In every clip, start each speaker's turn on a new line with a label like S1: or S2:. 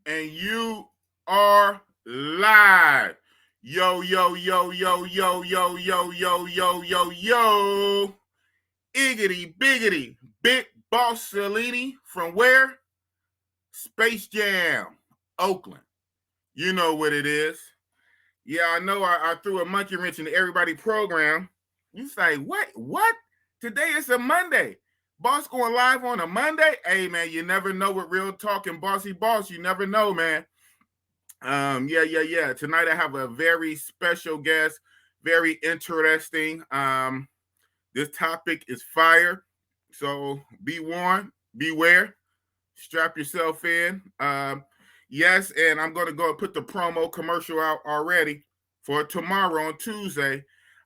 S1: And you are live. Yo, yo, yo, yo, yo, yo, yo, yo, yo, yo, yo. Iggity, biggity, big boss Cellini from where? Space Jam, Oakland. You know what it is. Yeah, I know I threw a monkey wrench into everybody program. You say, what? What? Today is a Monday. Boss going live on a Monday? Hey, man, you never know with real talk and bossy boss. You never know, man. Yeah. Tonight I have a very special guest, very interesting. This topic is fire. So be warned, beware, strap yourself in. Yes, and I'm gonna go put the promo commercial out already for tomorrow on Tuesday.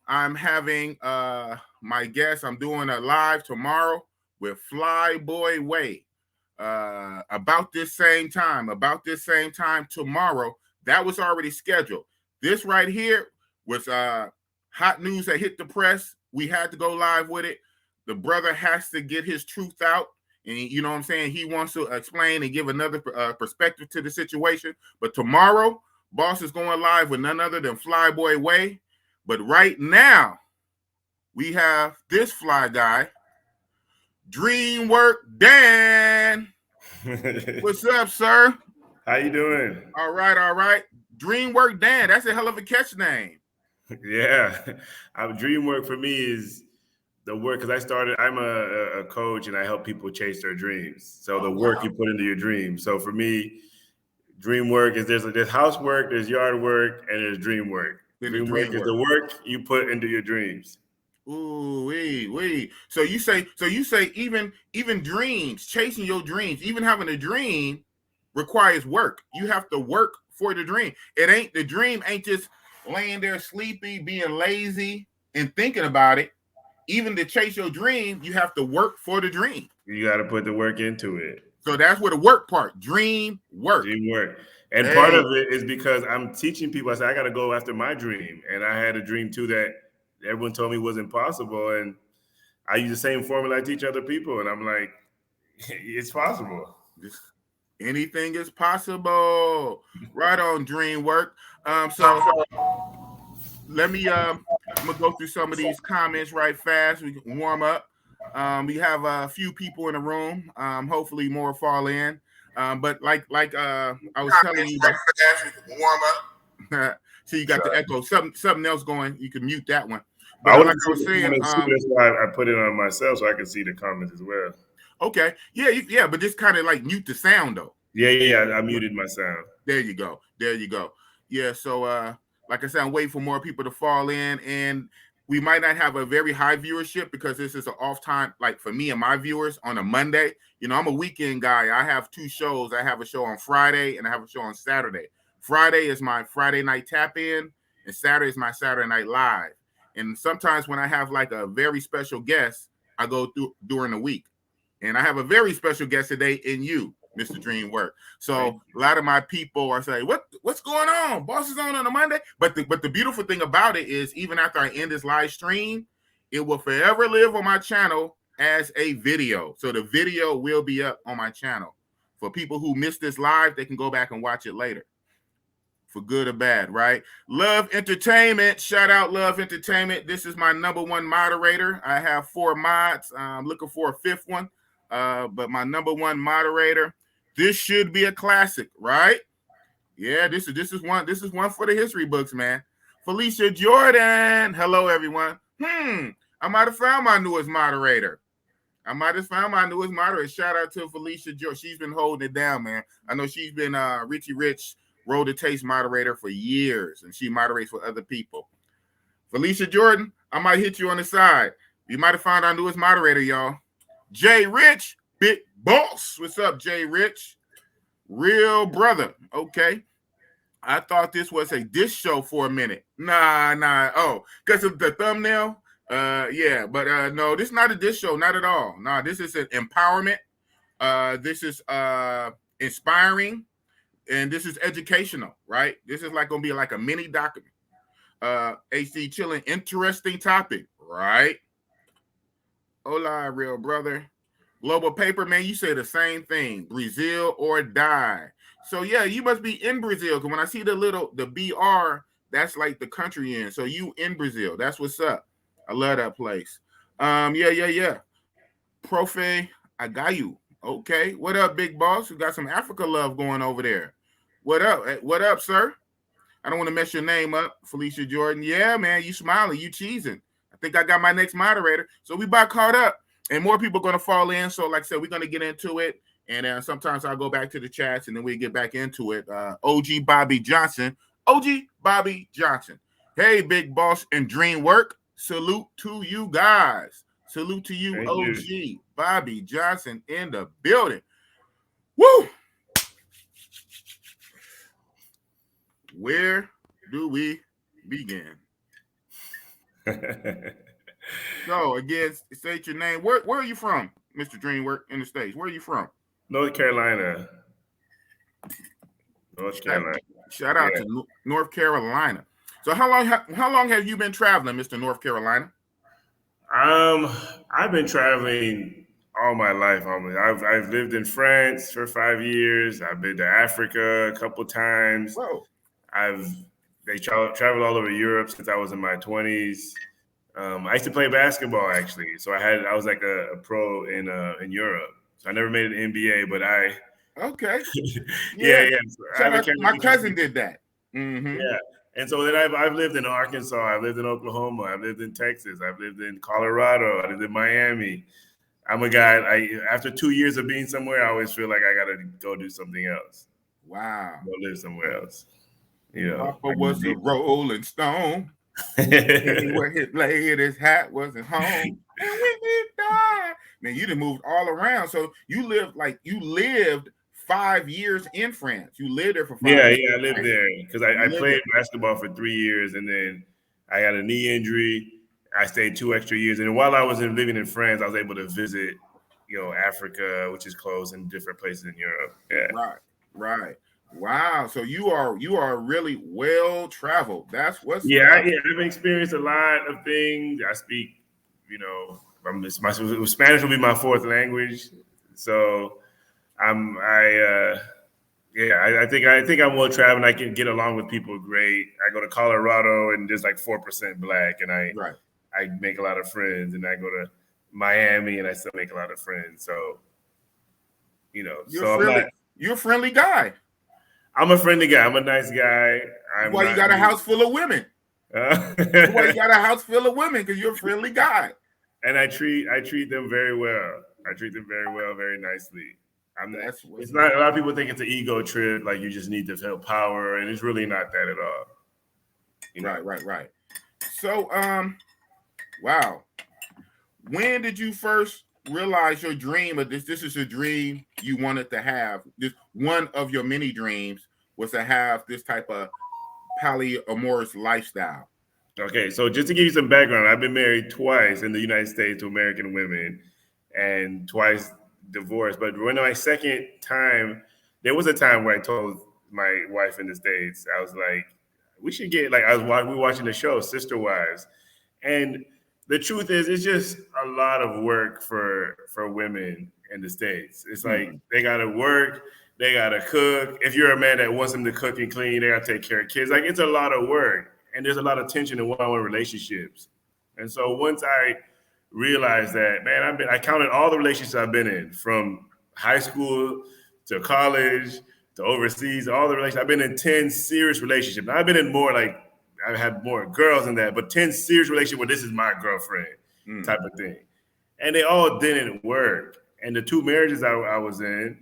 S1: I'm having my guest. I'm doing a live tomorrow with Flyboy Way about this same time tomorrow. That was already scheduled. This right here was hot news that hit the press. We had to go live with it. The brother has to get his truth out, and you know what I'm saying. He wants to explain and give another perspective to the situation. But tomorrow, boss is going live with none other than Flyboy Way. But right now, we have this fly guy, Dreamwork Dan. What's up, sir?
S2: How you doing?
S1: All right. Dreamwork Dan. That's a hell of a catch name.
S2: Yeah, Dreamwork for me is the work because I'm a coach and I help people chase their dreams. So the work you put into your dreams. So for me, dream work is there's housework, there's yard work, and there's dream work. Dream work is the work you put into your dreams.
S1: Ooh, wee. So you say even dreams, chasing your dreams, even having a dream requires work. You have to work for the dream. The dream ain't just laying there sleepy, being lazy, and thinking about it. Even to chase your dream, you have to work for the dream.
S2: You got to put the work into it.
S1: So that's where the work part, dream work.
S2: And part of it is because I'm teaching people. I said, I got to go after my dream. And I had a dream too that everyone told me was impossible. And I use the same formula I teach other people. And I'm like, it's possible.
S1: Anything is possible. Right on, dream work. So let me I'm gonna go through some of these comments right fast. We can warm up. We have a few people in the room. Hopefully more fall in. But like I was telling you, right fast, we can warm up. So you got the echo. Something else going. You can mute that one. But like I was saying,
S2: that's why I put it on myself so I can see the comments as well.
S1: Okay, yeah, but just kind of like mute the sound though.
S2: Yeah, I muted my sound.
S1: There you go. Yeah, so like I said, I'm waiting for more people to fall in, and we might not have a very high viewership because this is an off time, like for me and my viewers on a Monday. You know, I'm a weekend guy. I have two shows. I have a show on Friday and I have a show on Saturday. Friday is my Friday night tap in, and Saturday is my Saturday night live. And sometimes when I have like a very special guest, I go through during the week. And I have a very special guest today in you, Mr. Dreamwork. So a lot of my people are saying, what's going on? Boss is on a Monday. But the beautiful thing about it is even after I end this live stream, it will forever live on my channel as a video. So the video will be up on my channel. For people who missed this live, they can go back and watch it later. For good or bad, right? Love Entertainment. Shout out Love Entertainment. This is my number one moderator. I have 4 mods. I'm looking for a 5th one. But my number one moderator. This should be a classic, right? Yeah, this is one for the history books, man. Felicia Jordan. Hello, everyone. I might have found my newest moderator. Shout out to Felicia Jordan. She's been holding it down, man. I know she's been Richie Rich Roll the Taste moderator for years, and she moderates for other people. Felicia Jordan, I might hit you on the side. You might have found our newest moderator, y'all. Jay Rich, big boss. What's up, Jay Rich? Real brother. Okay. I thought this was a dish show for a minute. Nah. Oh, because of the thumbnail? Yeah, but no, this is not a dish show, not at all. Nah, this is an empowerment. This is inspiring. And this is educational, right? This is like gonna be like a mini document. HD chilling, interesting topic, right? Hola, real brother. Global paper, man, you say the same thing. Brazil or die. So yeah, you must be in Brazil. Because when I see the BR, that's like the country in. So you in Brazil. That's what's up. I love that place. Yeah. Profe Agayu. Okay. What up, big boss? We got some Africa love going over there. What up? What up, sir? I don't want to mess your name up, Felicia Jordan. Yeah, man, you smiling, you cheesing. I think I got my next moderator. So we about caught up, and more people are going to fall in. So, like I said, we're going to get into it, and sometimes I'll go back to the chats, and then we get back into it. OG Bobby Johnson, OG Bobby Johnson. Hey, big boss and Dreamwork. Salute to you guys. Salute to you,
S2: Thank you.
S1: OG Bobby Johnson in the building. Woo! Where do we begin? So again, state your name. Where are you from, Mr. Dreamwork in the States? Where are you from?
S2: North Carolina.
S1: Shout out to North Carolina. So how long have you been traveling, Mr. North Carolina?
S2: I've been traveling all my life. I've lived in France for 5 years. I've been to Africa a couple times.
S1: Whoa.
S2: Traveled all over Europe since I was in my 20s. I used to play basketball actually, so I was like a pro in Europe. So I never made an NBA, but
S1: okay.
S2: yeah.
S1: So my cousin did that. Mm-hmm.
S2: Yeah, and so then I've lived in Arkansas, I've lived in Oklahoma, I've lived in Texas, I've lived in Colorado, I lived in Miami. I'm a guy. After 2 years of being somewhere, I always feel like I gotta go do something else.
S1: Wow.
S2: Go live somewhere else. You know,
S1: Papa was a Rolling Stone. Anywhere he laid his hat wasn't home. And when he died, man, you done moved all around. So you lived 5 years in France. You lived there for 5 years.
S2: Yeah, I lived there because I played basketball for 3 years, and then I got a knee injury. I stayed 2 extra years, and while I was living in France, I was able to visit, Africa, which is close, and different places in Europe. Yeah.
S1: Right. Wow. So you are really well traveled. That's what's
S2: I've experienced a lot of things. I speak, Spanish will be my fourth language, so I think I'm well traveled. I can get along with people great. I go to Colorado and there's like 4% black, and I make a lot of friends. And I go to Miami and I still make a lot of friends. So,
S1: you're a friendly guy.
S2: I'm a friendly guy. I'm a nice guy.
S1: Why you got a house full of women? Why you got a house full of women? Because you're a friendly guy.
S2: And I treat them very well. I treat them very well, very nicely. It's not. A lot of people think it's an ego trip, like you just need to feel power, and it's really not that at all.
S1: Right. So, wow. When did you first realize your dream of this is a dream you wanted to have? This one of your many dreams was to have this type of polyamorous lifestyle.
S2: Okay, so just to give you some background, I've been married twice in the United States to American women, and twice divorced. But when my second time, there was a time where I told my wife in the States, I was like, we should get we were watching the show Sister Wives, and the truth is, it's just a lot of work for women in the States. It's like they gotta work, they gotta cook. If you're a man that wants them to cook and clean, they gotta take care of kids. Like, it's a lot of work, and there's a lot of tension in one-on-one relationships. And so once I realized that, man, I counted all the relationships I've been in, from high school to college to overseas, all the relationships. I've been in 10 serious relationships. Now, I've been in more, like, I've had more girls than that, but 10 serious relationships where this is my girlfriend type of thing. And they all didn't work. And the 2 marriages I was in,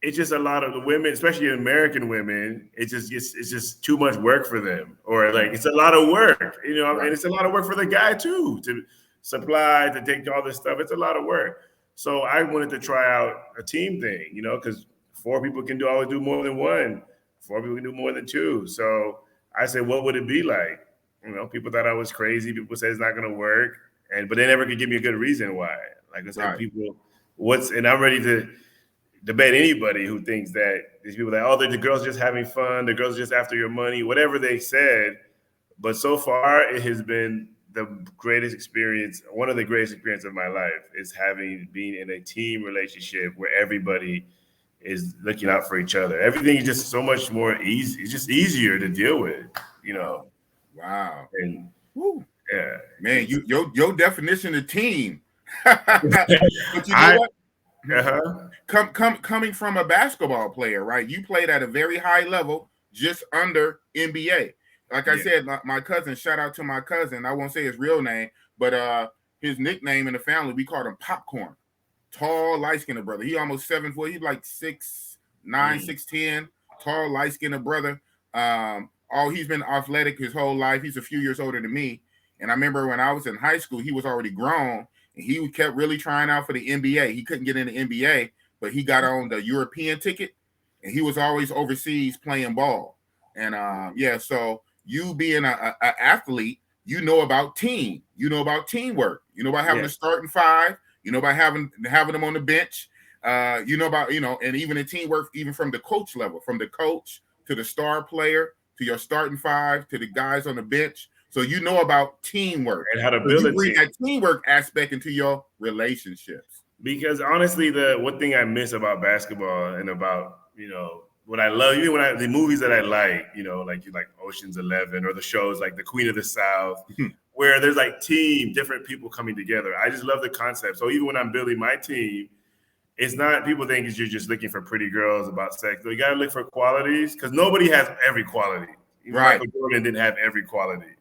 S2: it's just a lot of the women, especially American women, it's just too much work for them. Or like, it's a lot of work, and it's a lot of work for the guy too, to supply, to take all this stuff. It's a lot of work. So I wanted to try out a team thing, because 4 people can always do more than 1. 4 people can do more than 2. So I said, what would it be like? People thought I was crazy. People said it's not going to work. But they never could give me a good reason why. Like I said, and I'm ready to debate anybody who thinks that these people the girls are just having fun, the girls are just after your money, whatever they said. But so far, it has been the greatest experience, one of the greatest experiences of my life, is being in a team relationship where everybody is looking out for each other. Everything is just so much more easy. It's just easier to deal with,
S1: Wow.
S2: And
S1: Woo.
S2: yeah,
S1: Man, your definition of team. But you know what? Coming from a basketball player, right? You played at a very high level, just under NBA. Like I said, my cousin, shout out to my cousin. I won't say his real name, but his nickname in the family, we called him Popcorn. Tall, light-skinned brother. He almost 7 foot. He's like 6'9", 6'10", tall, light-skinned brother. He's been athletic his whole life. He's a few years older than me. And I remember when I was in high school, he was already grown, and he kept really trying out for the NBA. He couldn't get in the NBA, but he got on the European ticket, and he was always overseas playing ball. And so you being a athlete, you know about team, you know about teamwork, you know about having a starting five, you know about having them on the bench, you know about, and even in teamwork, even from the coach level, from the coach to the star player to your starting five to the guys on the bench. So you know about teamwork
S2: and how to build
S1: you bring that teamwork aspect into your relationships.
S2: Because honestly, the one thing I miss about basketball and about, what I love, even the movies that I like, like Ocean's 11 or the shows like The Queen of the South, where there's like different people coming together. I just love the concept. So even when I'm building my team, it's not, people think you're just looking for pretty girls about sex. You got to look for qualities, because nobody has every quality. Even Michael Jordan didn't have every quality.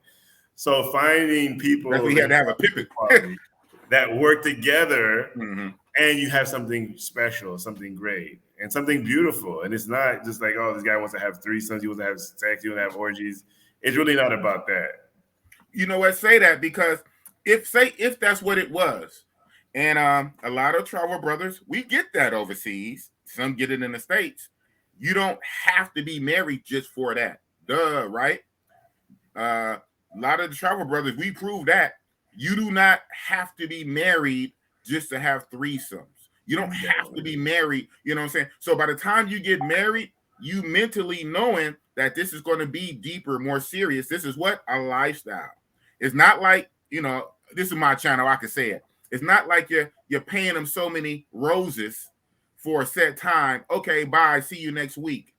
S2: So finding people
S1: we had to have a Pippen
S2: that work together, and you have something special, something great, and something beautiful. And it's not just like, oh, this guy wants to have threesomes, he wants to have sex, he wants to have orgies. It's really not about that.
S1: You know what? Say that, because if that's what it was, and a lot of travel brothers, we get that overseas. Some get it in the States. You don't have to be married just for that. Duh, right? A lot of the travel brothers, we prove that you do not have to be married just to have threesomes. You don't have to be married. You know what I'm saying? So by the time you get married, you mentally knowing that this is going to be deeper, more serious. This is what? A lifestyle. It's not like, this is my channel, I can say it. It's not like you're paying them so many roses for a set time. Okay, bye. See you next week.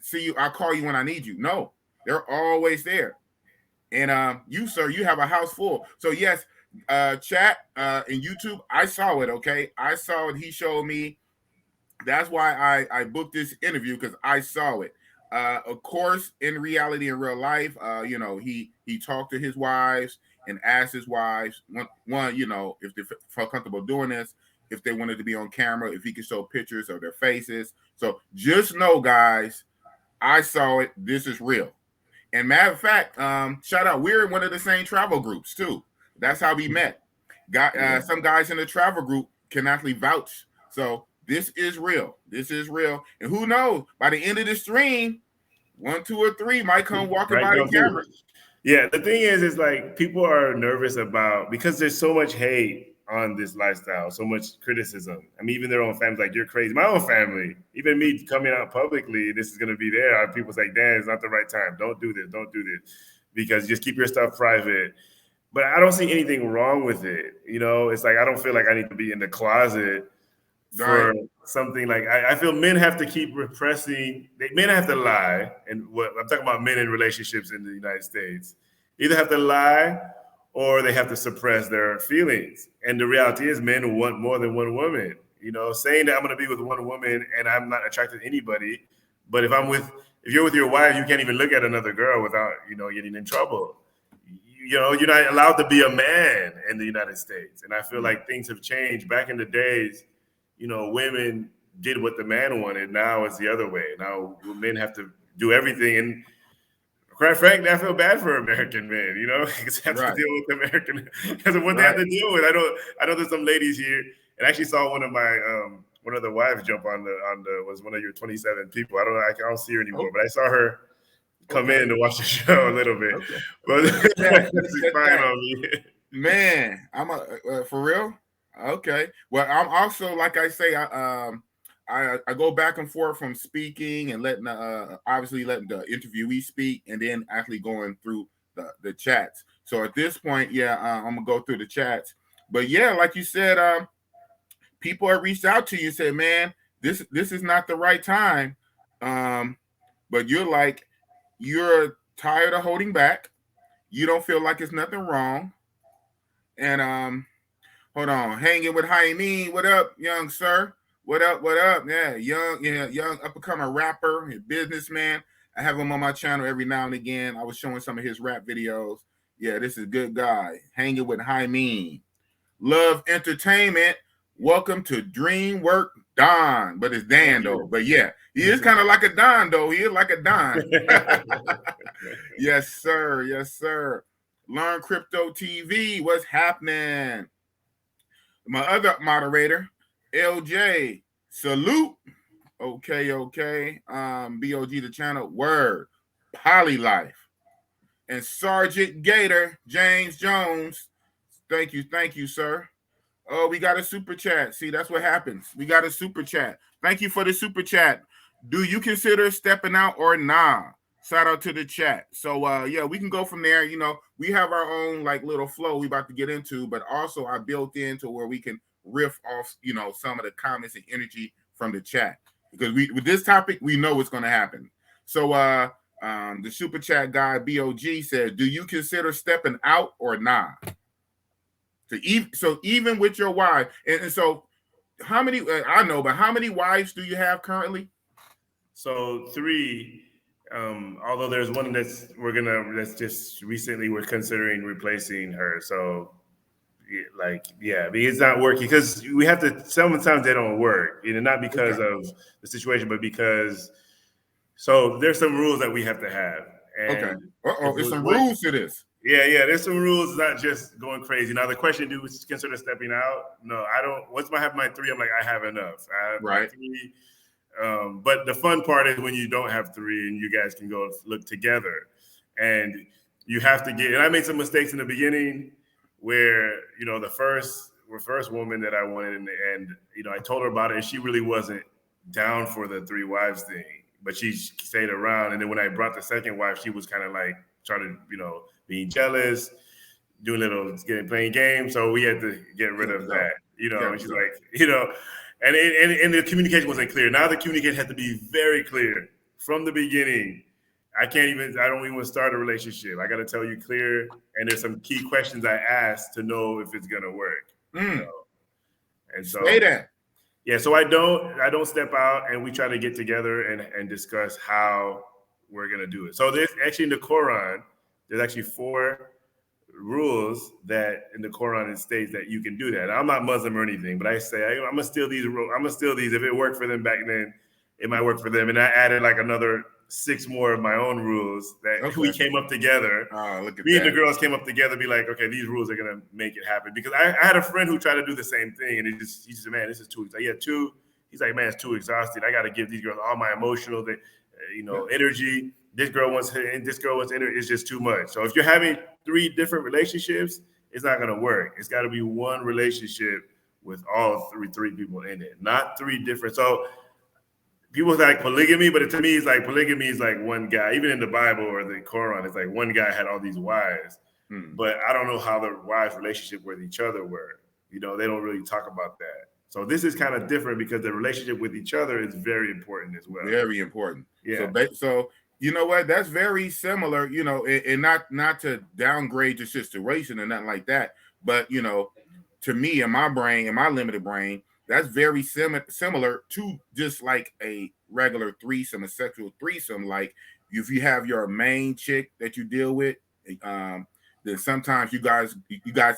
S1: See you. I'll call you when I need you. No, they're always there. And you, sir, you have a house full. So yes, chat in YouTube, I saw it. Okay, I saw it. He showed me. That's why I booked this interview, because I saw it. Of course, in reality, in real life, he talked to his wives and asked his wives one, if they felt comfortable doing this, if they wanted to be on camera, if he could show pictures of their faces. So just know, guys, I saw it. This is real. And matter of fact, shout out, we're in one of the same travel groups too. That's how we met. Some guys in the travel group can actually vouch. So this is real. This is real. And who knows, by the end of the stream, 1, 2, or 3 might come walking by the camera.
S2: Yeah, the thing is like people are nervous about, because there's so much hate on this lifestyle, so much criticism. I mean, even their own family's like, you're crazy. My own family, even me coming out publicly, this is going to be there. People say, Dan, it's not the right time. Don't do this. Don't do this, because just keep your stuff private. But I don't see anything wrong with it. It's like, I don't feel like I need to be in the closet for something. Like, I feel men have to keep repressing. Men have to lie. And what I'm talking about, men in relationships in the United States, either have to lie or they have to suppress their feelings. And the reality is, men want more than one woman. Saying that I'm going to be with one woman and I'm not attracted to anybody, but if you're with your wife, you can't even look at another girl without, getting in trouble. You're not allowed to be a man in the United States. And I feel like things have changed. Back in the days, women did what the man wanted. Now it's the other way. Now men have to do everything. And quite frankly, I feel bad for American men, because they have to deal with American, because of what they have to deal with. I know there's some ladies here, and I actually saw one of the wives jump on was one of your 27 people. I don't see her anymore, but I saw her come in to watch the show a little bit. But she's fine on me.
S1: Man, I'm for real. Okay. Well, I'm also, like I say, I go back and forth from speaking and letting obviously letting the interviewee speak, and then actually going through the chats. So at this point, I'm gonna go through the chats. But yeah, like you said, people have reached out to you and said, man, this is not the right time. Um, but you're tired of holding back. You don't feel like it's nothing wrong. And hold on, hanging with Jaime. What up, young sir? What up? What up? Young up and coming rapper, businessman. I have him on my channel every now and again. I was showing some of his rap videos. Yeah, this is a good guy. Hanging with Jaime. Love Entertainment. Welcome to Dreamwork Don, but it's Dan though. But yeah, he is kind of like a Don though. He is like a Don. Yes, sir. Yes, sir. Learn Crypto TV. What's happening? My other moderator, LJ. Salute. Okay, okay. BOG the channel. Word. Poly Life. And Sergeant Gator, James Jones. Thank you, sir. Oh, we got a super chat. See, that's what happens. We got a super chat. Thank you for the super chat. Do you consider stepping out or nah? Shout out to the chat. So yeah, we can go from there. You know, we have our own like little flow we about to get into, but also I built into where we can riff off, you know, some of the comments and energy from the chat. Because we with this topic, we know what's gonna happen. So the super chat guy BOG says, do you consider stepping out or nah? So even with your wife, and so how many? I know, but how many wives do you have currently?
S2: So 3. Although there's one that's just recently we're considering replacing her. So it's not working because we have to. Sometimes they don't work, not because of the situation, but because. So there's some rules that we have to have. And
S1: there's some rules to this.
S2: Yeah, there's some rules, not just going crazy. Now the question: do we consider stepping out? No, I don't. Once I have my 3, I'm like, I have enough. I have my 3. But the fun part is when you don't have 3 and you guys can go look together, and you have to get. And I made some mistakes in the beginning where the first woman that I wanted, and I told her about it, and she really wasn't down for the 3 wives thing, but she stayed around. And then when I brought the second wife, she was kind of like started being jealous, doing playing games. So we had to get rid of that. And she's like, and the communication wasn't clear. Now the communication had to be very clear from the beginning. I don't even want to start a relationship. I got to tell you clear. And there's some key questions I asked to know if it's going to work. And so
S1: say that.
S2: Yeah. So I don't step out, and we try to get together and discuss how we're going to do it. So there's actually in the Quran, there's actually 4 rules that in the Quran it states that you can do that. I'm not Muslim or anything, but I say I'm gonna steal these rules. I'm gonna steal these. If it worked for them back then, it might work for them. And I added like another 6 more of my own rules that we came up together. Me and the girls came up together, be like, okay, these rules are gonna make it happen. Because I had a friend who tried to do the same thing, and he said, man, this is too. Like, yeah, too. He's like, man, it's too exhausted. I got to give these girls all my emotional, energy. This girl wants energy. It's just too much. So if you're having 3 different relationships, it's not gonna work. It's got to be one relationship with all three people in it, not 3 different. So people like polygamy, but to me, it's like polygamy is like one guy. Even in the Bible or the Quran, it's like one guy had all these wives. But I don't know how the wives' relationship with each other were. They don't really talk about that. So this is kind of different because the relationship with each other is very important as well.
S1: Very important.
S2: Yeah.
S1: So you know what? That's very similar, and not to downgrade your situation or nothing like that. But, to me, in my brain, in my limited brain, that's very similar to just like a regular threesome, a sexual threesome. Like if you have your main chick that you deal with, then sometimes you guys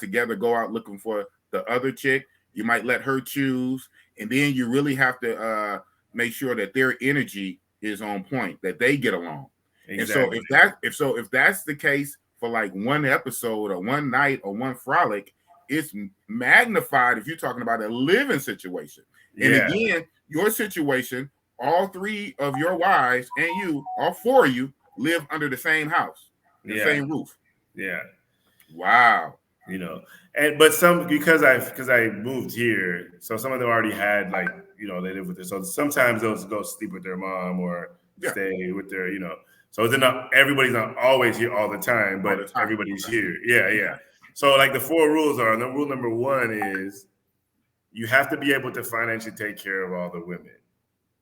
S1: together go out looking for the other chick. You might let her choose, and then you really have to make sure that their energy is on point, that they get along. Exactly. And so if that's the case for like one episode or one night or one frolic, it's magnified if you're talking about a living situation. And again, your situation, all 3 of your wives and you, all 4 of you, live under the same house, the same roof.
S2: Yeah.
S1: Wow.
S2: But some because I moved here, so some of them already had they live with her. So sometimes they'll go sleep with their mom or stay with their, So then everybody's not always here all the time, but everybody's here. Yeah. So like the 4 rules are. Rule number 1 is you have to be able to financially take care of all the women.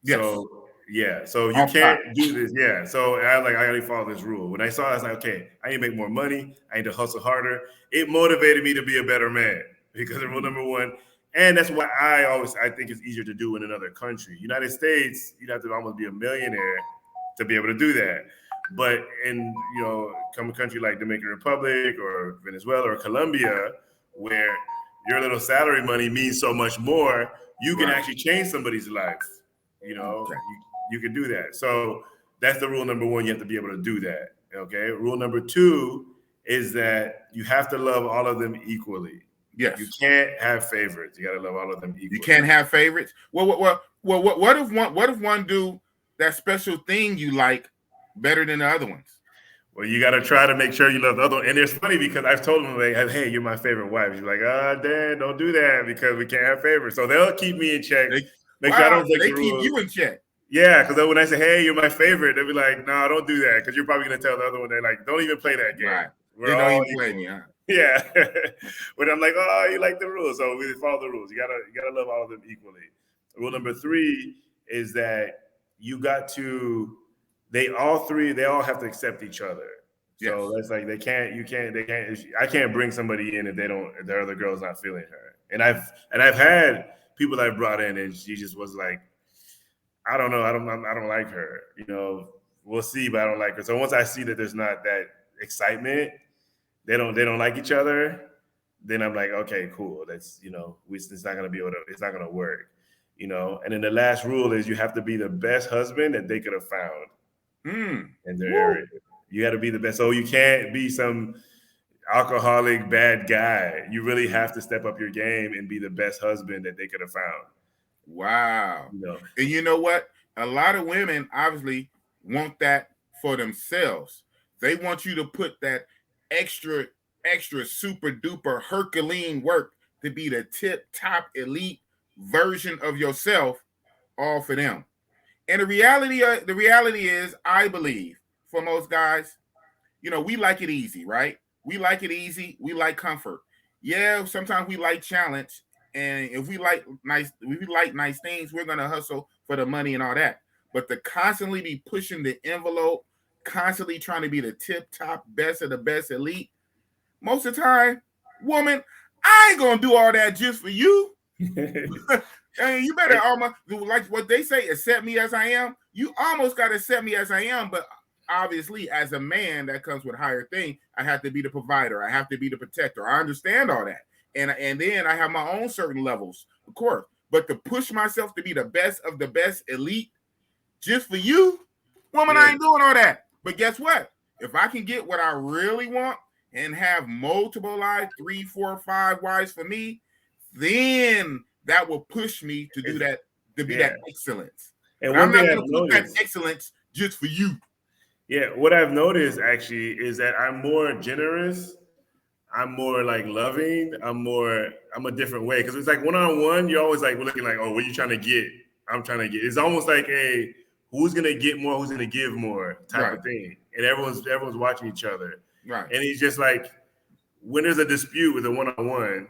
S1: Yes.
S2: So yeah, so you
S1: Off
S2: can't
S1: top.
S2: do this. Yeah. So I gotta follow this rule. When I saw it, I was like, okay, I need to make more money. I need to hustle harder. It motivated me to be a better man because of rule number one. And that's why I think it's easier to do in another country. United States, you'd have to almost be a millionaire to be able to do that. But in come a country like Dominican Republic or Venezuela or Colombia, where your little salary money means so much more, you can actually change somebody's life.
S1: Okay.
S2: You can do that. So that's the rule number one. You have to be able to do that. Okay. Rule number two is that you have to love all of them equally.
S1: Yes.
S2: You can't have favorites. You got to love all of them equally.
S1: You can't have favorites. Well, what if one do that special thing you like better than the other ones?
S2: Well, you got to try to make sure you love the other one. And it's funny because I've told them, like, hey, you're my favorite wife. She's like, Dan, don't do that because we can't have favorites. So they'll keep me in check. Make sure I don't break the rules.
S1: They keep you in check.
S2: Yeah, because when I say, hey, you're my favorite, they'll be like, no, don't do that because you're probably going to tell the other one, they're like, don't even play that game.
S1: Right.
S2: We're
S1: they
S2: all
S1: don't even
S2: equal.
S1: play me, huh?
S2: Yeah. But I'm like, oh, you like the rules. So we follow the rules. You gotta love all of them equally. Rule number three is that you got to, they all have to accept each other. So that's like they can't. I can't bring somebody in if their other girl's not feeling her. And I've had people that I brought in and she just was like, I don't know, I don't like her. We'll see, but I don't like her. So once I see that there's not that excitement, they don't like each other, then I'm like, okay, cool. That's it's not gonna work. And then the last rule is you have to be the best husband that they could have found in their area. You got to be the best. So you can't be some alcoholic bad guy. You really have to step up your game and be the best husband that they could have found.
S1: Wow. And you know what? A lot of women obviously want that for themselves. They want you to put that extra super duper Herculean work to be the tip top elite version of yourself, all for them. And the reality is, I believe for most guys, we like it easy, right? We like it easy. We like comfort. Yeah, sometimes we like challenge. And if we like nice things, we're gonna hustle for the money and all that. But to constantly be pushing the envelope, constantly trying to be the tip top best of the best elite, most of the time, woman, I ain't gonna do all that just for you. And you better almost, like what they say, accept me as I am. You almost got to accept me as I am, but obviously, as a man, that comes with higher thing. I have to be the provider. I have to be the protector. I understand all that, and then I have my own certain levels, of course. But to push myself to be the best of the best elite, just for you, woman, I ain't doing all that. But guess what? If I can get what I really want and have multiple lives, 3, 4, 5 wives for me, then that will push me to do that, to be that excellence. And I'm not going to put that excellence just for you.
S2: Yeah, what I've noticed actually is that I'm more generous. I'm more like loving. I'm a different way. Because it's like one-on-one, you're always like looking like, oh, what are you trying to get? I'm trying to get. It's almost like a who's going to get more, who's going to give more type of thing. And everyone's watching each other.
S1: Right.
S2: And he's just like, when there's a dispute with a one-on-one,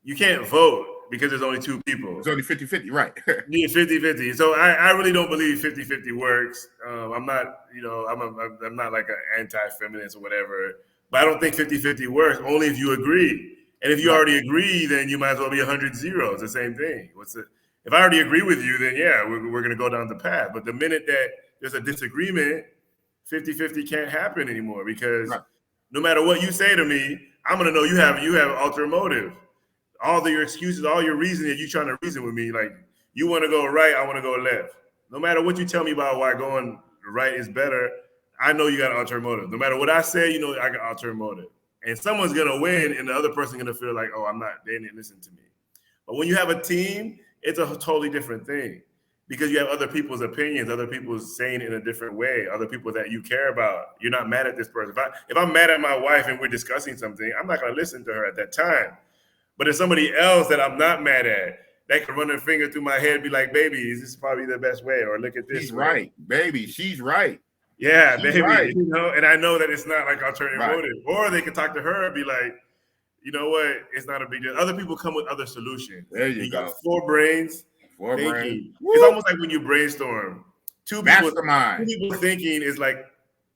S2: you can't vote because there's only two people.
S1: It's only 50-50, right?
S2: Yeah, 50-50. So I really don't believe 50-50 works. I'm not, I'm not like an anti-feminist or whatever, but I don't think 50-50 works only if you agree. And if you already agree, then you might as well be 100-0. It's the same thing. If I already agree with you, then yeah, we're going to go down the path. But the minute that there's a disagreement, 50-50 can't happen anymore because no matter what you say to me, I'm going to know you have ulterior motive. All your excuses, all your reasoning, you trying to reason with me, like you want to go right, I want to go left. No matter what you tell me about why going right is better, I know you got an ulterior motive. No matter what I say, I got ulterior motive. And someone's gonna win, and the other person gonna feel like, oh, they didn't listen to me. But when you have a team, it's a totally different thing because you have other people's opinions, other people saying it in a different way, other people that you care about. You're not mad at this person. If I'm mad at my wife and we're discussing something, I'm not gonna listen to her at that time. But if somebody else that I'm not mad at, they can run their finger through my head and be like, baby, this is probably the best way, or look at this.
S1: She's right, baby. She's right.
S2: Yeah, she's baby. Right. And I know that it's not like alternative motive. Or they can talk to her and be like, you know what? It's not a big deal. Other people come with other solutions.
S1: There you go.
S2: Got 4 brains,
S1: 4 brains.
S2: thinking.
S1: Woo!
S2: It's almost like when you brainstorm, two
S1: Mastermind.
S2: people thinking is like,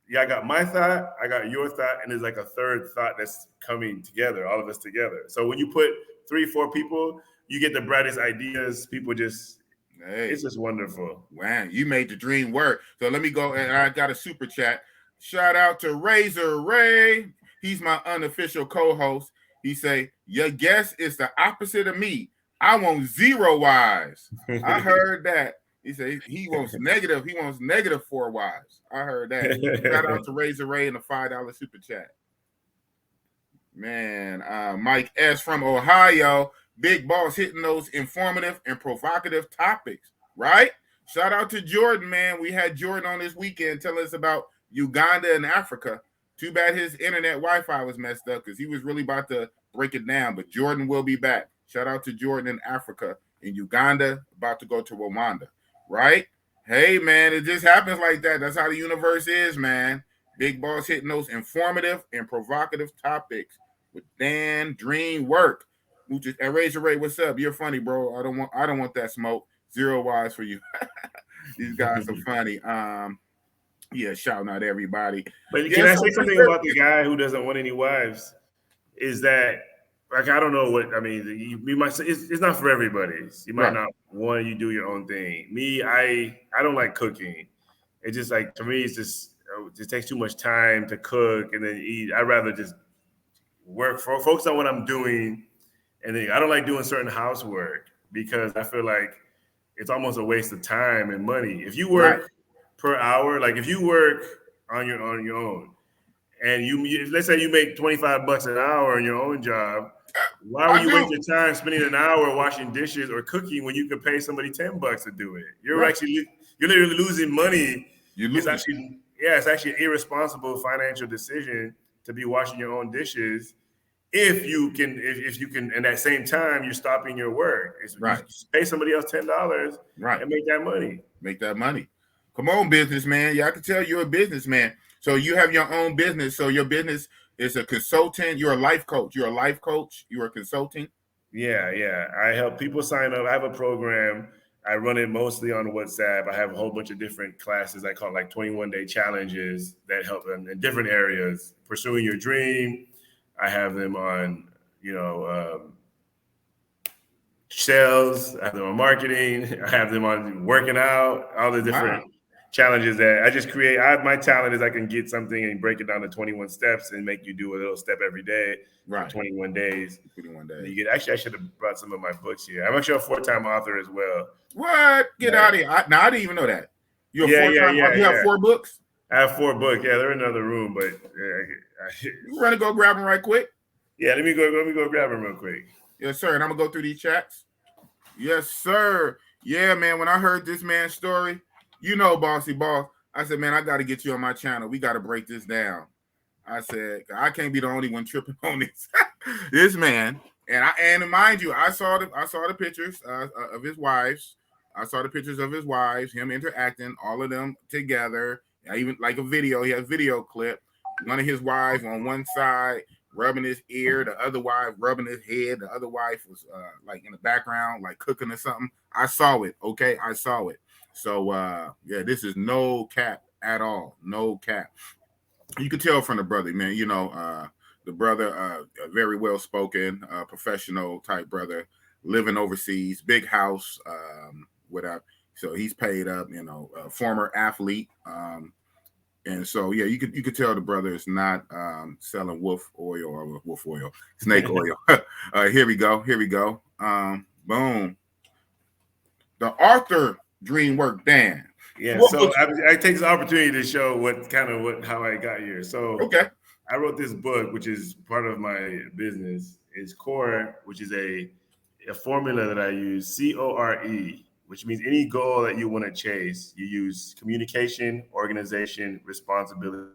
S2: yeah, I got my thought, I got your thought, and there's like a third thought that's coming together, all of us together. So when you put 3-4 people, you get the brightest ideas. People just, it's just wonderful.
S1: Wow, you made the dream work. So let me go, and I got a super chat. Shout out to Razor Ray. He's my unofficial co-host. He say, your guess is the opposite of me. I want 0 wives. I heard that. He said he wants negative. He wants negative 4 wives. I heard that. Shout out to Razor Ray in the $5 super chat. Man, Mike S from Ohio. Big boss hitting those informative and provocative topics, right? Shout out to Jordan, man. We had Jordan on this weekend telling us about Uganda and Africa. Too bad his internet Wi-Fi was messed up because he was really about to break it down. But Jordan will be back. Shout out to Jordan in Africa. In Uganda, about to go to Rwanda, right? Hey, man, it just happens like that. That's how the universe is, man. Big boss hitting those informative and provocative topics with Dan Dreamwork. And Razor Ray, what's up? You're funny, bro. I don't want that smoke. 0 wives for you. These guys are funny. Yeah, shouting out everybody.
S2: But
S1: yeah,
S2: can I say something about the guy who doesn't want any wives? Is that, like, I don't know what, I mean, you might say it's not for everybody. You might not want you do your own thing. Me, I don't like cooking. It just, like, to me, it just takes too much time to cook and then eat. I'd rather just focus on what I'm doing. And then I don't like doing certain housework because I feel like it's almost a waste of time and money. If you work per hour, like if you work on your own, and let's say you make $25 an hour in your own job, why would you waste your time spending an hour washing dishes or cooking when you could pay somebody $10 to do it? You're literally losing money. It's actually an irresponsible financial decision to be washing your own dishes. If you can, and at the same time, you're stopping your work. You pay somebody else $10, and make that money.
S1: Make that money. Come on, businessman. Yeah, I can tell you're a businessman. So you have your own business. So your business is a consultant. You're a life coach. You're a life coach. You're a consultant.
S2: Yeah. I help people sign up. I have a program. I run it mostly on WhatsApp. I have a whole bunch of different classes. I call it like 21-day challenges that help them in different areas. Pursuing your dream. I have them on, sales. I have them on marketing. I have them on working out. All the different challenges that I just create. My talent is I can get something and break it down to 21 steps and make you do a little step every day for 21 days.
S1: 21 days.
S2: Actually, I should have brought some of my books here. I'm actually a 4-time author as well.
S1: What? Get out of here. I didn't even know that. You're a 4-time author? You have 4 books?
S2: I have 4 books. Yeah, they're in another room, but
S1: you want to go grab them right quick?
S2: Yeah, let me go grab them real quick.
S1: Yes, sir. And I'm gonna go through these chats. Yes, sir. Yeah, man. When I heard this man's story, Bossy Boss, I said, man, I got to get you on my channel. We got to break this down. I said, I can't be the only one tripping on this. This man, and mind you, I saw the pictures of his wives. I saw the pictures of his wives, him interacting, all of them together. Even like a video. He had a video clip. One of his wives on one side rubbing his ear, the other wife rubbing his head. The other wife was like in the background, like cooking or something. I saw it. Okay, I saw it. So this is no cap at all. No cap. You could tell from the brother, man. The brother, a very well spoken, professional type brother, living overseas, big house, whatever. So he's paid up, former athlete. And so, yeah, you could tell the brother is not selling snake oil. Here we go. Boom. The Arthur Dreamwork Dan.
S2: Yeah, so I take this opportunity to show how I got here. So I wrote this book, which is part of my business. It's CORE, which is a formula that I use, CORE, which means any goal that you want to chase, you use communication, organization, responsibility.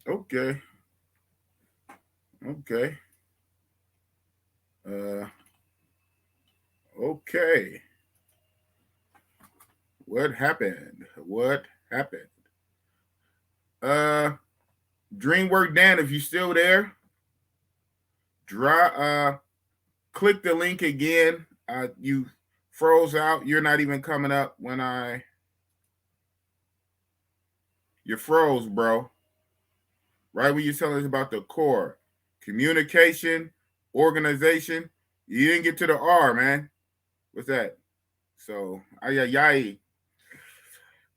S1: Okay. Okay. What happened? Dreamwork Dan, if you still there, Click the link again. You froze out. You're not even coming up when you froze, bro. Right when you're telling us about the core, communication, organization. You didn't get to the R, man. What's that? So, ay.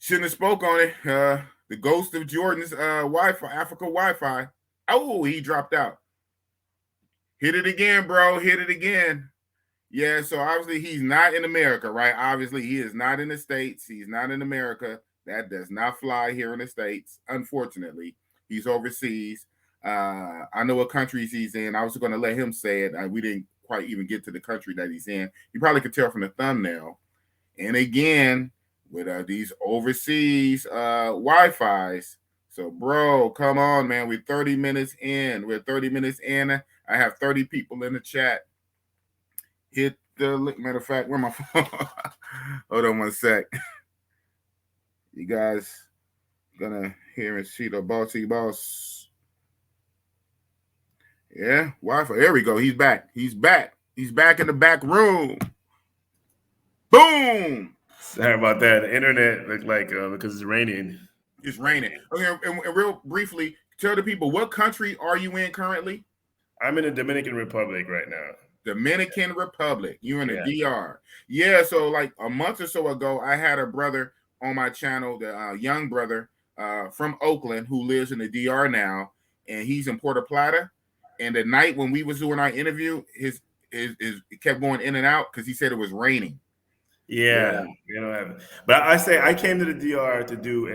S1: Shouldn't have spoke on it. The ghost of Jordan's Wi-Fi, Africa Wi-Fi. Oh, he dropped out. Hit it again, bro. Hit it again. Yeah, so obviously he's not in America, right? Obviously he is not in the States. He's not in America. That does not fly here in the States, unfortunately. He's overseas. I know what countries he's in. I was going to let him say it. We didn't quite even get to the country that he's in. You probably could tell from the thumbnail. And again, with these overseas Wi-Fi's. So, bro, come on, man. We're 30 minutes in. We're 30 minutes in. I have 30 people in the chat. Hit the link. Matter of fact, where my phone? Hold on one sec. You guys gonna hear and see the bossy boss. Yeah, Wi-Fi. There we go. He's back. He's back. He's back in the back room. Boom.
S2: Sorry about that. The internet looked like because it's raining.
S1: It's raining. Okay, and real briefly, tell the people, what country are you in currently?
S2: I'm in the Dominican Republic right now.
S1: Dominican Republic. You're in the DR. Yeah, so like a month or so ago, I had a brother on my channel, the young brother from Oakland who lives in the DR now, and he's in Puerto Plata. And the night when we was doing our interview, his it kept going in and out because he said it was raining.
S2: Yeah, but I say I came to the DR to do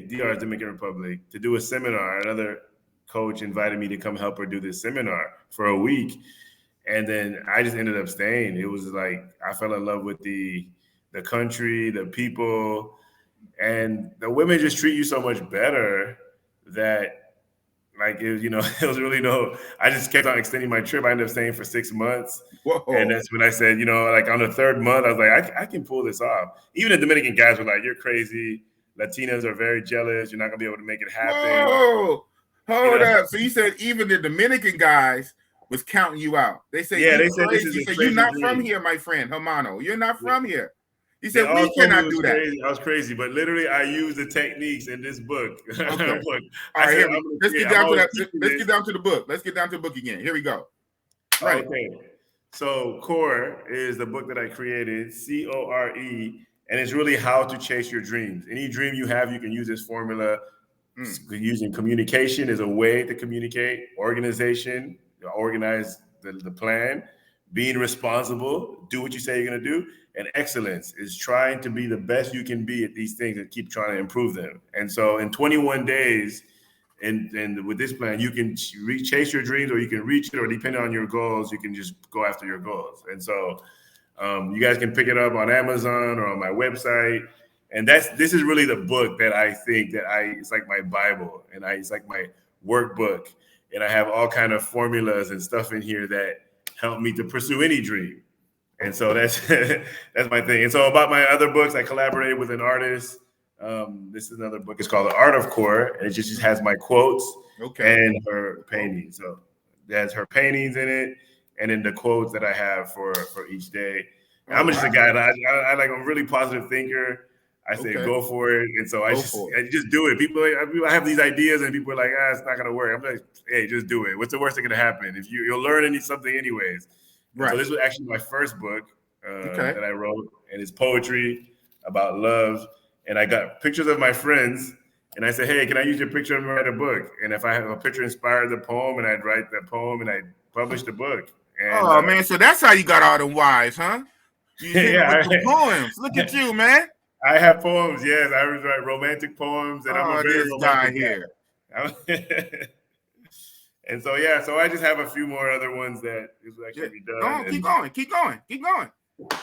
S2: DR Dominican Republic to do a seminar. Another coach invited me to come help her do this seminar for a week, and then I just ended up staying. It was like I fell in love with the country, the people, and the women just treat you so much better that. Like, it was really I just kept on extending my trip. I ended up staying for 6 months.
S1: Whoa.
S2: And that's when I said, like on the third month, I was like, I can pull this off. Even the Dominican guys were like, you're crazy. Latinas are very jealous. You're not going to be able to make it happen.
S1: Whoa. Hold up. So you said even the Dominican guys was counting you out. They say,
S2: yeah, they said this is a crazy
S1: you're not
S2: dream.
S1: from here, my friend, Hermano. You're not from here. He said, we cannot do that.
S2: Crazy. I was crazy, but literally I used the techniques in this book.
S1: Okay. All right, let's get down to that. Let's get down to the book. Let's get down to the book again. Here we go.
S2: Right. Okay. So Core is the book that I created, CORE, and it's really how to chase your dreams. Any dream you have, you can use this formula. Using communication is a way to communicate, organization, organize the plan, being responsible, do what you say you're going to do. And excellence is trying to be the best you can be at these things and keep trying to improve them. And so in 21 days, and with this plan, you can chase your dreams, or you can reach it, or depending on your goals, you can just go after your goals. And so you guys can pick it up on Amazon or on my website. And this is really the book that I think that it's like my Bible, and it's like my workbook. And I have all kind of formulas and stuff in here that help me to pursue any dream. And so that's my thing. And so about my other books, I collaborated with an artist. This is another book. It's called The Art of Core. And it just has my quotes and her paintings. So there's her paintings in it, and then the quotes that I have for each day. I'm just a guy that I like. I'm a really positive thinker. I say go for it, and so I just do it. People, I have these ideas, and people are like, it's not gonna work. I'm like, hey, just do it. What's the worst that can happen? If you'll learn something anyways. Right. So this was actually my first book that I wrote, and it's poetry about love. And I got pictures of my friends, and I said, hey, can I use your picture and write a book? And if I have a picture inspired the poem, and I'd write the poem, and I'd publish the book. And,
S1: man, so that's how you got all them wives, huh? You the poems. Look at you, man.
S2: I have poems, yes. I write romantic poems, and I'm a very romantic guy. And so, so I just have a few more other ones that is actually be done.
S1: Keep going.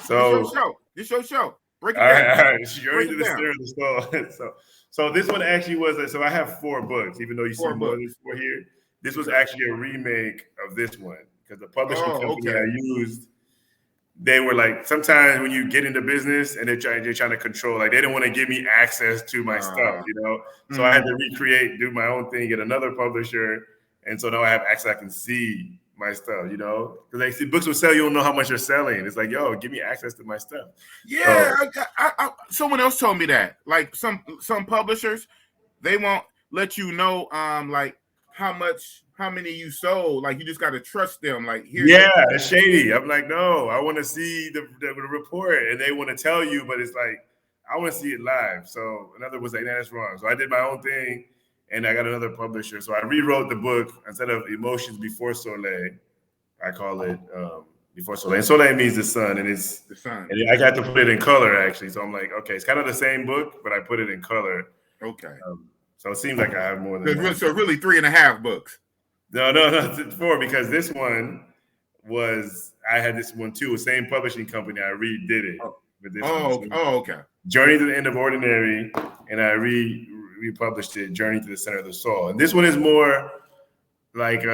S2: So
S1: this your show. Break it down.
S2: All right. You're into the center of the skull. So this one actually was, so I have 4 books, even though you see more than 4 here. This was actually a remake of this one, because the publishing company I used, they were like, sometimes when you get into business and they're trying to control, like they didn't want to give me access to my stuff, So I had to do my own thing, get another publisher. And so now I have access. I can see my stuff, you know, because they see books will sell, you don't know how much you're selling. It's like, yo, give me access to my stuff.
S1: Yeah, someone else told me that. Like some publishers, they won't let you know like how many you sold. Like you just got to trust them. Like here,
S2: yeah, it's shady. I'm like, no, I want to see the report, and they want to tell you, but it's like I want to see it live. So in other words, like, that's wrong. So I did my own thing, and I got another publisher. So I rewrote the book instead of Emotions Before Soleil. I call it Before Soleil. And Soleil means the sun, and it's
S1: the sun.
S2: And I got to put it in color actually. So I'm like, okay, it's kind of the same book, but I put it in color.
S1: Okay.
S2: So it seems like I have more than one.
S1: So really 3.5 books.
S2: No, 4, because this one I had this one too, same publishing company. I redid it. With this one.
S1: Okay.
S2: Journey to the End of Ordinary, and I republished it, Journey to the Center of the Soul. And this one is more like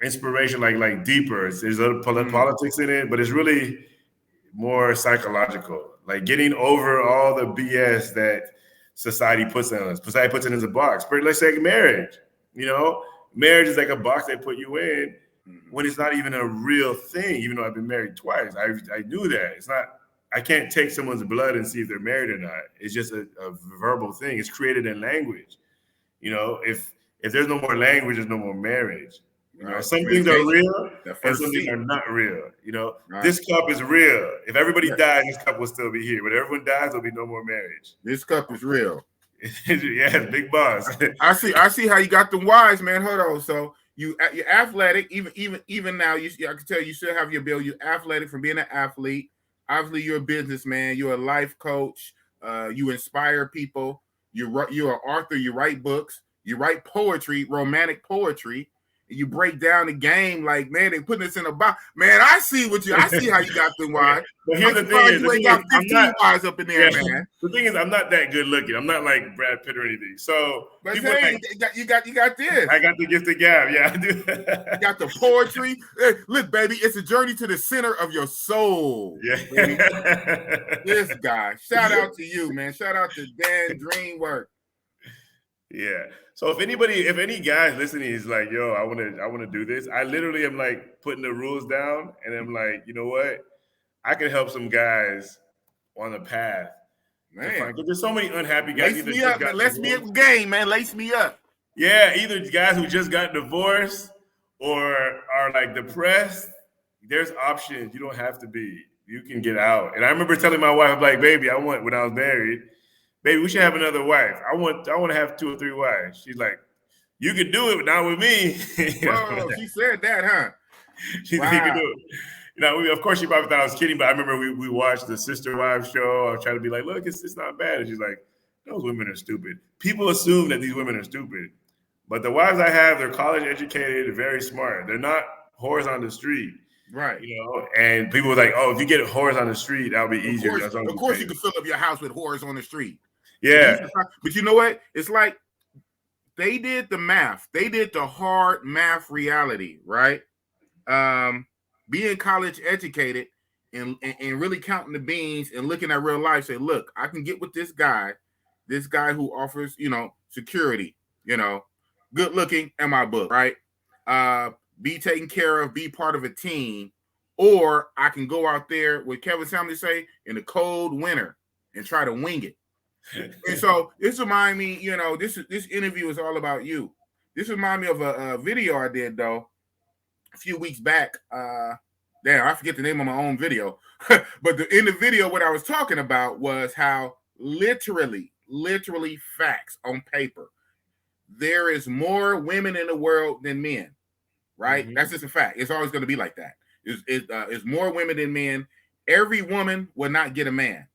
S2: inspiration, like deeper. There's a little politics in it, but it's really more psychological, like getting over all the BS that society puts on us. Society puts it in a box. But let's say marriage, you know, marriage is like a box they put you in when it's not even a real thing. Even though I've been married twice, I knew that it's not. I can't take someone's blood and see if they're married or not. It's just a verbal thing. It's created in language. You know, if there's no more language, there's no more marriage. You know, some things are real and some things are not real. You know, this cup is real. If everybody died, this cup will still be here. But if everyone dies, there'll be no more marriage.
S1: This cup is real.
S2: Yeah, big boss.
S1: I see how you got the wise, man. Hold on. So you're athletic. Even now, I can tell you still have your bill. You're athletic from being an athlete. Obviously, you're a businessman. You're a life coach. You inspire people. You're an author. You write books. You write poetry, romantic poetry. You break down the game like, man, they putting this in a box. Man, I see how you got them wide.
S2: But here's the thing:
S1: you ain't got 15 wise up in there, man.
S2: The thing is, I'm not that good looking. I'm not like Brad Pitt or anything. So,
S1: but hey, you got this.
S2: I got the gift of gab. Yeah, I do.
S1: You got the poetry. Hey, look, baby, it's a journey to the center of your soul.
S2: Yeah.
S1: This guy. Shout out to you, man. Shout out to Dan Dreamwork.
S2: Yeah. So if any guys listening is like, yo, I want to do this, I literally am like putting the rules down, and I'm like, you know what? I can help some guys on the path. Man, because there's so many unhappy guys.
S1: Lace me up, man. Lace me up game, man. Lace me up.
S2: Yeah, either guys who just got divorced or are like depressed. There's options. You don't have to be. You can get out. And I remember telling my wife, I'm like, baby, when I was married, baby, we should have another wife. I want to have 2 or 3 wives. She's like, you can do it, but not with me.
S1: Whoa, she said that, huh?
S2: She said you can do it. You know, of course, she probably thought I was kidding, but I remember we watched the Sister Wives show. I was trying to be like, look, it's not bad. And she's like, those women are stupid. People assume that these women are stupid. But the wives I have, they're college educated, they're very smart. They're not whores on the street.
S1: Right.
S2: You know, and people were like, oh, if you get whores on the street, that'll be easier.
S1: Of course you can fill up your house with whores on the street.
S2: Yeah.
S1: But you know what? It's like they did the math. They did the hard math reality, right? Being college educated and really counting the beans and looking at real life, say, look, I can get with this guy who offers, security, good looking in my book, right? Be taken care of, be part of a team, or I can go out there with Kevin Samuels say in the cold winter and try to wing it. And so this reminds me, this interview is all about you. This reminds me of a video I did though a few weeks back. Damn, I forget the name of my own video, but in the video, what I was talking about was how literally facts on paper. There is more women in the world than men, right? Mm-hmm. That's just a fact. It's always going to be like that. It's more women than men. Every woman will not get a man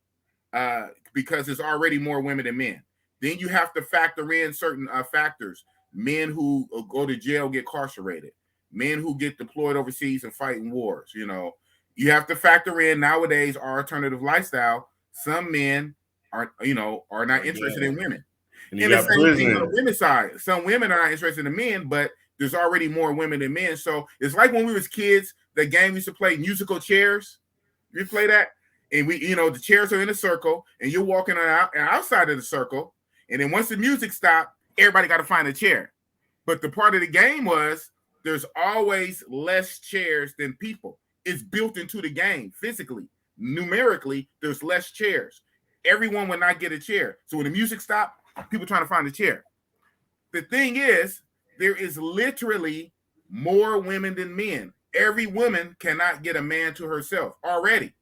S1: because there's already more women than men. Then you have to factor in certain factors. Men who go to jail get incarcerated. Men who get deployed overseas and fight in wars. You have to factor in nowadays our alternative lifestyle. Some men are not interested in women. And the same thing on the women's side. Some women are not interested in men, but there's already more women than men. So it's like when we was kids, the game we used to play musical chairs. You play that? And we, the chairs are in a circle and you're walking outside of the circle. And then once the music stopped, everybody got to find a chair. But the part of the game was there's always less chairs than people. It's built into the game physically. Numerically, there's less chairs. Everyone will not get a chair. So when the music stops, people trying to find a chair. The thing is, there is literally more women than men. Every woman cannot get a man to herself already.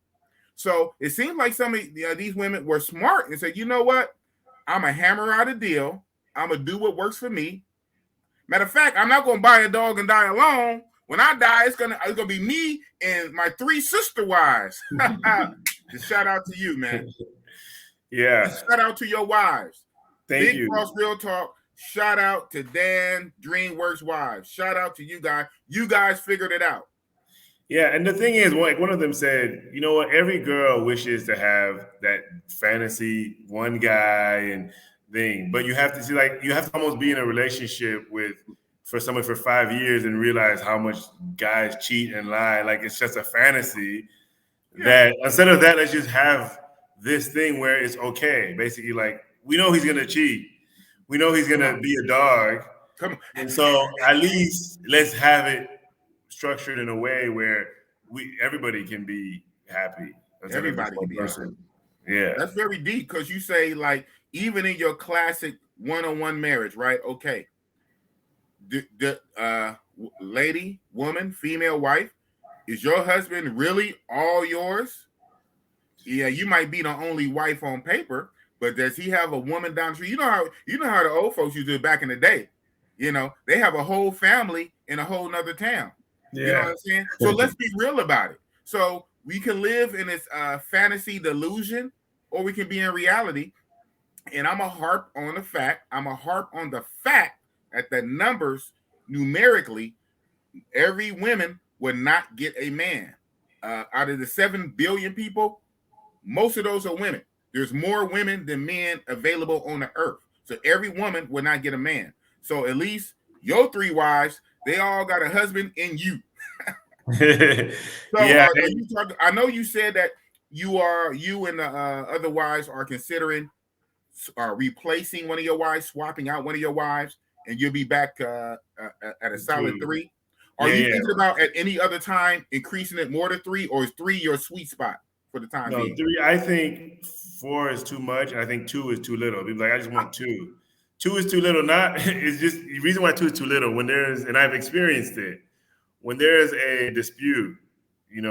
S1: So it seems like some of these women were smart and said, you know what? I'm going to hammer out a deal. I'm going to do what works for me. Matter of fact, I'm not going to buy a dog and die alone. When I die, it's gonna be me and my 3 sister wives. Just shout out to you, man.
S2: Yeah.
S1: Just shout out to your wives.
S2: Thank
S1: Big
S2: you.
S1: Cross Real Talk. Shout out to Dan Dreamwork's wives. Shout out to you guys. You guys figured it out.
S2: Yeah, and the thing is, like one of them said, you know what? Every girl wishes to have that fantasy one guy and thing, but you have to see, like, you have to almost be in a relationship for someone for 5 years and realize how much guys cheat and lie. Like, it's just a fantasy. That instead of that, let's just have this thing where it's okay. Basically, like, we know he's gonna cheat, we know he's gonna be a dog, and so at least let's have it structured in a way where everybody can be happy.
S1: Everybody can be happy.
S2: Yeah,
S1: that's very deep, because you say, like, even in your classic one-on-one marriage, right? Okay, the lady, woman, female wife, is your husband really all yours? Yeah, you might be the only wife on paper, but does he have a woman down the street? You know how the old folks used to do it back in the day. You know, they have a whole family in a whole nother town. Yeah. You know what I'm saying? So let's be real about it. So we can live in this fantasy delusion, or we can be in reality. And I'm a harp on the fact that the numbers numerically, every woman would not get a man. Out of the 7 billion people, most of those are women. There's more women than men available on the earth. So every woman would not get a man. So at least your 3 wives, they all got a husband in you. So
S2: yeah.
S1: I know you said that you and the other wives are considering replacing one of your wives, swapping out one of your wives, and you'll be back at a solid 3. Are you thinking about at any other time increasing it more to 3, or is 3 your sweet spot for the time being?
S2: 3. I think 4 is too much, and I think 2 is too little. People like, I just want 2. 2 is too little. It's just the reason why 2 is too little. And I've experienced it, when there's a dispute,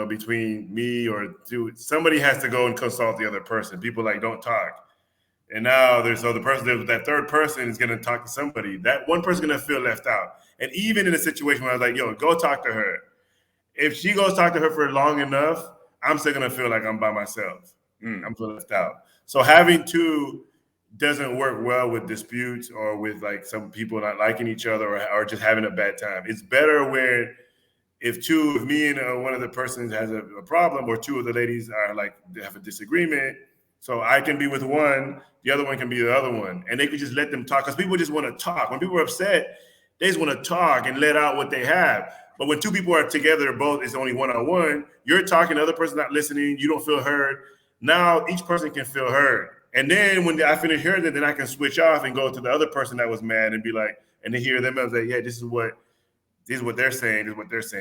S2: between me or 2, somebody has to go and consult the other person. People like, don't talk. And now that third person is going to talk to somebody. That one person's going to feel left out. And even in a situation where I was like, yo, go talk to her. If she goes talk to her for long enough, I'm still going to feel like I'm by myself. I'm feeling left out. So having 2 doesn't work well with disputes, or with like some people not liking each other, or just having a bad time. It's better where if me and one of the persons has a problem, or 2 of the ladies are like, they have a disagreement, so I can be with one, the other one can be the other one, and they could just let them talk, because people just want to talk. When people are upset, they just want to talk and let out what they have. But when 2 people are together, both it's only one-on-one, you're talking, the other person's not listening, you don't feel heard. Now each person can feel heard. And then when I finish hearing it, then I can switch off and go to the other person that was mad and be like, and then hear them, I was like, yeah, this is what they're saying,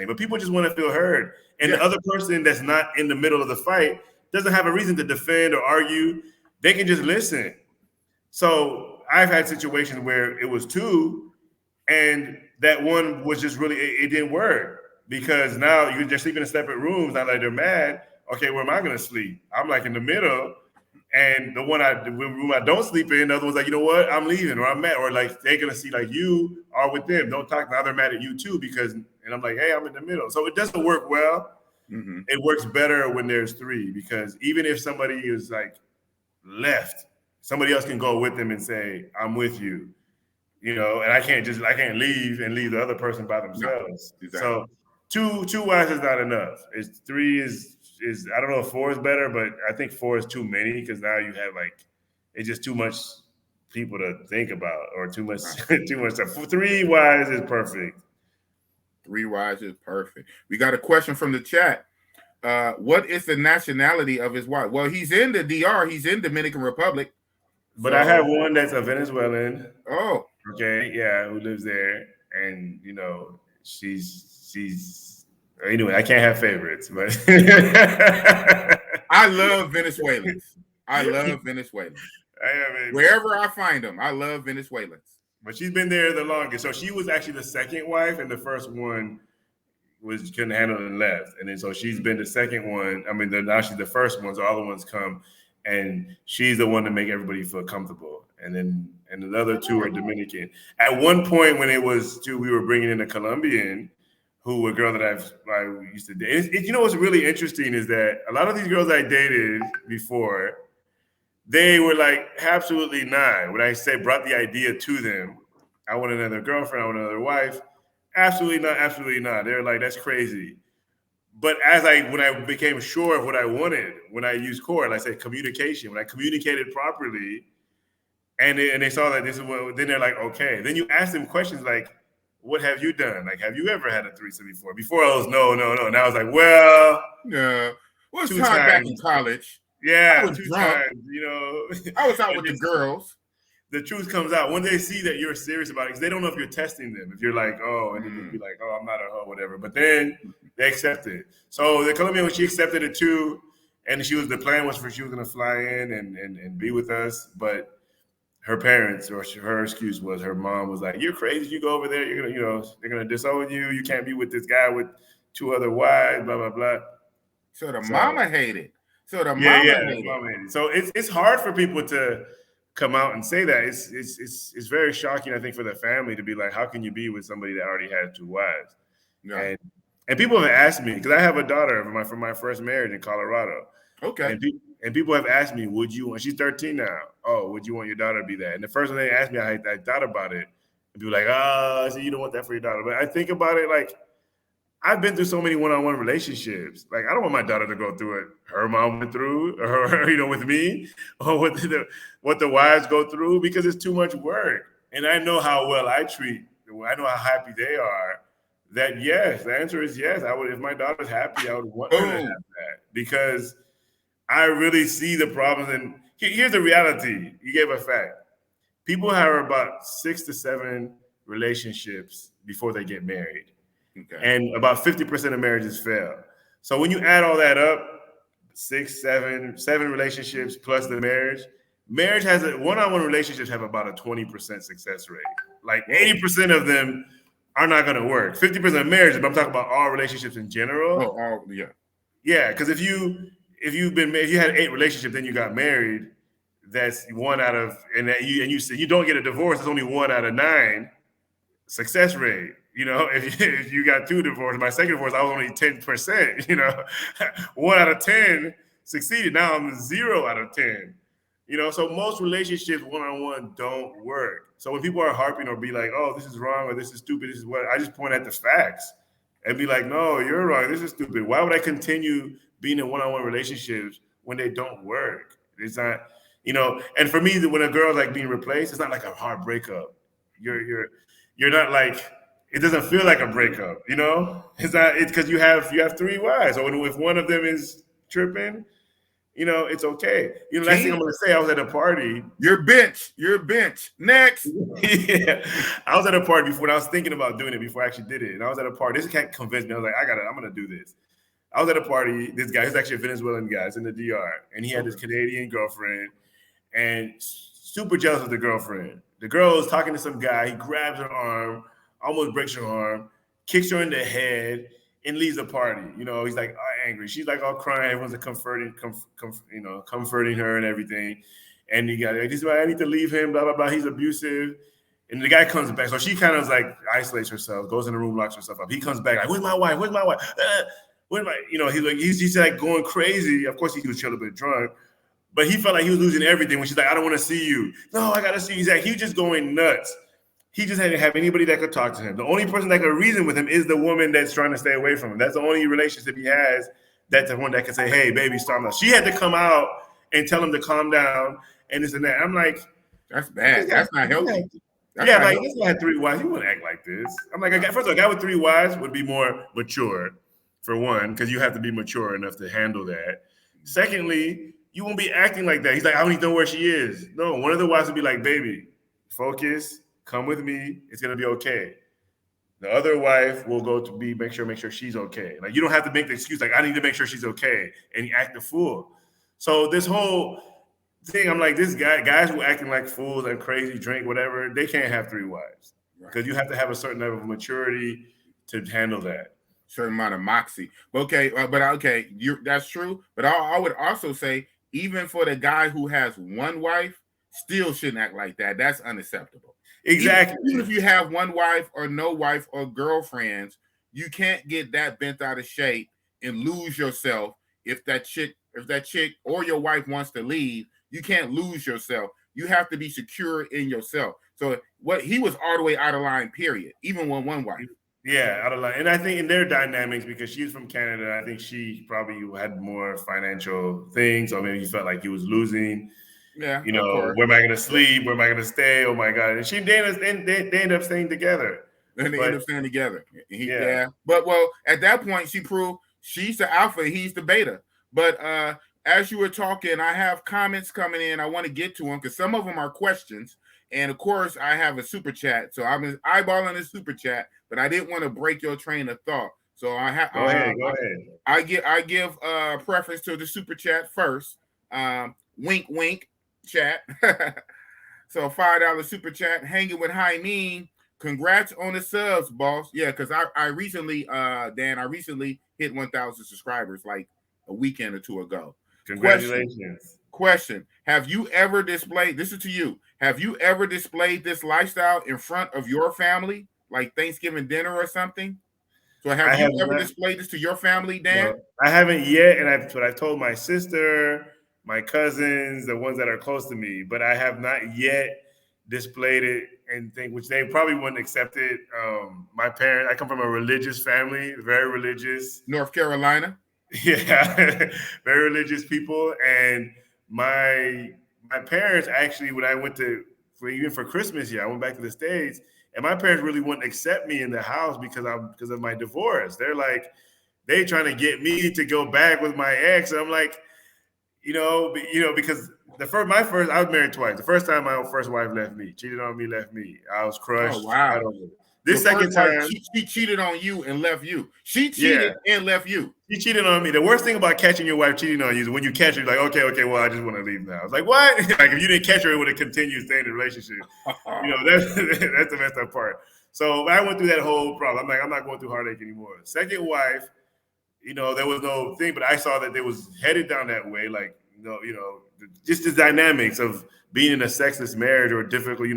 S2: But people just want to feel heard. And the other person that's not in the middle of the fight doesn't have a reason to defend or argue. They can just listen. So I've had situations where it was 2, and that one was just really, it didn't work, because now you're just sleeping in separate rooms. Not like they're mad. Okay, where am I going to sleep? I'm like in the middle. And the room I don't sleep in, the other one's like, you know what? I'm leaving, or I'm mad, or like they're going to see like you are with them. Don't talk, now they're mad at you too, and I'm like, hey, I'm in the middle. So it doesn't work well. Mm-hmm. It works better when there's 3, because even if somebody is like left, somebody else can go with them and say, I'm with you. And I can't leave and leave the other person by themselves. No, exactly. So 2 wives is not enough. 3 is I don't know if 4 is better, but I think 4 is too many, because now you have it's just too much people to think about, or too much stuff. 3 wives is perfect.
S1: 3 wives is perfect. We got a question from the chat. What is the nationality of his wife? Well, he's in the DR. He's in Dominican Republic.
S2: But I have one that's a Venezuelan.
S1: Oh.
S2: Okay, yeah, who lives there. And, she's anyway. I can't have favorites, but
S1: I love Venezuelans. I love Venezuelans. Wherever I find them, I love Venezuelans.
S2: But she's been there the longest. So she was actually the second wife, and the first one was couldn't handle it and left. And then so she's been the second one. I mean, now she's the first one. So all the ones come, and she's the one to make everybody feel comfortable. And the other two are Dominican. At one point, when it was two, we were bringing in a Colombian, who a girl that I used to date. You know what's really interesting is that a lot of these girls I dated before, they were like, absolutely not. When I brought the idea to them, I want another girlfriend, I want another wife. Absolutely not, absolutely not. They're like, that's crazy. But when I became sure of what I wanted, when I used core, like I said, communication, when I communicated properly, and they saw that this is what, then they're like, okay. Then you ask them questions like, what have you done? Like, have you ever had a threesome before? Before I was no. Now I was like, well,
S1: yeah. Well, it's time back in college.
S2: Yeah, I was two times, you know.
S1: I was out with the girls.
S2: The truth comes out when they see that you're serious about it, because they don't know if you're testing them. If you're like, oh, and then you'd be like, oh, I'm not a hoe, whatever. But then they accept it. So the Colombian, when she accepted it too, and the plan was she was gonna fly in and be with us, but her parents, or her excuse was, her mom was like, you're crazy, you go over there, you're gonna, they're gonna disown you. You can't be with this guy with two other wives, blah blah blah.
S1: So the mama hated. So the mama hated.
S2: So it's hard for people to come out and say that. It's very shocking, I think, for the family to be like, how can you be with somebody that already had two wives? Yeah. And people have asked me, because I have a daughter from my first marriage in Colorado.
S1: Okay.
S2: And people have asked me, would you, and she's 13 now, oh, would you want your daughter to be that? And the first time they asked me, I thought about it. And people like, I said, you don't want that for your daughter. But I think about it like, I've been through so many one-on-one relationships. Like, I don't want my daughter to go through it her mom went through, or with me, or what the wives go through, because it's too much work. And I know how well I know how happy they are. That yes, the answer is yes. I would, if my daughter's happy, I would want her to have that, because I really see the problems. And here's the reality. You gave a fact. People have about 6 to 7 relationships before they get married. Okay. And about 50% of marriages fail. So when you add all that up, 7 relationships plus the marriage has one-on-one relationships have about a 20% success rate. Like 80% of them are not going to work. 50% of marriages, but I'm talking about all relationships in general.
S1: Oh, yeah.
S2: Yeah, because if you had 8 relationships, then you got married, that's 1 out of, and you don't get a divorce, it's only 1 out of 9 success rate. If you got 2 divorces, my second divorce, I was only 10%, 1 out of 10 succeeded. Now I'm 0 out of 10, so most relationships one-on-one don't work. So when people are harping or be like, oh, this is wrong, or this is stupid, this is what, I just point at the facts and be like, no, you're wrong, this is stupid. Why would I continue being in one-on-one relationships when they don't work? It's not, and for me, when a girl's like being replaced, it's not like a hard breakup. You're not like, it doesn't feel like a breakup, It's not. It's because you have 3 wives. So if one of them is tripping, it's okay. Last thing I'm gonna say, I was at a party.
S1: You're bench. Next.
S2: Yeah, I was at a party before, and I was thinking about doing it before I actually did it. And I was at a party. This can't convince me. I was like, I'm gonna do this. I was at a party. This guy, he's actually a Venezuelan guy. He's in the DR, and he had this Canadian girlfriend, and super jealous of the girlfriend. The girl is talking to some guy. He grabs her arm, almost breaks her arm, kicks her in the head, and leaves the party. He's like angry. She's like all crying. Everyone's comforting her and everything. And he got, this is why I need to leave him, blah, blah, blah. He's abusive. And the guy comes back. So she kind of like isolates herself, goes in the room, locks herself up. He comes back like, where's my wife? Where's my wife? Where's my, he's like going crazy. Of course, he was a little bit drunk. But he felt like he was losing everything when she's like, I don't want to see you. No, I got to see you. He's like, he was just going nuts. He just didn't have anybody that could talk to him. The only person that could reason with him is the woman that's trying to stay away from him. That's the only relationship he has. That's the one that can say, hey, baby, stop now. She had to come out and tell him to calm down and this and that. I'm like,
S1: that's bad. That's not healthy.
S2: This guy had 3 wives. He wouldn't act like this. I'm like, first of all, a guy with 3 wives would be more mature, for one, because you have to be mature enough to handle that. Secondly, you won't be acting like that. He's like, I don't even know where she is. No, one of the wives would be like, baby, focus, come with me. It's going to be okay. The other wife will go to make sure she's okay. Like you don't have to make the excuse like I need to make sure she's okay and you act a fool. So this whole thing, I'm like, guys who acting like fools and crazy, drink whatever, they can't have three wives because you have to have a certain level of maturity to handle that.
S1: Certain amount of moxie. Okay, that's true. But I would also say, even for the guy who has one wife, still shouldn't act like that. That's unacceptable.
S2: Exactly.
S1: Even if you have one wife or no wife or girlfriends, you can't get that bent out of shape and lose yourself. If that chick or your wife wants to leave, you can't lose yourself. You have to be secure in yourself. So what he was all the way out of line, period, even with one wife.
S2: Yeah, out of line. And I think in their dynamics, because she's from Canada, I think she probably had more financial things, or maybe he felt like he was losing.
S1: Yeah,
S2: you know, where am I going to sleep? Where am I going to stay? Oh my God! And they end up staying together.
S1: And they end up staying together. Yeah. But at that point, she proved she's the alpha, he's the beta. But as you were talking, I have comments coming in. I want to get to them because some of them are questions. And of course, I have a super chat. So I'm eyeballing the super chat, but I didn't want to break your train of thought. So I have
S2: go ahead.
S1: I give preference to the super chat first. Wink, wink, chat. So $5 super chat, hanging with Jaime. Congrats on the subs, boss. Yeah, because I recently, Dan, I recently hit 1,000 subscribers like a weekend or two ago.
S2: Congratulations.
S1: Question. Have you ever displayed, this is to you, have you ever displayed this lifestyle in front of your family, like Thanksgiving dinner or something? So have you ever displayed this to your family, Dan?
S2: No, I haven't yet, and I've told my sister, my cousins, the ones that are close to me, but I have not yet displayed it and think which they probably wouldn't accept it. My parents, I come from a religious family, very religious.
S1: North Carolina.
S2: Yeah, very religious people, and my parents actually, when I went to even for Christmas, I went back to the States, and my parents really wouldn't accept me in the house because of my divorce. They're like, they trying to get me to go back with my ex. And I'm like, because I was married twice. The first time my first wife left me, cheated on me, left me. I was crushed.
S1: Oh, wow.
S2: This second time,
S1: she cheated on you and left you. She cheated and left you.
S2: She cheated on me. The worst thing about catching your wife cheating on you is when you catch her, you're like, okay, well, I just want to leave now. I was like, what? Like, if you didn't catch her, it would have continued staying in the relationship. That's the messed up part. So I went through that whole problem. I'm like, I'm not going through heartache anymore. Second wife, there was no thing, but I saw that they was headed down that way. Like, just the dynamics of being in a sexless marriage or difficult,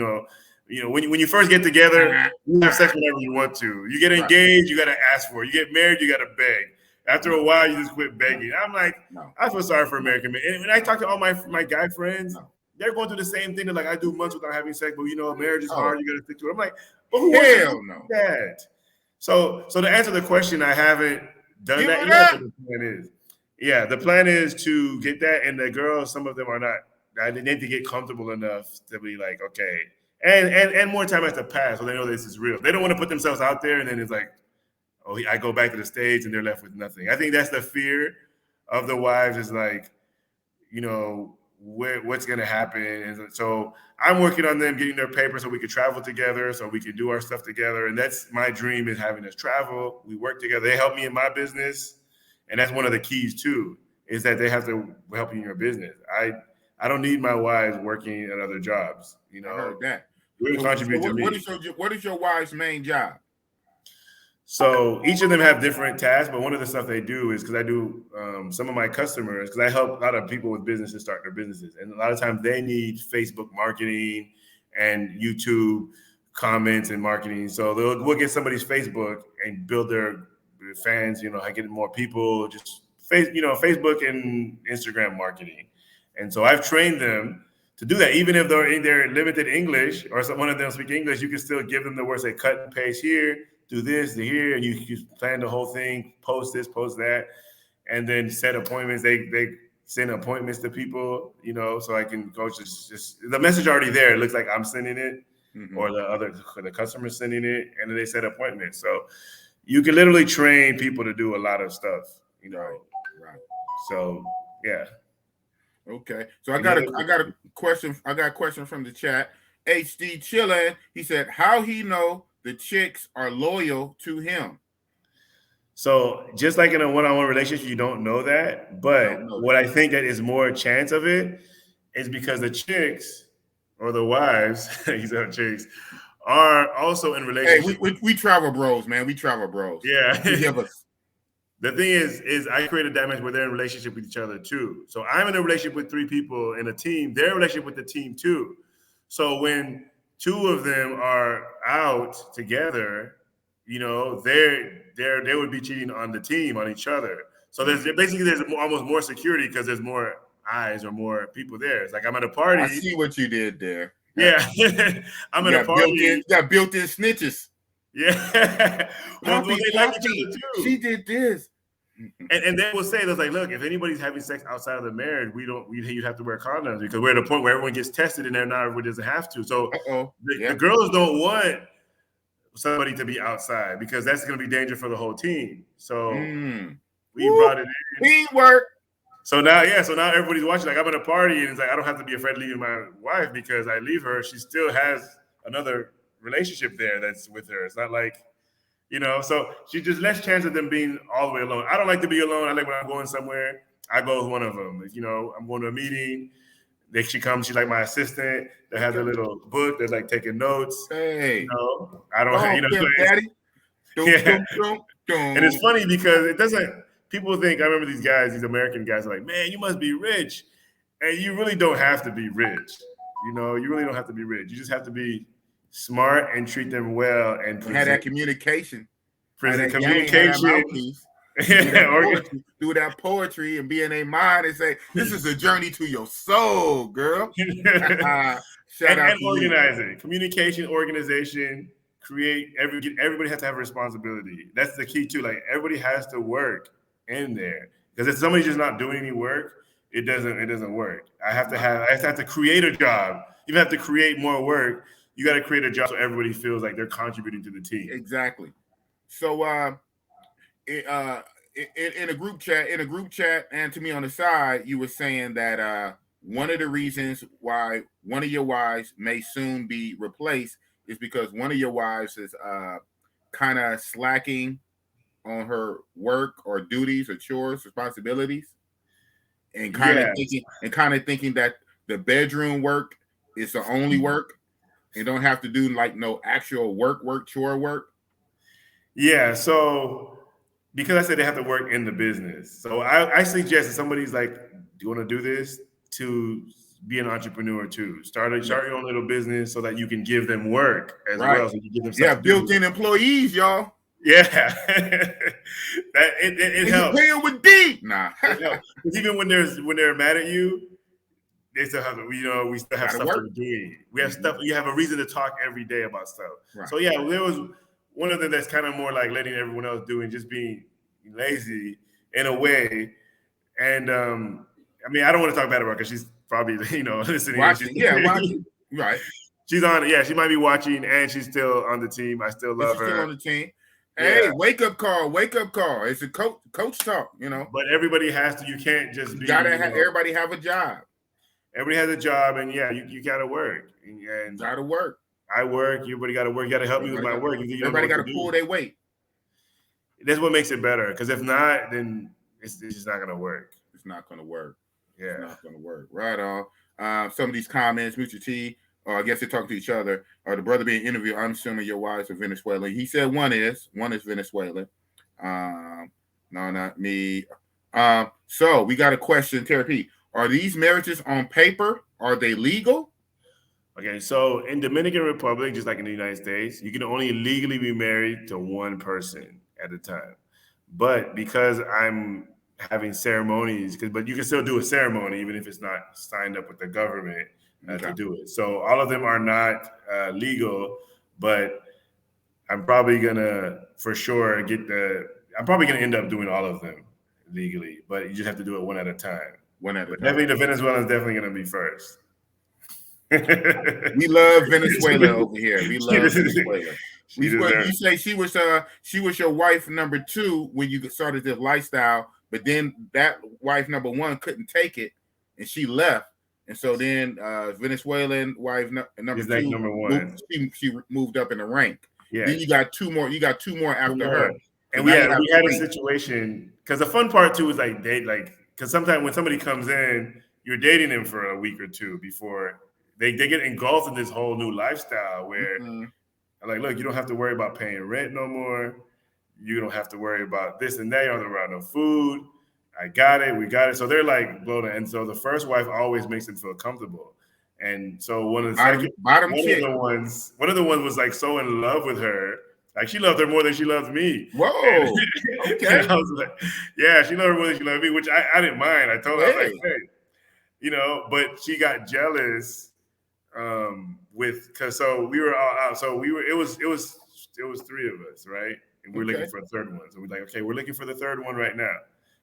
S2: when you first get together, you have sex whenever you want to. You get engaged, you got to ask for it. You get married, you got to beg. After a while, you just quit begging. I'm like, I feel sorry for American men. And when I talk to all my guy friends, they're going through the same thing. They're like, I do months without having sex, but marriage is hard. You got to stick to it. I'm like, but who wants to do that? So to answer the question, I haven't done that yet. The plan is, the plan is to get that. And the girls, some of them are not. They need to get comfortable enough to be like, okay. And more time has to pass so they know this is real. They don't want to put themselves out there and then it's like, oh, I go back to the States and they're left with nothing. I think that's the fear of the wives is like, what's going to happen. And so I'm working on them getting their papers so we could travel together, so we can do our stuff together. And that's my dream is having us travel. We work together. They help me in my business. And that's one of the keys too, is that they have to help you in your business. I don't need my wives working at other jobs.
S1: I heard that.
S2: Contribute to me.
S1: What is your wife's main job?
S2: So each of them have different tasks, but one of the stuff they do is because I do some of my customers, because I help a lot of people with businesses start their businesses. And a lot of times they need Facebook marketing and YouTube comments and marketing. So we'll get somebody's Facebook and build their fans, get more people, just Facebook and Instagram marketing. And so I've trained them to do that. Even if they're limited English or one of them speak English, you can still give them the words, say cut and paste here, do this, to here, and you plan the whole thing, post this, post that, and then set appointments. They send appointments to people, so I can coach. Just the message already there. It looks like I'm sending it, or the customer sending it, and then they set appointments. So you can literally train people to do a lot of stuff,
S1: Right.
S2: So yeah.
S1: Okay, so I got a question. I got a question from the chat. HD chillin'. He said, "How he know the chicks are loyal to him.
S2: So just like in a one-on-one relationship, you don't know that. But
S1: Don't know
S2: what
S1: that.
S2: I think that is more chance of it is because the chicks or the wives, these are chicks, are also in
S1: Hey,
S2: relationship.
S1: we travel bros, man. We travel bros.
S2: Yeah.
S1: Forgive us.
S2: The thing is I created that match where they're in relationship with each other too. So I'm in a relationship with 3 people in a team. They're in a relationship with the team too. So when 2 of them are out together, you know, they would be cheating on the team, on each other. So there's almost more security because there's more eyes or more people there. It's like I'm at a party.
S1: I see what you did there.
S2: Yeah, I'm at a party.
S1: Got built-in snitches.
S2: Yeah, well,
S1: Poppy,
S2: they like each other too.
S1: She did this,
S2: and they will say, "There's like, look, if anybody's having sex outside of the marriage, you'd have to wear condoms because we're at a point where everyone gets tested and everyone doesn't have to." So the girls don't want somebody to be outside because that's going to be danger for the whole team. So we brought it in.
S1: Teamwork.
S2: So now everybody's watching. Like I'm at a party and it's like I don't have to be afraid of leaving my wife because I leave her. She still has another relationship there that's with her. It's not like, you know, so she just less chance of them being all the way alone. I don't like to be alone. I like when I'm going somewhere, I go with one of them. If, you know, I'm going to a meeting, she comes, she's like my assistant. They have their little book. They're like taking notes.
S1: Hey,
S2: you know, I don't, you know,
S1: daddy.
S2: Yeah. And it's funny because it doesn't, people think, I remember these guys, these American guys are like, man, you must be rich. And you really don't have to be rich. You know, you really don't have to be rich. You just have to be smart and treat them well and
S1: had that communication.
S2: Present communication.
S1: Do that poetry and be in their mind and say, this is a journey to your soul, girl.
S2: Shout out and organizing. Communication, organization, everybody has to have a responsibility. That's the key too. Like everybody has to work in there. Because if somebody's just not doing any work, it doesn't work. I have to create a job. You have to create more work. You got to create a job so everybody feels like they're contributing to the team.
S1: Exactly. So in a group chat and to me on the side, you were saying that one of the reasons why one of your wives may soon be replaced is because one of your wives is kind of slacking on her work or duties or chores, responsibilities, and kind of thinking that the bedroom work is the only work and don't have to do like no actual chore work.
S2: Yeah, so because I said they have to work in the business. So I suggest if somebody's like, do you want to do this? To be an entrepreneur too. Start your own little business so that you can give them work as well. So you give them
S1: built-in employees, y'all.
S2: Yeah. That it helps.
S1: Paying with D. Nah.
S2: Because even when they're mad at you, they still have we still have stuff to be doing. We have stuff, you have a reason to talk every day about stuff. Right. So yeah, there was one of them that's kind of more like letting everyone else do and just being lazy in a way. And I mean, I don't want to talk bad about her because she's probably, listening.
S1: Watching. Watching. Right.
S2: She's on. Yeah, she might be watching, and she's still on the team. I still love her.
S1: Still on the team. Hey, wake up call. It's a coach talk,
S2: But everybody has to. You can't just be.
S1: Everybody have a job.
S2: Everybody has a job, and you got to work. And
S1: got to work.
S2: I work. Everybody got to work. You got to help me with my work.
S1: Everybody got to pull their weight.
S2: That's what makes it better. Because if not, then it's just not going to work.
S1: It's not going to work.
S2: Yeah.
S1: It's not going to work. Right on. Some of these comments, Mr. T, I guess they're talking to each other. The brother being interviewed, I'm assuming your wife's a Venezuelan. He said one is Venezuelan. No, not me. So we got a question, Terry P. Are these marriages on paper? Are they legal?
S2: Okay, so in Dominican Republic, just like in the United States, you can only legally be married to one person at a time. But because I'm having ceremonies, but you can still do a ceremony even if it's not signed up with the government to do it. So all of them are not legal, but I'm probably gonna for sure I'm probably gonna end up doing all of them legally, but you just have to do it one at a time. Definitely the Venezuelan is definitely gonna be first.
S1: We love Venezuela over here. We love Venezuela. You say she was your wife number 2 when you started this lifestyle, but then that wife number 1 couldn't take it and she left, and so then Venezuelan wife number 2
S2: number 1.
S1: She moved up in the rank.
S2: Yeah.
S1: Then you got two more. You got two more after her.
S2: And we had a situation, because the fun part too is like because sometimes when somebody comes in, you're dating them for a week or two before they get engulfed in this whole new lifestyle where I'm like, look, you don't have to worry about paying rent no more. You don't have to worry about this and that. You don't have to worry about no food. I got it. We got it. So they're like blown. And so the first wife always makes them feel comfortable. And so one of the ones was like so in love with her. Like she loved her more than she loved me.
S1: Whoa. Okay.
S2: I was like, yeah, she loved her more than she loved me, which I didn't mind. I told her, I was like, hey, but she got jealous so we were all out. So it was three of us, right? And we're looking for a third one. So we're like, okay, we're looking for the third one right now.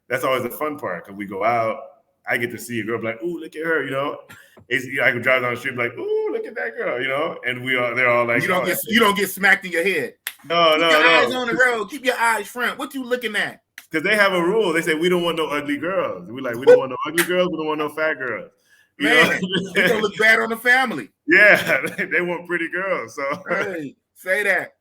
S2: That's always the fun part because we go out. I get to see a girl, be like, ooh, look at her, I can drive down the street, like, ooh, look at that girl, and they're all like,
S1: you don't get smacked in your head.
S2: No,
S1: Keep your eyes on the road. Keep your eyes front. What you looking at?
S2: Because they have a rule. They say we don't want no ugly girls. We don't want no ugly girls. We don't want no fat girls.
S1: Man, it's gonna look bad on the family.
S2: Yeah, they want pretty girls. So
S1: hey, say that.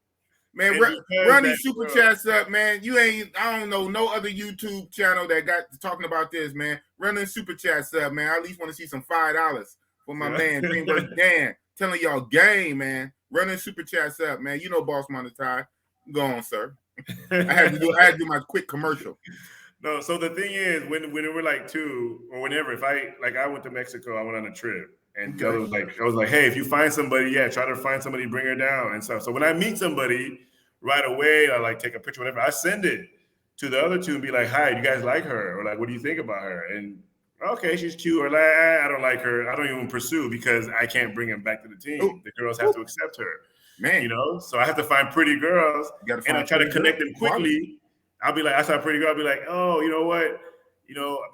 S1: Man, run these super chats up, man. I don't know no other YouTube channel that got talking about this, man. Run the super chats up, man. I at least want to see some $5 for my man, Dreamwork Dan. Telling y'all game, man. Run the super chats up, man. Boss monetize. Go on, sir. I had to do my quick commercial.
S2: No, so the thing is, when we're like two, or whenever, if I went to Mexico, I went on a trip. And I was like, hey, if you find somebody, try to find somebody, bring her down and stuff. So when I meet somebody right away, I like take a picture, whatever. I send it to the other two and be like, hi, do you guys like her? Or like, what do you think about her? And okay, she's cute. Or like, I don't like her. I don't even pursue because I can't bring them back to the team. Ooh. The girls have to accept her. Man, so I have to find pretty girls and I try to connect them quickly. I'll be like, I saw a pretty girl. I'll be like, oh, you know what?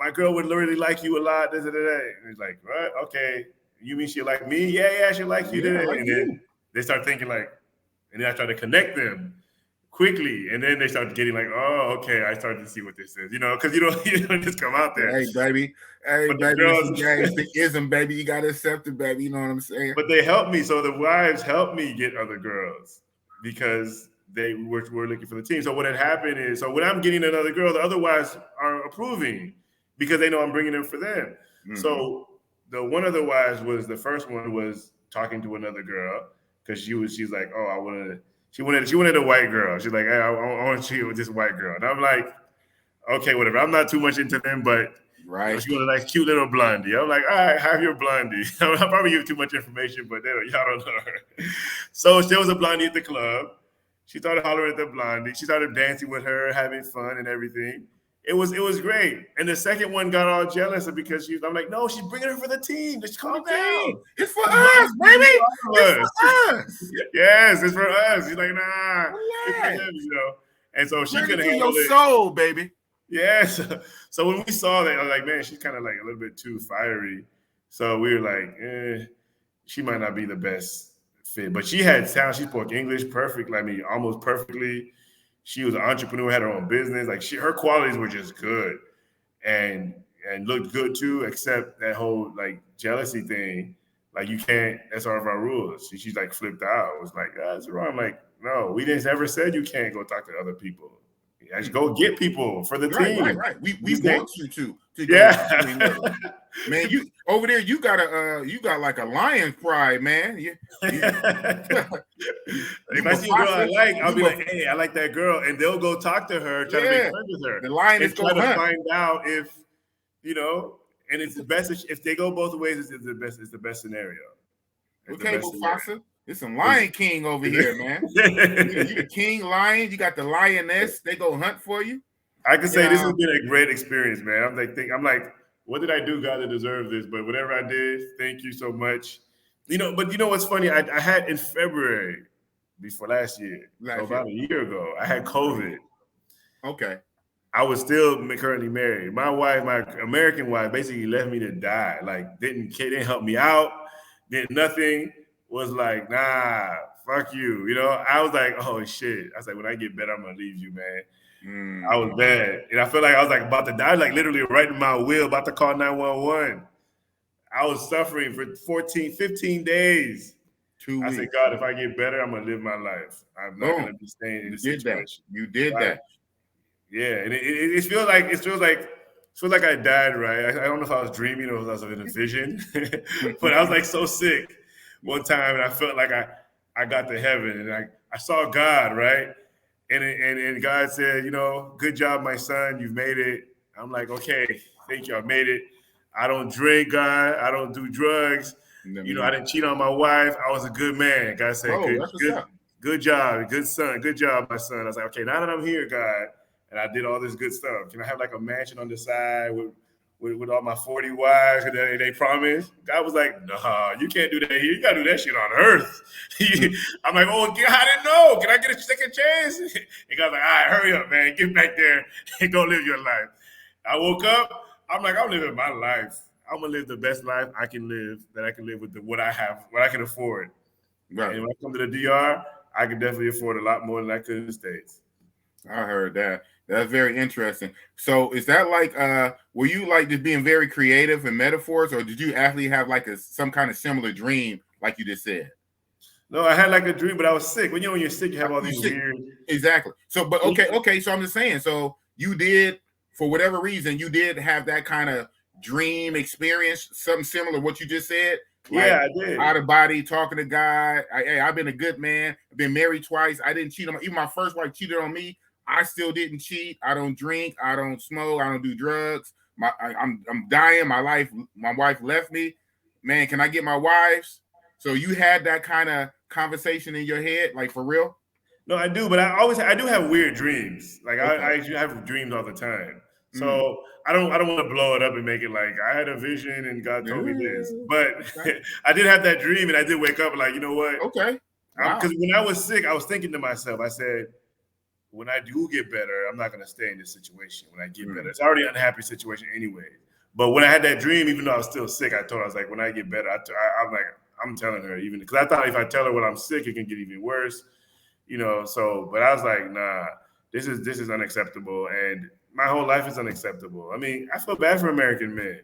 S2: My girl would really like you a lot. And he's like, what? Okay. You mean she like me? Yeah, she like you. And then they start thinking like, and then I try to connect them quickly. And then they start getting like, oh, okay, I started to see what this is, because you don't just come out there.
S1: Hey, baby. Girls, this is ism, baby. You got to accept it, baby. You know what I'm saying?
S2: But they help me. So the wives help me get other girls because they were looking for the team. So what had happened is, so when I'm getting another girl, the other wives are approving because they know I'm bringing them for them. Mm-hmm. So one of the wives was the first one was talking to another girl because she's like, oh, she wanted a white girl. She's like, hey, I want to cheat with this white girl. And I'm like, okay, whatever. I'm not too much into them, but she wanted a nice, cute little blondie. I'm like, all right, have your blondie. I'll probably give too much information, but y'all don't know her. So there was a blondie at the club. She started hollering at the blondie. She started dancing with her, having fun and everything. It was great. And the second one got all jealous because I'm like, no, she's bringing her for the team. Just calm down.
S1: It's for us, baby. It's for us.
S2: Yes, it's for us. She's like, nah. It's for them, And so she couldn't handle
S1: your soul, baby.
S2: Yes. So when we saw that, I was like, man, she's kind of like a little bit too fiery. So we were like, she might not be the best fit. But she had talent. She spoke English perfectly. I mean, almost perfectly. She was an entrepreneur, had her own business. Like her qualities were just good and looked good too, except that whole like jealousy thing. Like you can't, that's all of our rules. She's like flipped out. It was like, that's wrong. I'm like, no, we didn't ever said you can't go talk to other people. Just go get people for the team.
S1: Right. We want you to go. Man, you over there, you got like a lion pride, man.
S2: If I see a girl I like, I'll be like, hey, I like that girl, and they'll go talk to her, try to make friends with her.
S1: The lion is going to
S2: find out if and it's the best if they go both ways. It's the best scenario.
S1: Okay, Mufasa. It's some Lion King over here, man. You the king lion. You got the lioness. They go hunt for you.
S2: I can say this has been a great experience, man. I'm like, what did I do, God, to deserve this? But whatever I did, thank you so much. But you know what's funny? I had in February before last year, about a year ago, I had COVID.
S1: Okay.
S2: I was still currently married. My wife, my American wife, basically left me to die. Like didn't help me out. Did nothing. Was like, nah, fuck you. I was like, oh shit. I was like, when I get better, I'm gonna leave you, man. I was bad. And I feel like I was like about to die, like literally right in my wheel, about to call 911. I was suffering for 15 days.
S1: 2
S2: I
S1: weeks.
S2: said, God, if I get better, I'm gonna live my life. I'm not gonna be staying in
S1: You
S2: this
S1: did that.
S2: situation.
S1: You did that.
S2: Yeah, and it feels like I died, right? I don't know if I was dreaming or if I was in a vision, but I was like so sick one time, and I felt like I got to heaven, and I saw God, right? And God said, good job, my son, you've made it. I'm like, okay, thank you, I made it. I don't drink, God. I don't do drugs. I didn't cheat on my wife. I was a good man. God said,
S1: That's what's up.
S2: good job, good son, good job, my son. I was like, okay, now that I'm here, God, and I did all this good stuff, can I have like a mansion on the side with all my 40 wives? And they promised. God was like, nah, you can't do that here. You got to do that shit on earth. I'm like, oh, I didn't know. Can I get a second chance? And God's like, all right, hurry up, man. Get back there and go live your life. I woke up. I'm like, I'm living my life. I'm going to live the best life I can live, that I can live with what I have, what I can afford. Right. And when I come to the DR, I can definitely afford a lot more than I could in the States.
S1: I heard that. That's very interesting. So is that like, were you like just being very creative in metaphors, or did you actually have like some kind of similar dream, like you just said?
S2: No, I had like a dream, but I was sick. When you're sick, you have all these weird.
S1: Exactly. So, but okay. So I'm just saying. So you did, for whatever reason, you did have that kind of dream experience, something similar to what you just said.
S2: Like, yeah, I did.
S1: Out of body, talking to God. I've been a good man. I've been married twice. I didn't cheat on even my first wife cheated on me. I still didn't cheat. I don't drink. I don't smoke. I don't do drugs. I'm dying. My wife left me. Man, can I get my wives? So you had that kind of conversation in your head, like for real?
S2: No, I do, but I do have weird dreams. Like I have dreams all the time. So I don't want to blow it up and make it like I had a vision and God told me this. But I did have that dream, and I did wake up like, you know what?
S1: Okay.
S2: Because when I was sick, I was thinking to myself, I said, when I do get better, I'm not going to stay in this situation. When I get better, it's already an unhappy situation anyway. But when I had that dream, even though I was still sick, I was like, when I get better, I'm telling her, even because I thought if I tell her when I'm sick, it can get even worse. But I was like, nah, this is unacceptable. And my whole life is unacceptable. I mean, I feel bad for American men.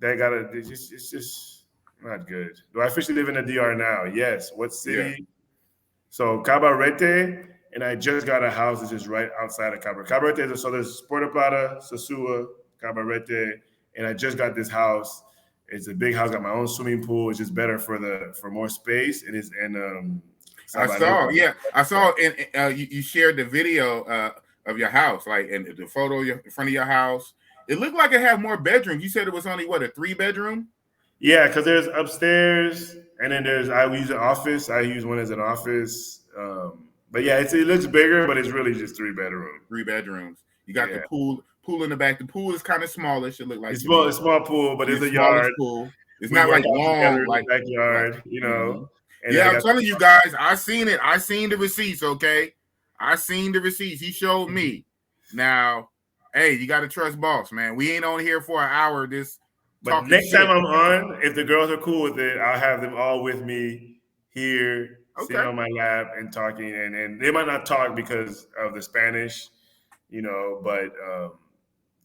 S2: It's just not good. Do I officially live in the DR now? Yes. What city? Yeah. So Cabarete, and I just got a house that's just right outside of Cabarete. Cabarete, so there's Puerto Plata, Sosua, Cabarete, and I just got this house. It's a big house, got my own swimming pool. It's just better for more space.
S1: I saw, and you shared the video of your house, like, and the photo in front of your house. It looked like it had more bedrooms. You said it was only a 3-bedroom?
S2: Yeah, because there's upstairs, and then I use an office. I use one as an office. But yeah, it looks bigger, but it's really just 3 bedrooms.
S1: 3 bedrooms. You got the pool in the back. The pool is kind of smallish. It looked like
S2: it's small pool, but it's a yard.
S1: Pool. It's not like long, like
S2: backyard,
S1: And I'm telling you guys, I seen it. I seen the receipts. Okay, I seen the receipts. He showed me. Now, hey, you got to trust boss, man. We ain't on here for an hour.
S2: But next time I'm on, if the girls are cool with it, I'll have them all with me here, sitting on my lap and talking. And they might not talk because of the Spanish, but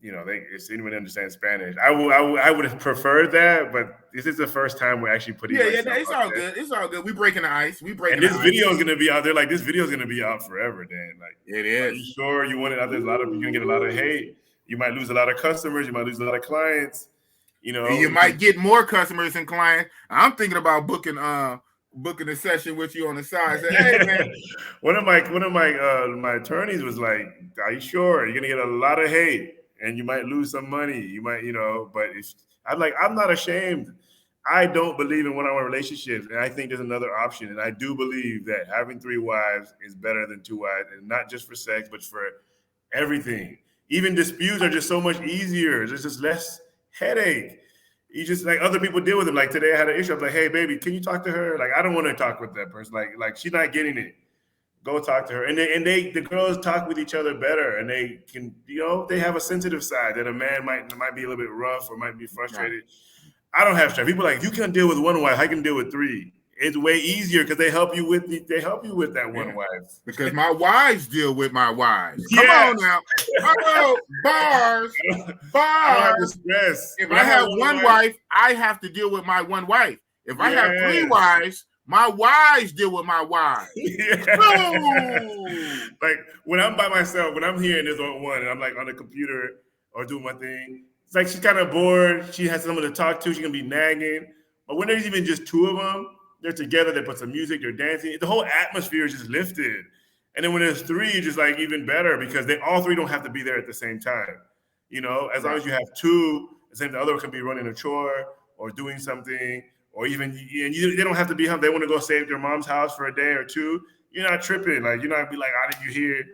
S2: if anyone understands Spanish, I would have preferred that. But this is the first time we're actually putting.
S1: It's all good. It's all good. We breaking the ice.
S2: And this video is gonna be out there. Like this video is gonna be out forever, Dan. Like
S1: it is.
S2: Are you sure you want it out there? You're gonna get a lot of hate. You might lose a lot of customers. You might lose a lot of clients.
S1: And you might get more customers and clients. I'm thinking about booking a session with you on the side. Say, hey man.
S2: one of my attorneys was like, "Are you sure? You're gonna get a lot of hate, and you might lose some money. You might, But I'm not ashamed. I don't believe in one-on-one relationships, and I think there's another option. And I do believe that having 3 wives is better than 2 wives, and not just for sex, but for everything. Even disputes are just so much easier. There's just less headache. You just like other people deal with them. Like today I had an issue. I was like, hey baby, can you talk to her? Like, I don't want to talk with that person. Like she's not getting it. Go talk to her. And the girls talk with each other better, and they can, they have a sensitive side that a man might be a little bit rough or might be frustrated. Right. I don't have strength. People are like, you can deal with 1 wife, I can deal with 3. It's way easier because they help you with that 1 wife.
S1: Because my wives deal with my wives. Come on now. Hello, bars.
S2: I don't have the stress.
S1: If I have 1 wife, I have to deal with my 1 wife. If I have 3 wives, My wives deal with my wives.
S2: Like when I'm by myself, when I'm here and there's one, and I'm like on the computer or doing my thing, it's like she's kind of bored. She has someone to talk to. She's gonna be nagging. But when there's even just two of them, they're together. They put some music. They're dancing. The whole atmosphere is just lifted. And then when there's three, it's just like even better because they all three don't have to be there at the same time. As long as you have two, the other can be running a chore or doing something, or even they don't have to be home. They want to go stay at their mom's house for a day or two. You're not tripping. Like you're not be like, how did you hear?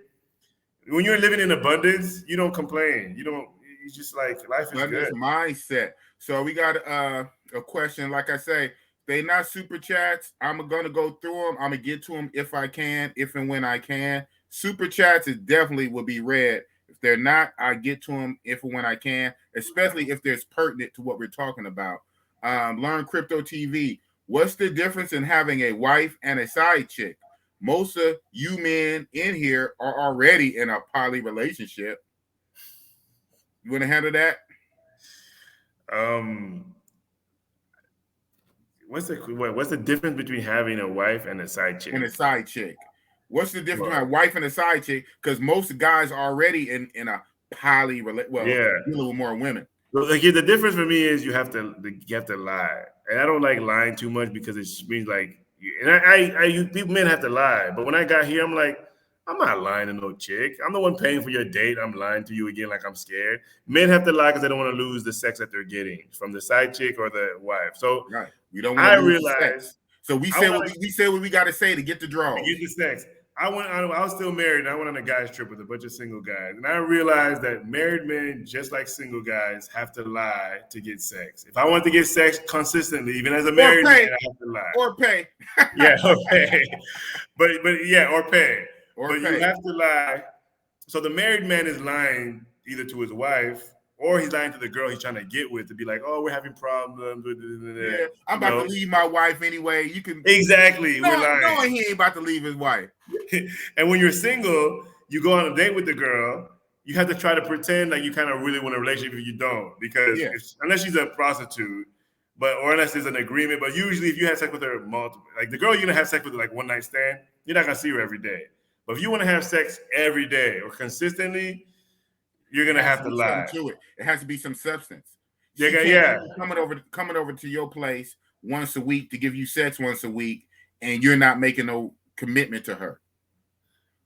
S2: When you're living in abundance, you don't complain. You don't. You just like life is good.
S1: Mindset. So we got a question. Like I say, they not super chats. I'm gonna go through them. I'm gonna get to them if I can, if and when I can. Super chats is definitely will be read. If they're not, I get to them if and when I can, especially if there's pertinent to what we're talking about. Learn Crypto TV. What's the difference in having a wife and a side chick? Most of you men in here are already in a poly relationship. You want to handle that?
S2: What's the difference between having a wife and a side chick?
S1: What's the difference between a wife and a side chick? Because most guys are already in a poly relationship. Well, dealing with more women.
S2: Well, the difference for me is you have to lie, and I don't like lying too much because it means like, and people men have to lie, but when I got here, I'm like, I'm not lying to no chick. I'm the one paying for your date. I'm lying to you again like I'm scared. Men have to lie because they don't want to lose the sex that they're getting from the side chick or the wife. So
S1: right. We don't want to lose the sex. So we say what we got to say to get the draw.
S2: Get the sex. I was still married, and I went on a guys trip with a bunch of single guys. And I realized that married men, just like single guys, have to lie to get sex. If I want to get sex consistently, even as a married man, I have to lie.
S1: Or pay.
S2: Or pay. But or pay. You have to lie. So the married man is lying either to his wife or he's lying to the girl he's trying to get with to be like, oh, we're having problems.
S1: Yeah, I'm about to leave my wife anyway. You can
S2: exactly.
S1: We're lying. Knowing he ain't about to leave his wife.
S2: And when you're single, you go on a date with the girl. You have to try to pretend like you kind of really want a relationship if you don't, because unless she's a prostitute, or unless there's an agreement. But usually, if you have sex with her multiple, like the girl you're gonna have sex with like one night stand, you're not gonna see her every day. But if you want to have sex every day or consistently, you're gonna have to lie.
S1: To it. It has to be some substance. Coming over to your place once a week to give you sex once a week, and you're not making no commitment to her.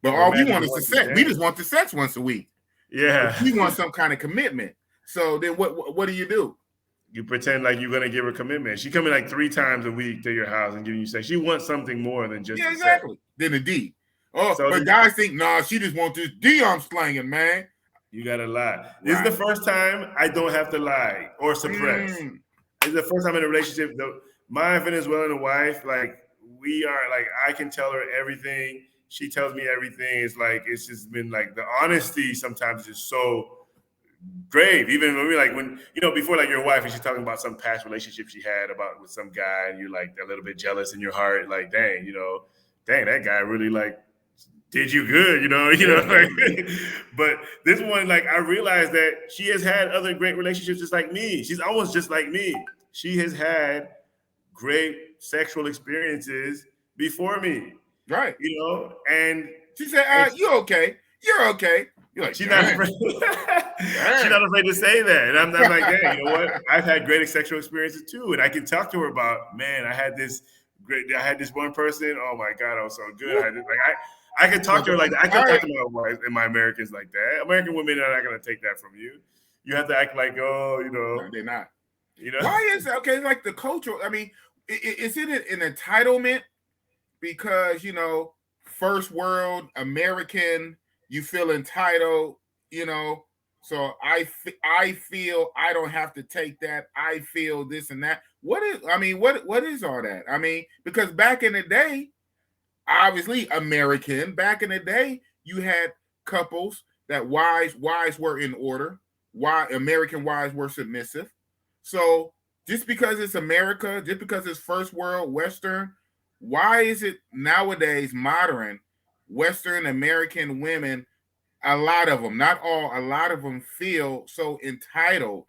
S1: But all we want is the sex. We just want the sex once a week.
S2: Yeah.
S1: We want some kind of commitment. So then what do?
S2: You pretend like you're gonna give her commitment. She coming like 3 times a week to your house and giving you sex. She wants something more than just
S1: exactly. Than a D. Oh, so but guys think, nah, she just wants this D I'm slanging, man.
S2: You gotta lie. Right. This is the first time I don't have to lie or suppress. This is the first time in a relationship. My Venezuelan wife, like we are, like I can tell her everything. She tells me everything. It's like it's just been like the honesty sometimes is so grave. Even when before, like your wife and she's talking about some past relationship she had with some guy, and you're like a little bit jealous in your heart, like dang, that guy really like did you good, like, but this one, like, I realized that she has had other great relationships just like me. She's almost just like me. She has had great sexual experiences before me.
S1: Right.
S2: And
S1: she said, you okay. You're okay. You're like,
S2: she's not afraid. She's not afraid to say that. And I'm like, hey, you know what? I've had great sexual experiences too. And I can talk to her about, man, I had this one person. Oh my God, I was so good. I can talk to her like that. I can talk to my wife and my Americans like that. American women are not going to take that from you. You have to act like,
S1: No, they're not. Why is that? Okay, it's like the culture. I mean, is it an entitlement? Because, first world, American, you feel entitled, So I feel I don't have to take that. I feel this and that. What is all that? I mean, because back in the day, obviously American, back in the day, you had couples that wives were in order. Why American wives were submissive. So just because it's America, just because it's first world Western, why is it nowadays modern Western American women, a lot of them, not all, a lot of them feel so entitled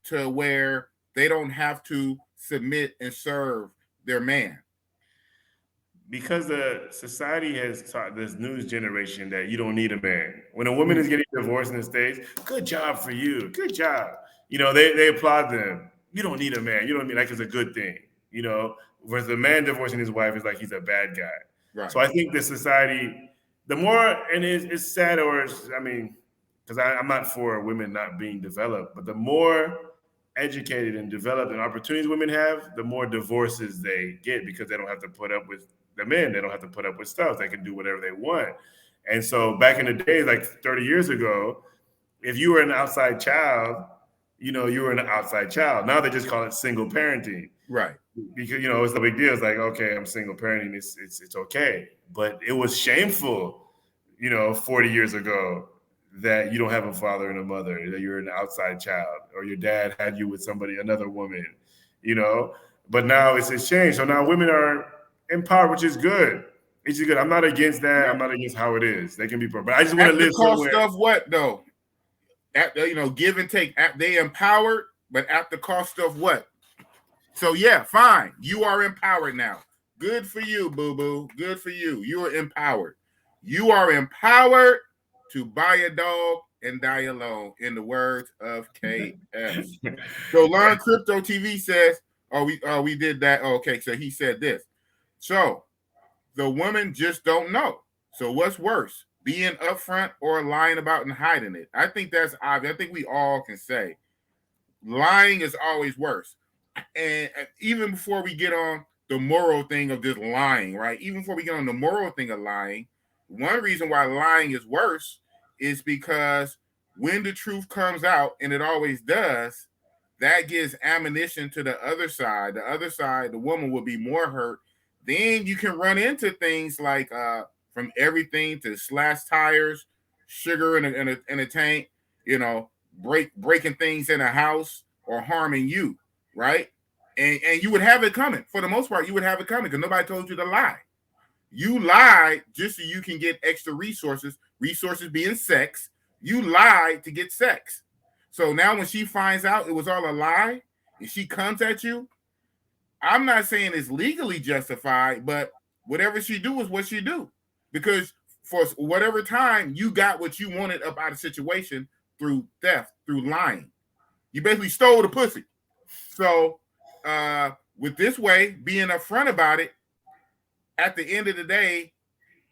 S1: to where they don't have to submit and serve their man?
S2: because the society has taught this news generation that you don't need a man. When a woman is getting divorced in the States, good job for you. Good job. They applaud them. You don't need a man. You don't need, like, it's a good thing. Whereas the man divorcing his wife is like he's a bad guy.
S1: Right.
S2: So I think the society, the more, and it's sad, I mean, because I'm not for women not being developed, but the more educated and developed and opportunities women have, the more divorces they get because they don't have to put up with the men. They don't have to put up with stuff. They can do whatever they want. And so back in the days, like 30 years ago, if you were an outside child, you were an outside child. Now they just call it single parenting.
S1: Right.
S2: Because, it's no big deal. It's like, okay, I'm single parenting. It's okay. But it was shameful, 40 years ago, that you don't have a father and a mother, that you're an outside child, or your dad had you with another woman, But now it's changed. So now women are empowered, which is good. It's good. I'm not against that. I'm not against how it is. They can be, but I just want to live somewhere.
S1: At the cost of what, though? Give and take. They empowered, but at the cost of what? So yeah, fine. You are empowered now. Good for you, boo-boo. Good for you. You are empowered. You are empowered to buy a dog and die alone, in the words of KS. So Learn Crypto TV says, we did that. Oh, okay, so he said this. So the women just don't know. So what's worse, being upfront or lying about and hiding it? I think that's obvious. I think we all can say lying is always worse. And even before we get on the moral thing of just lying, right? Even before we get on the moral thing of lying, one reason why lying is worse is because when the truth comes out, and it always does, that gives ammunition to the other side. The other side, the woman, will be more hurt. Then you can run into things like from everything to slash tires, sugar in a tank, breaking things in a house or harming you, right? And you would have it coming. For the most part, you would have it coming because nobody told you to lie. You lied just so you can get extra resources being sex. You lied to get sex. So now when she finds out it was all a lie and she comes at you, I'm not saying it's legally justified, but whatever she do is what she do. Because for whatever time, you got what you wanted up out of the situation through theft, through lying. You basically stole the pussy. So with this way, being upfront about it, at the end of the day,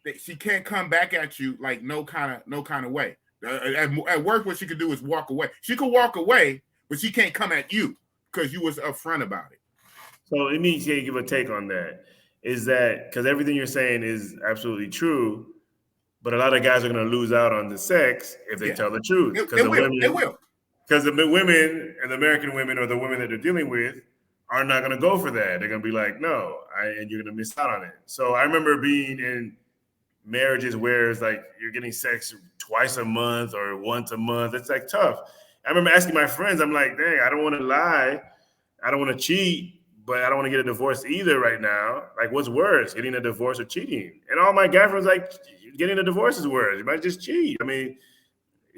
S1: that she can't come back at you like no kind of way. At work, what she could do is walk away. She could walk away, but she can't come at you because you was upfront about it.
S2: So let me give a take on that. Is that because everything you're saying is absolutely true, but a lot of guys are going to lose out on the sex if they tell the truth.
S1: They will.
S2: Because the women, and the American women, or the women that they're dealing with, are not going to go for that. They're going to be like, no, and you're going to miss out on it. So I remember being in marriages where it's like you're getting sex twice a month or once a month. It's like tough. I remember asking my friends, I'm like, dang, I don't want to lie. I don't want to cheat, but I don't want to get a divorce either right now. Like, what's worse, getting a divorce or cheating? And all my guy friends like, getting a divorce is worse. You might just cheat. I mean,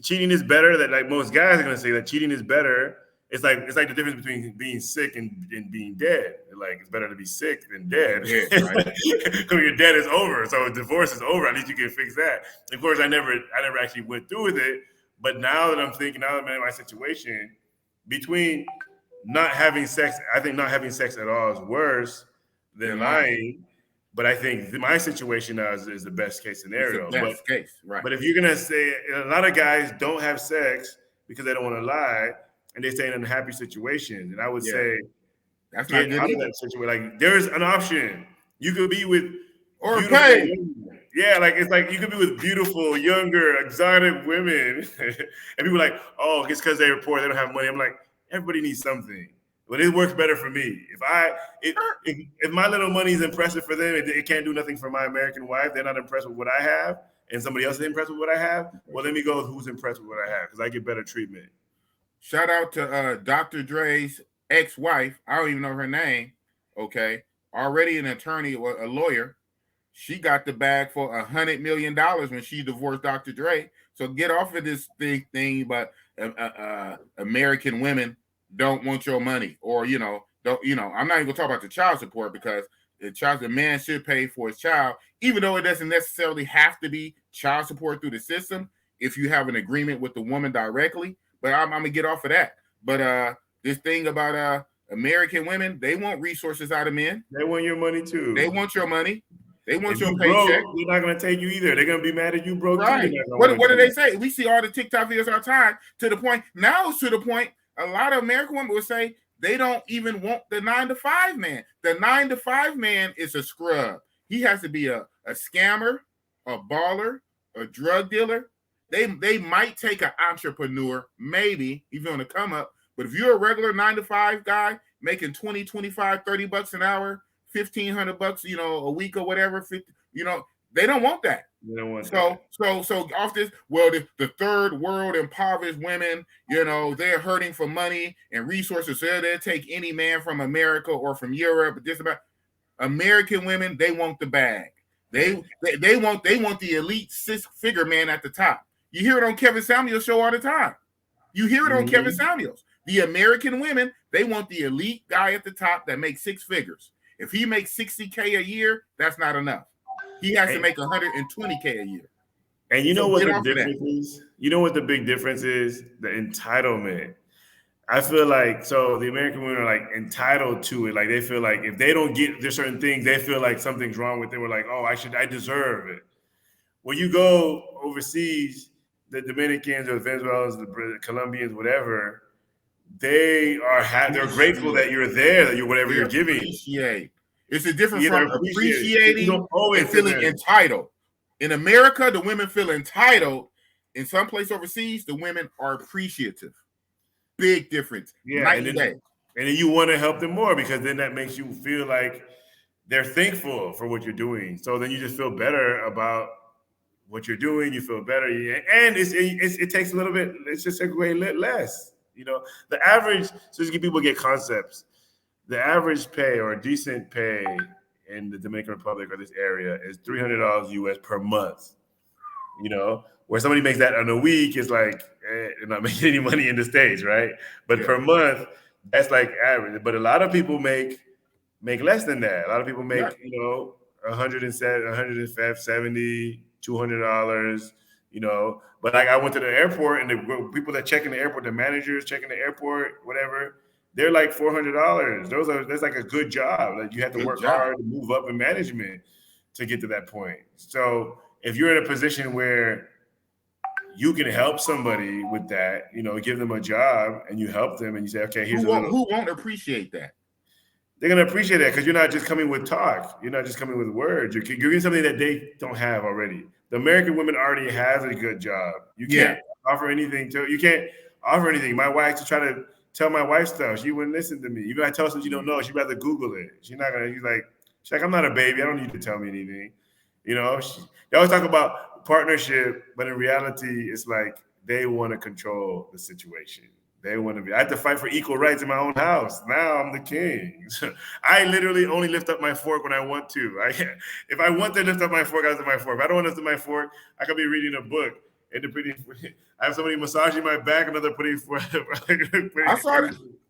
S2: cheating is better. That, like, most guys are going to say that cheating is better. It's like the difference between being sick and being dead. Like, it's better to be sick than dead. Yeah, right. Because you're dead is over. So if divorce is over, at least you can fix that. Of course, I never actually went through with it. But now that I'm in my situation, between not having sex, I think not having sex at all is worse than lying. But I think my situation now is the best case scenario.
S1: It's the best case, right?
S2: But if you're gonna say, a lot of guys don't have sex because they don't want to lie, and they stay in unhappy situations, and I would say
S1: that's not good
S2: out of that situation. Like, there's an option. You could be with
S1: or pay.
S2: Yeah, like it's like you could be with beautiful, younger, exotic women, and people are like, oh, it's because they're poor, they don't have money. I'm like, everybody needs something. But it works better for me. If my little money is impressive for them, it can't do nothing for my American wife. They're not impressed with what I have, and somebody else is impressed with what I have. Well, let me go with who's impressed with what I have, because I get better treatment.
S1: Shout out to Dr. Dre's ex-wife. I don't even know her name. Okay, already an attorney or a lawyer. She got the bag for $100 million when she divorced Dr. Dre. So get off of this thing, but American women don't want your money, or don't. I'm not even gonna talk about the child support, because the man should pay for his child, even though it doesn't necessarily have to be child support through the system if you have an agreement with the woman directly. But I'm gonna get off of that. But this thing about American women, they want resources out of men.
S2: They want your money too.
S1: They want your money. They want
S2: if
S1: your
S2: you
S1: paycheck.
S2: Broke, they're not going to take you either. They're going to be mad at you broke
S1: right.
S2: too.
S1: What do they say? We see all the TikTok videos all the time. To the point a lot of American women will say they don't even want the 9-to-5 man. The 9-to-5 man is a scrub. He has to be a scammer, a baller, a drug dealer. They might take an entrepreneur, maybe, even on the come up. But if you're a regular 9-to-5 guy making 20, 25, 30 bucks an hour, $1,500, a week or whatever, 50, they don't want that.
S2: They don't want
S1: that. So off this, well, the third world impoverished women, they're hurting for money and resources. So they'll take any man from America or from Europe. Just about American women, they want the bag. They want the elite 6-figure man at the top. You hear it on Kevin Samuels' show all the time. You hear it on Kevin Samuels. The American women, they want the elite guy at the top that makes 6 figures. If he makes $60K a year, that's not enough. He has to make $120K a year.
S2: And you know what the difference is? You know what the big difference is? The entitlement. I feel like, so the American women are like entitled to it. Like they feel like if they don't get their certain things, they feel like something's wrong with them. We're like, oh, I deserve it. When you go overseas, the Dominicans or the Venezuelans, the Colombians, whatever, they're grateful that you're there, that whatever you're giving.
S1: It's a difference from appreciating and feeling entitled. In America, the women feel entitled. In some place overseas, the women are appreciative. Big difference.
S2: Yeah, and then you want to help them more because then that makes you feel like they're thankful for what you're doing. So then you just feel better about what you're doing. You feel better, and it takes a little bit. It's just a way less. The average. So just people get concepts. The average pay or decent pay in the Dominican Republic or this area is $300 US per month. Where somebody makes that in a week is like they're not making any money in the States, right? But per month, that's like average. But a lot of people make less than that. A lot of people make $170, $200. But like I went to the airport and the people that check in the airport, the managers checking the airport, whatever. They're like $400. That's like a good job. Like you have to work hard to move up in management to get to that point. So if you're in a position where you can help somebody with that, give them a job and you help them and you say, okay, here's
S1: who won't appreciate that?
S2: They're going to appreciate that because you're not just coming with talk. You're not just coming with words. You're giving something that they don't have already. The American woman already has a good job. You can't offer anything you can't offer anything. My wife to try to tell my wife stuff. She wouldn't listen to me. Even I tell her something she don't know, she'd rather Google it. She's like, I'm not a baby. I don't need to tell me anything. They always talk about partnership, but in reality, it's like they want to control the situation. They want to be. I have to fight for equal rights in my own house. Now I'm the king. I literally only lift up my fork when I want to. If I want to lift up my fork, I lift up my fork. If I don't want to lift up my fork, I could be reading a book. I have somebody massaging my back, another putting fork.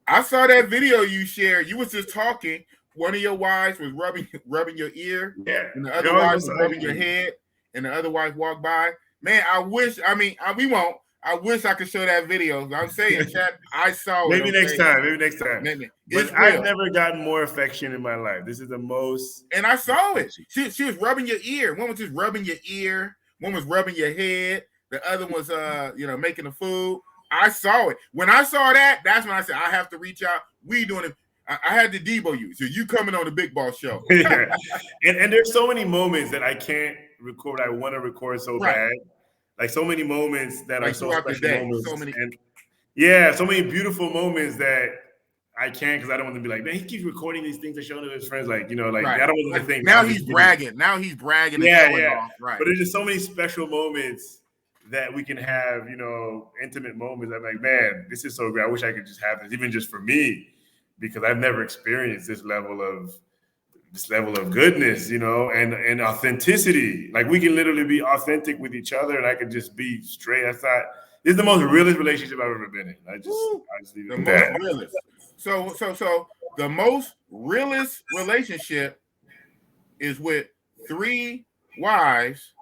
S1: I saw that video you shared. You was just talking. One of your wives was rubbing your ear, and the other wife was rubbing your head, and the other wife walked by. Man, we won't. I wish I could show that video. I'm saying, chat, I saw it.
S2: Maybe next time. But I've never gotten more affection in my life. This is the most.
S1: And I saw it. She was rubbing your ear. One was just rubbing your ear. One was rubbing your head. The other was, making the food. I saw it. When I saw that, that's when I said, I have to reach out. We doing it. I had to Debo you. So you coming on the Big Boss Show.
S2: Yeah. And there's so many moments that I can't record. I want to record so bad. Like so many moments that are so special moments. So many beautiful moments that I can't because I don't want to be like, man, he keeps recording these things and showing to his friends. I don't want to think.
S1: Now he's bragging.
S2: Yeah. Right. But there's just so many special moments that we can have, intimate moments. I'm like, man, this is so great. I wish I could just have this, even just for me, because I've never experienced this level of goodness, and authenticity. Like we can literally be authentic with each other, and I can just be straight. I thought this is the most realest relationship I've ever been in. I just leave it at that.
S1: So the most realest relationship is with 3 wives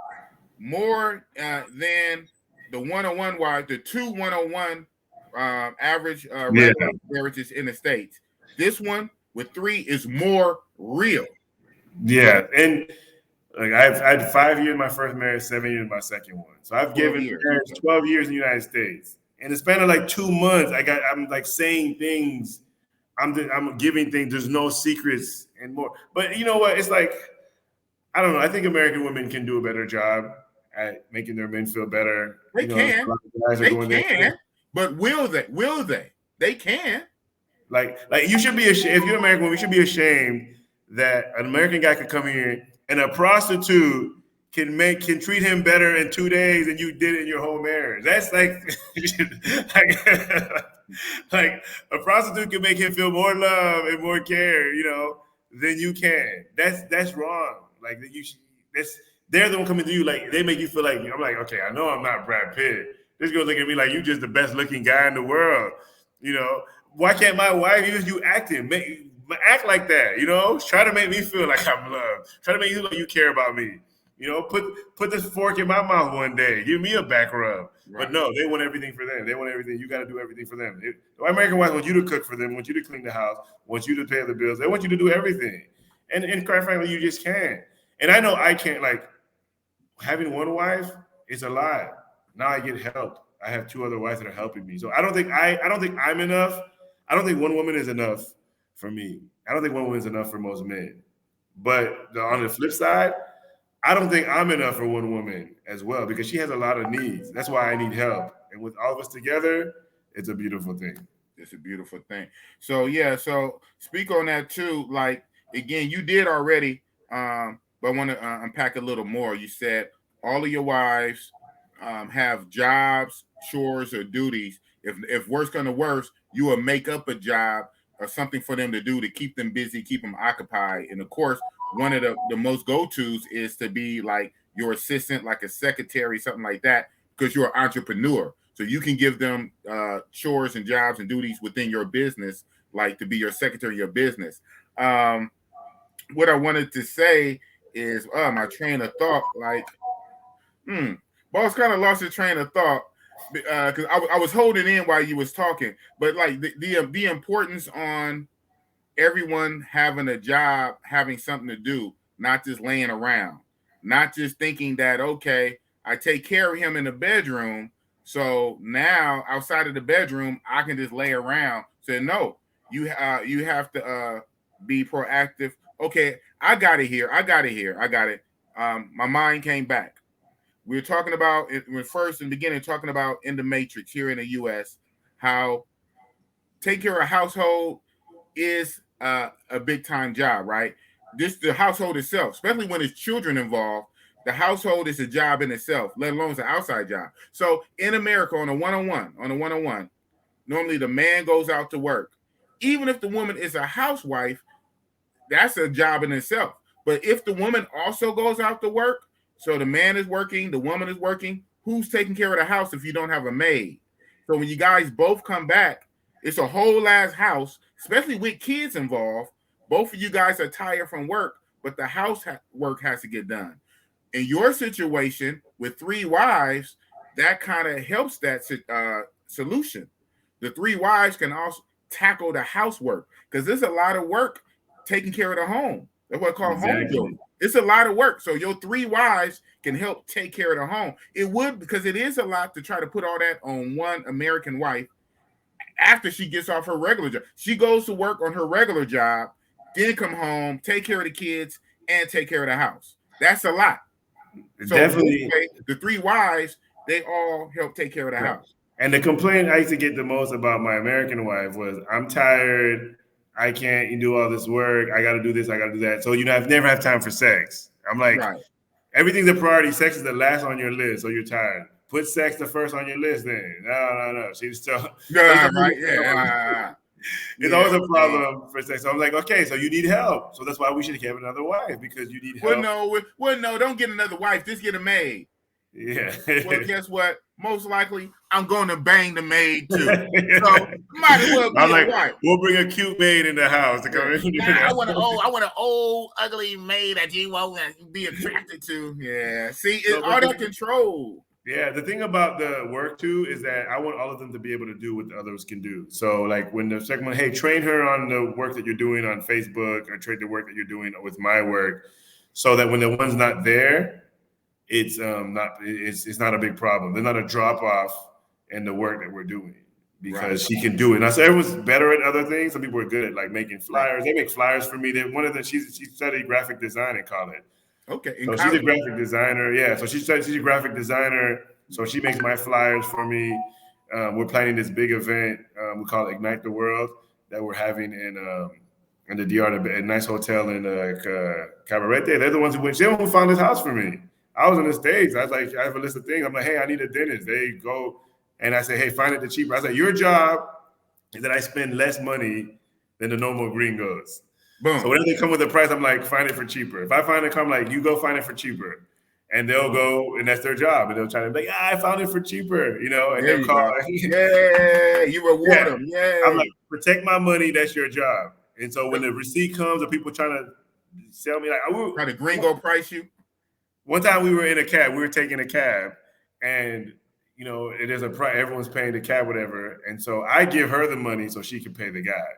S1: more than the one-on-one wife, the 2 one-on-one average
S2: Yeah.
S1: regular marriages in the States. This one with 3 is more real.
S2: Yeah. And like I had 5 years my first marriage, 7 years my second one. So I've
S1: 12
S2: given
S1: years.
S2: marriage 12 years in the United States. In the span of like 2 months, I'm like saying things. I'm giving things. There's no secrets and more. But you know what? It's like, I don't know. I think American women can do a better job at making their men feel better.
S1: They
S2: You know,
S1: can.
S2: a lot of guys are
S1: They
S2: going there.
S1: can. But will they? Will they? They can.
S2: Like you should be ashamed. If you're an American woman, you should be ashamed that an American guy could come here and a prostitute can treat him better in 2 days than you did in your whole marriage. That's like, like a prostitute can make him feel more love and more care, you know, than you can. That's wrong. Like that you should. They're the one coming to you. Like they make you feel like I'm like, okay, I know I'm not Brad Pitt. This girl look at me like you just the best looking guy in the world. You know, why can't my wife, even if you acting, act like that? You know, try to make me feel like I'm loved. Try to make you feel like you care about me. You know, put this fork in my mouth one day. Give me a back rub. Right. But no, they want everything for them. They want everything. You got to do everything for them. American wives want you to cook for them, want you to clean the house, want you to pay the bills. They want you to do everything. And quite frankly, you just can't. And I know I can't. Like having one wife is a lot. Now I get help. I have 2 other wives that are helping me. So I don't think I'm enough. I don't think one woman is enough for me. I don't think one woman is enough for most men. But on the flip side, I don't think I'm enough for one woman as well because she has a lot of needs. That's why I need help. And with all of us together, it's a beautiful thing.
S1: It's a beautiful thing. So yeah, so speak on that too. Like again, you did already, but I want to unpack a little more. You said all of your wives have jobs, chores, or duties. If worse come to worse, you will make up a job or something for them to do to keep them busy, keep them occupied. And of course, one of the most go-tos is to be like your assistant, like a secretary, something like that, because you're an entrepreneur. So you can give them chores and jobs and duties within your business, like to be your secretary of your business. What I wanted to say is my train of thought, like, boss kind of lost his train of thought because I was holding in while you was talking, but like the importance on everyone having a job, having something to do, not just laying around, not just thinking that, okay, I take care of him in the bedroom. So now outside of the bedroom, I can just lay around. So no, you have to be proactive. Okay, I got it here. I got it. My mind came back. We were talking about it when first in the beginning, talking about in the Matrix here in the US, how take care of a household is a big time job, right? The household itself, especially when there's children involved, the household is a job in itself, let alone it's an outside job. So in America, on a one-on-one, normally the man goes out to work. Even if the woman is a housewife, that's a job in itself. But if the woman also goes out to work, so the man is working, the woman is working, who's taking care of the house if you don't have a maid? So when you guys both come back, it's a whole ass house, especially with kids involved. Both of you guys are tired from work, but the house work has to get done. In your situation with 3 wives, that kind of helps that solution. The 3 wives can also tackle the housework because there's a lot of work taking care of the home. That's what I call home building. It's a lot of work. So your 3 wives can help take care of the home. It would, because it is a lot to try to put all that on one American wife after she gets off her regular job. She goes to work on her regular job, then come home, take care of the kids, and take care of the house. That's a lot. So
S2: definitely,
S1: the 3 wives, they all help take care of the house.
S2: And the complaint I used to get the most about my American wife was, I'm tired. I can't do all this work. I got to do this. I got to do that. So, I've never had time for sex. I'm like, everything's a priority. Sex is the last on your list. So you're tired. Put sex the first on your list then. No. She's still. It's always a problem for sex. So I'm like, okay, so you need help. So that's why we should have another wife, because you need help.
S1: Well, no, don't get another wife. Just get a maid.
S2: Yeah.
S1: Well, guess what? Most likely, I'm going to bang the maid too. So might as well
S2: I'm
S1: get
S2: like,
S1: right.
S2: we'll bring a cute maid in the house to come in.
S1: Nah, I want an old, ugly maid that you won't be attracted to. Yeah. See, it's all that control.
S2: Yeah, the thing about the work too is that I want all of them to be able to do what the others can do. So like when the second one, hey, train her on the work that you're doing on Facebook, or train the work that you're doing with my work, so that when the one's not there, it's not a big problem. There's not a drop off in the work that we're doing because she can do it. Now, so everyone's better at other things. Some people are good at like making flyers. They make flyers for me. She studied graphic design in college.
S1: Okay.
S2: So she's a graphic designer. Yeah. So she's a graphic designer. So she makes my flyers for me. We're planning this big event. We call it Ignite the World that we're having in the DR, a nice hotel in Cabarete. They're the ones who went. They're the one who found this house for me. I was in the States. I was like, I have a list of things. I'm like, hey, I need a dentist. They go and I say, hey, find it the cheaper. I said, your job is that I spend less money than the normal gringos. Boom. So whenever they come with a price, I'm like, find it for cheaper. If I find it, come like, you go find it for cheaper. And they'll go, and that's their job. And they'll try to be like, I found it for cheaper, and they'll call.
S1: Yeah, you reward them. Yeah.
S2: I'm like, protect my money. That's your job. And so when the receipt comes, or people trying to sell me, like,
S1: try to gringo price you.
S2: One time we were in a cab. We were taking a cab, and it is a price. Everyone's paying the cab, whatever. And so I give her the money so she can pay the guy.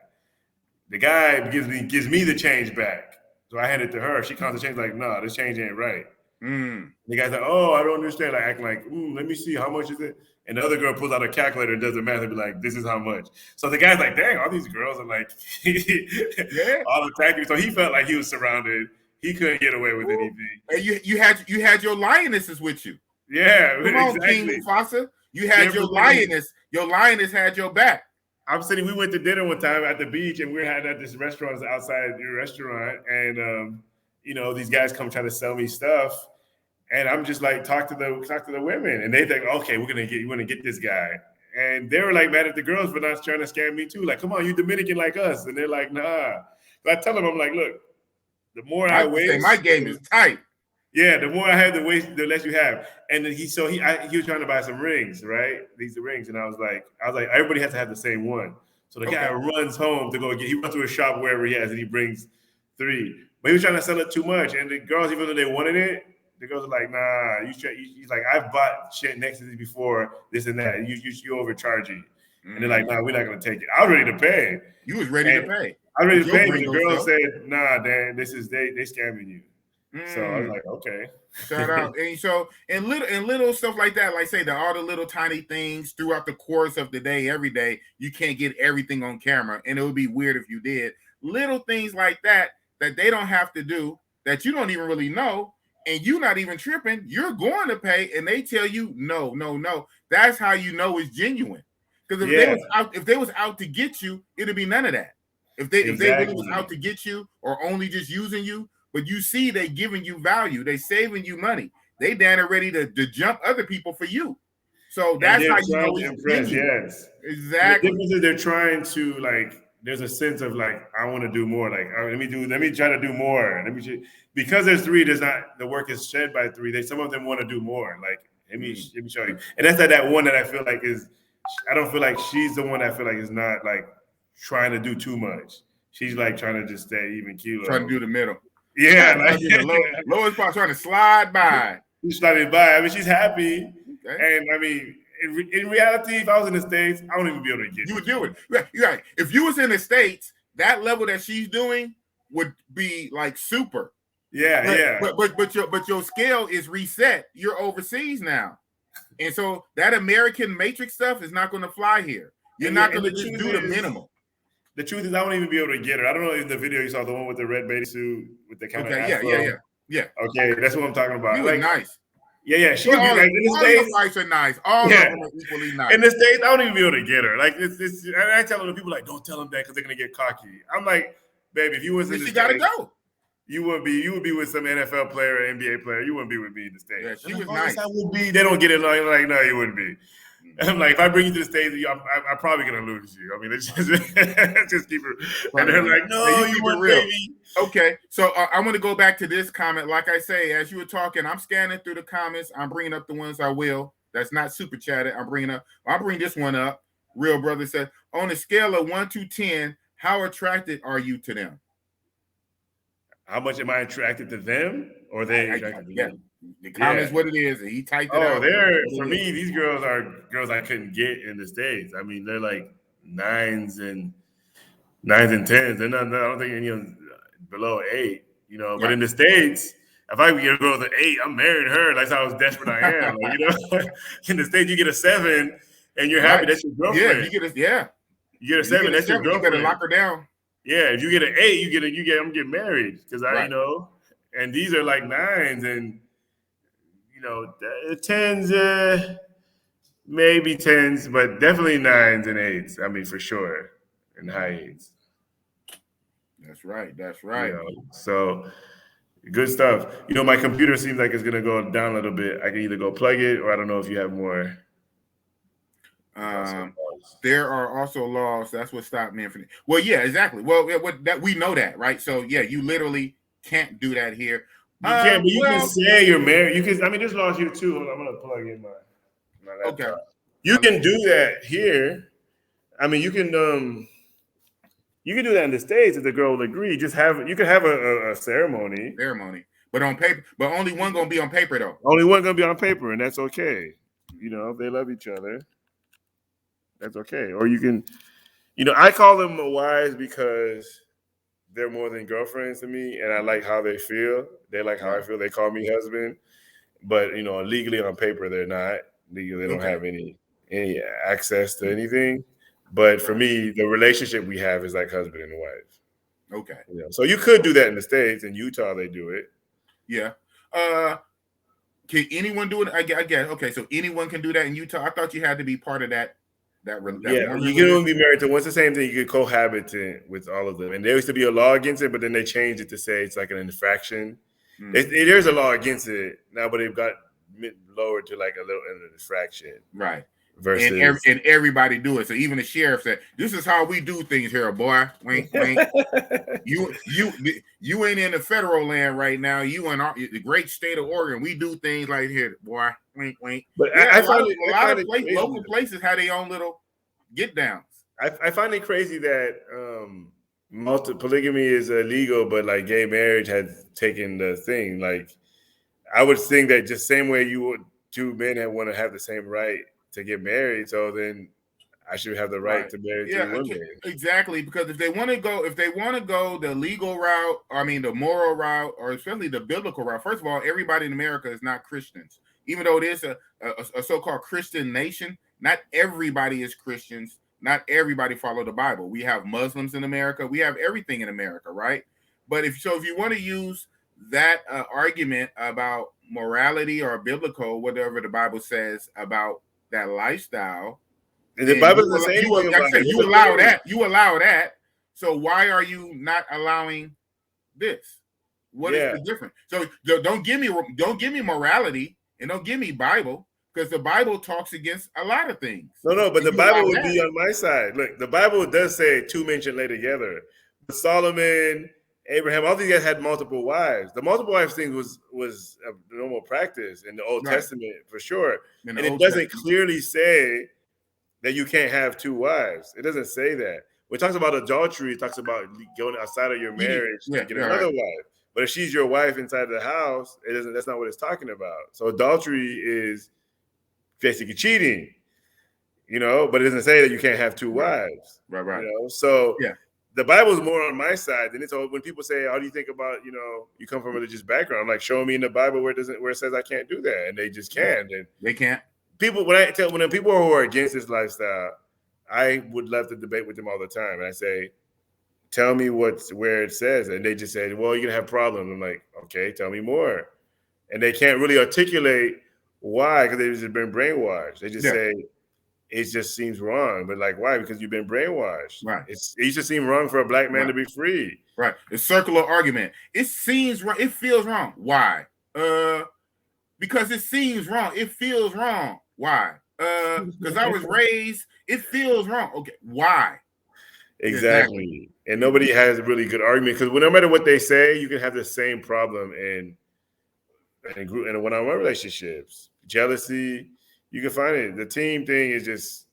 S2: The guy gives me the change back. So I hand it to her. She counts the change like, no, this change ain't right. The guy's like, oh, I don't understand. Like acting like, let me see, how much is it? And the other girl pulls out a calculator and does the math and be like, this is how much. So the guy's like, dang, all these girls are like, all attacking. So he felt like he was surrounded. He couldn't get away with anything.
S1: And you had your lionesses with you.
S2: Yeah,
S1: come on, King Mufasa. You had your lioness. Your lioness had your back.
S2: I'm sitting. We went to dinner one time at the beach, and we were at this restaurant outside your restaurant, and these guys come trying to sell me stuff, and I'm just like talk to the women, and they think, okay, we're gonna get this guy, and they were like mad at the girls for not trying to scam me too. Like, come on, you Dominican like us, and they're like, nah. So I tell them, I'm like, look, the more I waste,
S1: my game is tight.
S2: Yeah, the more I have to waste, the less you have. And then he was trying to buy some rings, right? These rings, and I was like, everybody has to have the same one. So the guy runs home to go get. He runs to a shop wherever he has, and he brings 3. But he was trying to sell it too much, and the girls, even though they wanted it, the girls are like, nah. He's like, I've bought shit next to this before, this and that. You overcharging, and they're like, nah, we're not gonna take it. I was ready to pay.
S1: You was ready to pay.
S2: I was ready to pay, but the girl said, nah, Dan, they scamming you. So I was like, okay.
S1: Shout out. And little stuff like that, like say all the little tiny things throughout the course of the day, every day, you can't get everything on camera. And it would be weird if you did. Little things like that they don't have to do, that you don't even really know, and you're not even tripping, you're going to pay, and they tell you no. That's how you know it's genuine. Because if they was out to get you, it'd be none of that. If they really was out to get you or only just using you. But you see, they giving you value. They saving you money. They down ready to jump other people for you. So that's how you know it's impressed.
S2: Yes,
S1: exactly.
S2: The difference is they're trying to like. There's a sense of like, I want to do more. Like, let me try to do more. Because there's 3. There's not, the work is shed by 3. Some of them want to do more. Like, let me show you. And that's that one that I feel like is. I don't feel like she's the one I feel like is not like trying to do too much. She's like trying to just stay even kilo.
S1: Trying to do the middle.
S2: Yeah, like
S1: the lowest part, trying to slide by.
S2: She's sliding by. I mean, she's happy, and I mean, in reality, if I was in the States, I wouldn't even be able to get.
S1: You would do it. You're right. If you was in the States, that level that she's doing would be like super.
S2: Yeah,
S1: But your scale is reset. You're overseas now, and so that American matrix stuff is not going to fly here. You're not going to just do the minimum.
S2: The truth is, I won't even be able to get her. I don't know if the video you saw, the one with the red bathing suit with the kind of afro.
S1: Yeah.
S2: Okay, that's what I'm talking about.
S1: You look nice.
S2: Yeah. She would be like, in the States,
S1: all wives are nice. All of them are equally nice.
S2: In the States, I don't even be able to get her. Like, it's and I tell the people like, don't tell them that because they're gonna get cocky. I'm like, baby, if you was in the States,
S1: gotta go.
S2: You would be with some NFL player or NBA player. You wouldn't be with me in the States.
S1: Yeah, she was nice.
S2: I would be. They don't get it. Like, no, you wouldn't be. I'm like, if I bring you to the stage, I'm probably gonna lose you. I mean, it's just, just keep it. And they're like, no,
S1: you
S2: you
S1: keep
S2: want
S1: it real.
S2: baby.
S1: Okay, so I want to go back to this comment. Like I say, as you were talking, I'm scanning through the comments. I'm bringing up the ones I will. That's not super chatted. I'll bring this one up. Real Brother said, on a scale of 1 to 10, how attracted are you to them?
S2: How much am I attracted to them, or they attracted to me?
S1: The comments, what it is, and he typed it out.
S2: For me, these girls are girls I couldn't get in the States. I mean, they're like 9s and 10s. They're not. I don't think any of them below 8. You know, but in the States, if I could get a girl with an 8, I'm marrying her. That's how desperate I am. Like, you know, in the States, you get a 7, and you're happy. That's your girlfriend.
S1: Yeah, you get a
S2: 7. That's your girlfriend.
S1: You better lock her down.
S2: Yeah, if you get an 8, I'm getting married because you know. And these are like 9s and. You know, 10s, maybe 10s, but definitely 9s and 8s. I mean, for sure, and high 8s.
S1: That's right.
S2: You know, so good stuff. You know, my computer seems like it's gonna go down a little bit. I can either go plug it, or I don't know if you have more.
S1: There are also laws. That's what stopped me from. Well, yeah, exactly. Well, that we know that, right? So yeah, you literally can't do that here.
S2: You can, but you can say you're married. You can. I mean, there's laws here too. Hold on, I'm gonna plug in my laptop. Okay. You can do that here. I mean, you can do that in the States if the girl will agree. You can have a ceremony.
S1: But on paper. But only one gonna be on paper though.
S2: Only one gonna be on paper, and that's okay. You know, if they love each other, that's okay. Or you can, you know, I call them wives because they're more than girlfriends to me, and I like how they feel. They like how I feel. They call me husband, but you know, legally on paper, they're not. Legally, they don't have any access to anything. But for me, the relationship we have is like husband and wife.
S1: Okay.
S2: You know, so you could do that in the States. In Utah, they do it.
S1: Yeah. Can anyone do it? I guess. Okay, so anyone can do that in Utah. I thought you had to be part of that. You
S2: can only be married to once the same thing. You could cohabit with all of them. And there used to be a law against it, but then they changed it to say it's like an infraction. There's a law against it now, but they've got lowered to like a little infraction.
S1: Right.
S2: Versus
S1: and everybody do it. So even the sheriff said, "This is how we do things here, boy." Wink, wink. you ain't in the federal land right now. You in the great state of Oregon. We do things like here, boy. Wink, wink.
S2: But
S1: yeah, I find a lot of local places have their own little get downs.
S2: I find it crazy that polygamy is illegal, but like gay marriage has taken the thing. Like I would think that just same way you would, two men that want to have the same right to get married, so then I should have the right to marry two women.
S1: Exactly, because if they want to go the legal route, I mean the moral route, or especially the biblical route. First of all, everybody in America is not Christians, even though it is a so-called Christian nation. Not everybody is Christians. Not everybody follow the Bible. We have Muslims in America. We have everything in America, right? But if you want to use that argument about morality or biblical, whatever the Bible says about that lifestyle,
S2: and the Bible doesn't say
S1: you allow that. You allow that. So why are you not allowing this? What is the difference? So don't give me morality and don't give me Bible, because the Bible talks against a lot of things.
S2: No, but the Bible would be on my side. Look, the Bible does say two men should lay together. But Solomon, Abraham, all these guys had multiple wives. The multiple wives thing was a normal practice in the Old Testament for sure. And it doesn't clearly say that you can't have two wives. It doesn't say that. When it talks about adultery, it talks about going outside of your marriage to get another wife. But if she's your wife inside the house, it doesn't. That's not what it's talking about. So adultery is basically cheating, you know. But it doesn't say that you can't have two wives,
S1: right?
S2: You know? So the Bible is more on my side than it's. When people say, "How do you think about you come from a religious background?" I'm like, show me in the Bible where it says I can't do that, and they just can't. And
S1: they can't.
S2: People when the people who are against this lifestyle, I would love to debate with them all the time, and I say, tell me where it says, and they just say, well, you're gonna have problems. I'm like, okay, tell me more, and they can't really articulate why, because they've just been brainwashed. They just say it just seems wrong, but like why? Because you've been brainwashed.
S1: Right.
S2: It just seems wrong for a black man to be free.
S1: Right. The circular argument. It seems wrong. It feels wrong. Why? Because it seems wrong. It feels wrong. Why? because I was raised, it feels wrong. Okay, why?
S2: Exactly. And nobody has a really good argument because no matter what they say, you can have the same problem in one-on-one relationships. Jealousy, you can find it. The team thing is just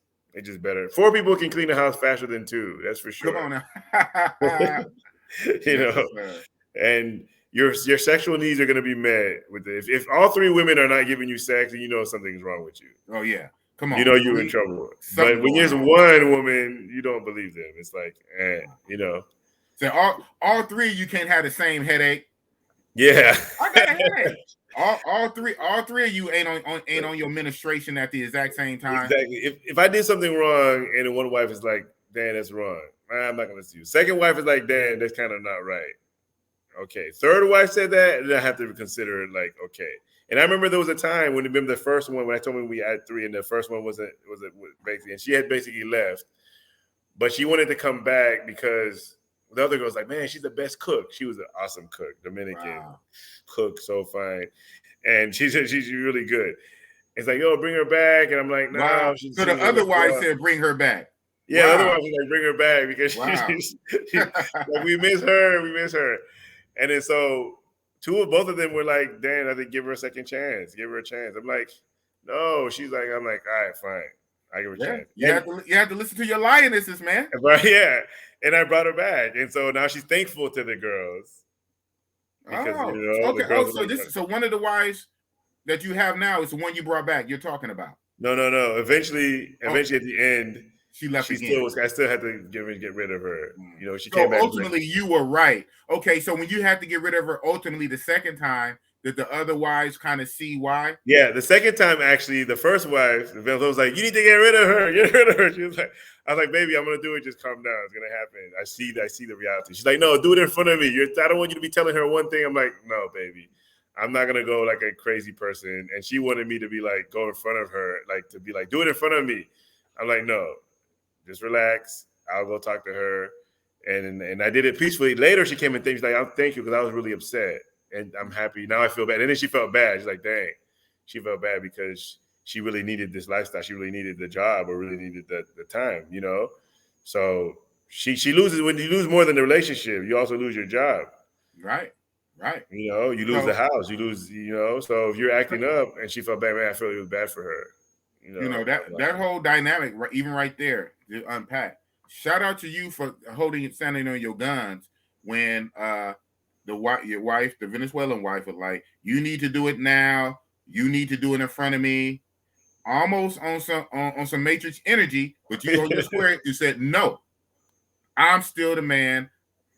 S2: better. 4 people can clean the house faster than 2. That's for sure.
S1: Come on now.
S2: And your sexual needs are going to be met with it. If all 3 women are not giving you sex, then you know something's wrong with you.
S1: Oh yeah, come on.
S2: You know you're in trouble. But when there's one woman, you don't believe them. It's like,
S1: So all 3, you can't have the same headache.
S2: Yeah,
S1: I got a headache. All three of you ain't on your ministration at the exact same time.
S2: Exactly. If I did something wrong and one wife is like, Dan, that's wrong, I'm not gonna listen to you. Second wife is like, Dan, that's kind of not right. Okay. Third wife said that, and I have to consider it like, okay. And I remember there was a time when the first one, when I told me we had 3, and the first one was basically, and she had basically left, but she wanted to come back because the other girl was like, man, she's the best cook. She was an awesome cook, Dominican cook, so fine. And she's really good. It's like, yo, bring her back. And I'm like, no. Wow.
S1: So the other wife said, bring her back.
S2: Yeah, the other wife was like, bring her back because like, we miss her. And then so both of them were like, Dan, I think give her a second chance. Give her a chance. I'm like, no. She's like, I'm like, all right, fine. I give her a chance.
S1: You have to listen to your lionesses, man.
S2: Right, yeah. And I brought her back. And so now she's thankful to the girls.
S1: Because, okay. So one of the wives that you have now is the one you brought back. You're talking about.
S2: No. Eventually at the end,
S1: she left again.
S2: I still had to get rid of her. You know, she came back.
S1: Ultimately, you were right. Okay, so when you had to get rid of her, ultimately the second time, did the other wives kind of see why?
S2: Yeah, the second time actually, the first wife, the was like, "You need to get rid of her. Get rid of her." She was like, "I was like, baby, I'm gonna do it. Just calm down. It's gonna happen. I see the reality." She's like, "No, do it in front of me. I don't want you to be telling her one thing." I'm like, "No, baby, I'm not gonna go like a crazy person." And she wanted me to be like, go in front of her, like to be like, do it in front of me. I'm like, no, just relax. I'll go talk to her, and I did it peacefully. Later, she came and thanked me, like, "I'll thank you because I was really upset." And I'm happy. Now I feel bad. And then she felt bad. She's like, dang. She felt bad because she really needed this lifestyle. She really needed the job or really needed the time, you know? So she loses. When you lose more than the relationship, you also lose your job.
S1: Right.
S2: You know, you lose the house. You lose, you know? So if you're acting up and she felt bad, man, I feel it was bad for her.
S1: You know that whole dynamic, even right there, to unpack. Shout out to you for standing on your guns when your wife, the Venezuelan wife, was like, "You need to do it now. You need to do it in front of me." Almost on some Matrix energy, but you on your square. You said, "No, I'm still the man.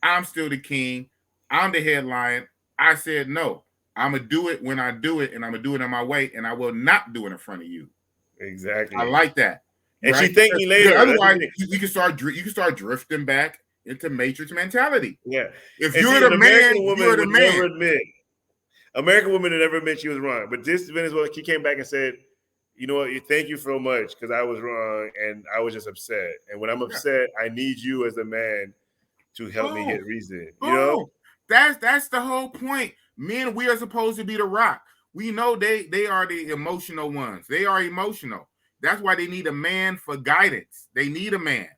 S1: I'm still the king. I'm the head lion." I said, "No, I'm gonna do it when I do it, and I'm gonna do it on my way, and I will not do it in front of you."
S2: Exactly.
S1: I like that.
S2: And right? She thanked me later.
S1: Otherwise, you can start drifting back into Matrix mentality.
S2: Yeah.
S1: If you're the man, you're the man.
S2: Never admit. American woman would never admit she was wrong. But this Venezuela, she came back and said, "You know what? Thank you so much because I was wrong and I was just upset. And when I'm upset, I need you as a man to help me get reason." You know,
S1: that's the whole point. Men, we are supposed to be the rock. We know they are the emotional ones. They are emotional. That's why they need a man for guidance. They need a man.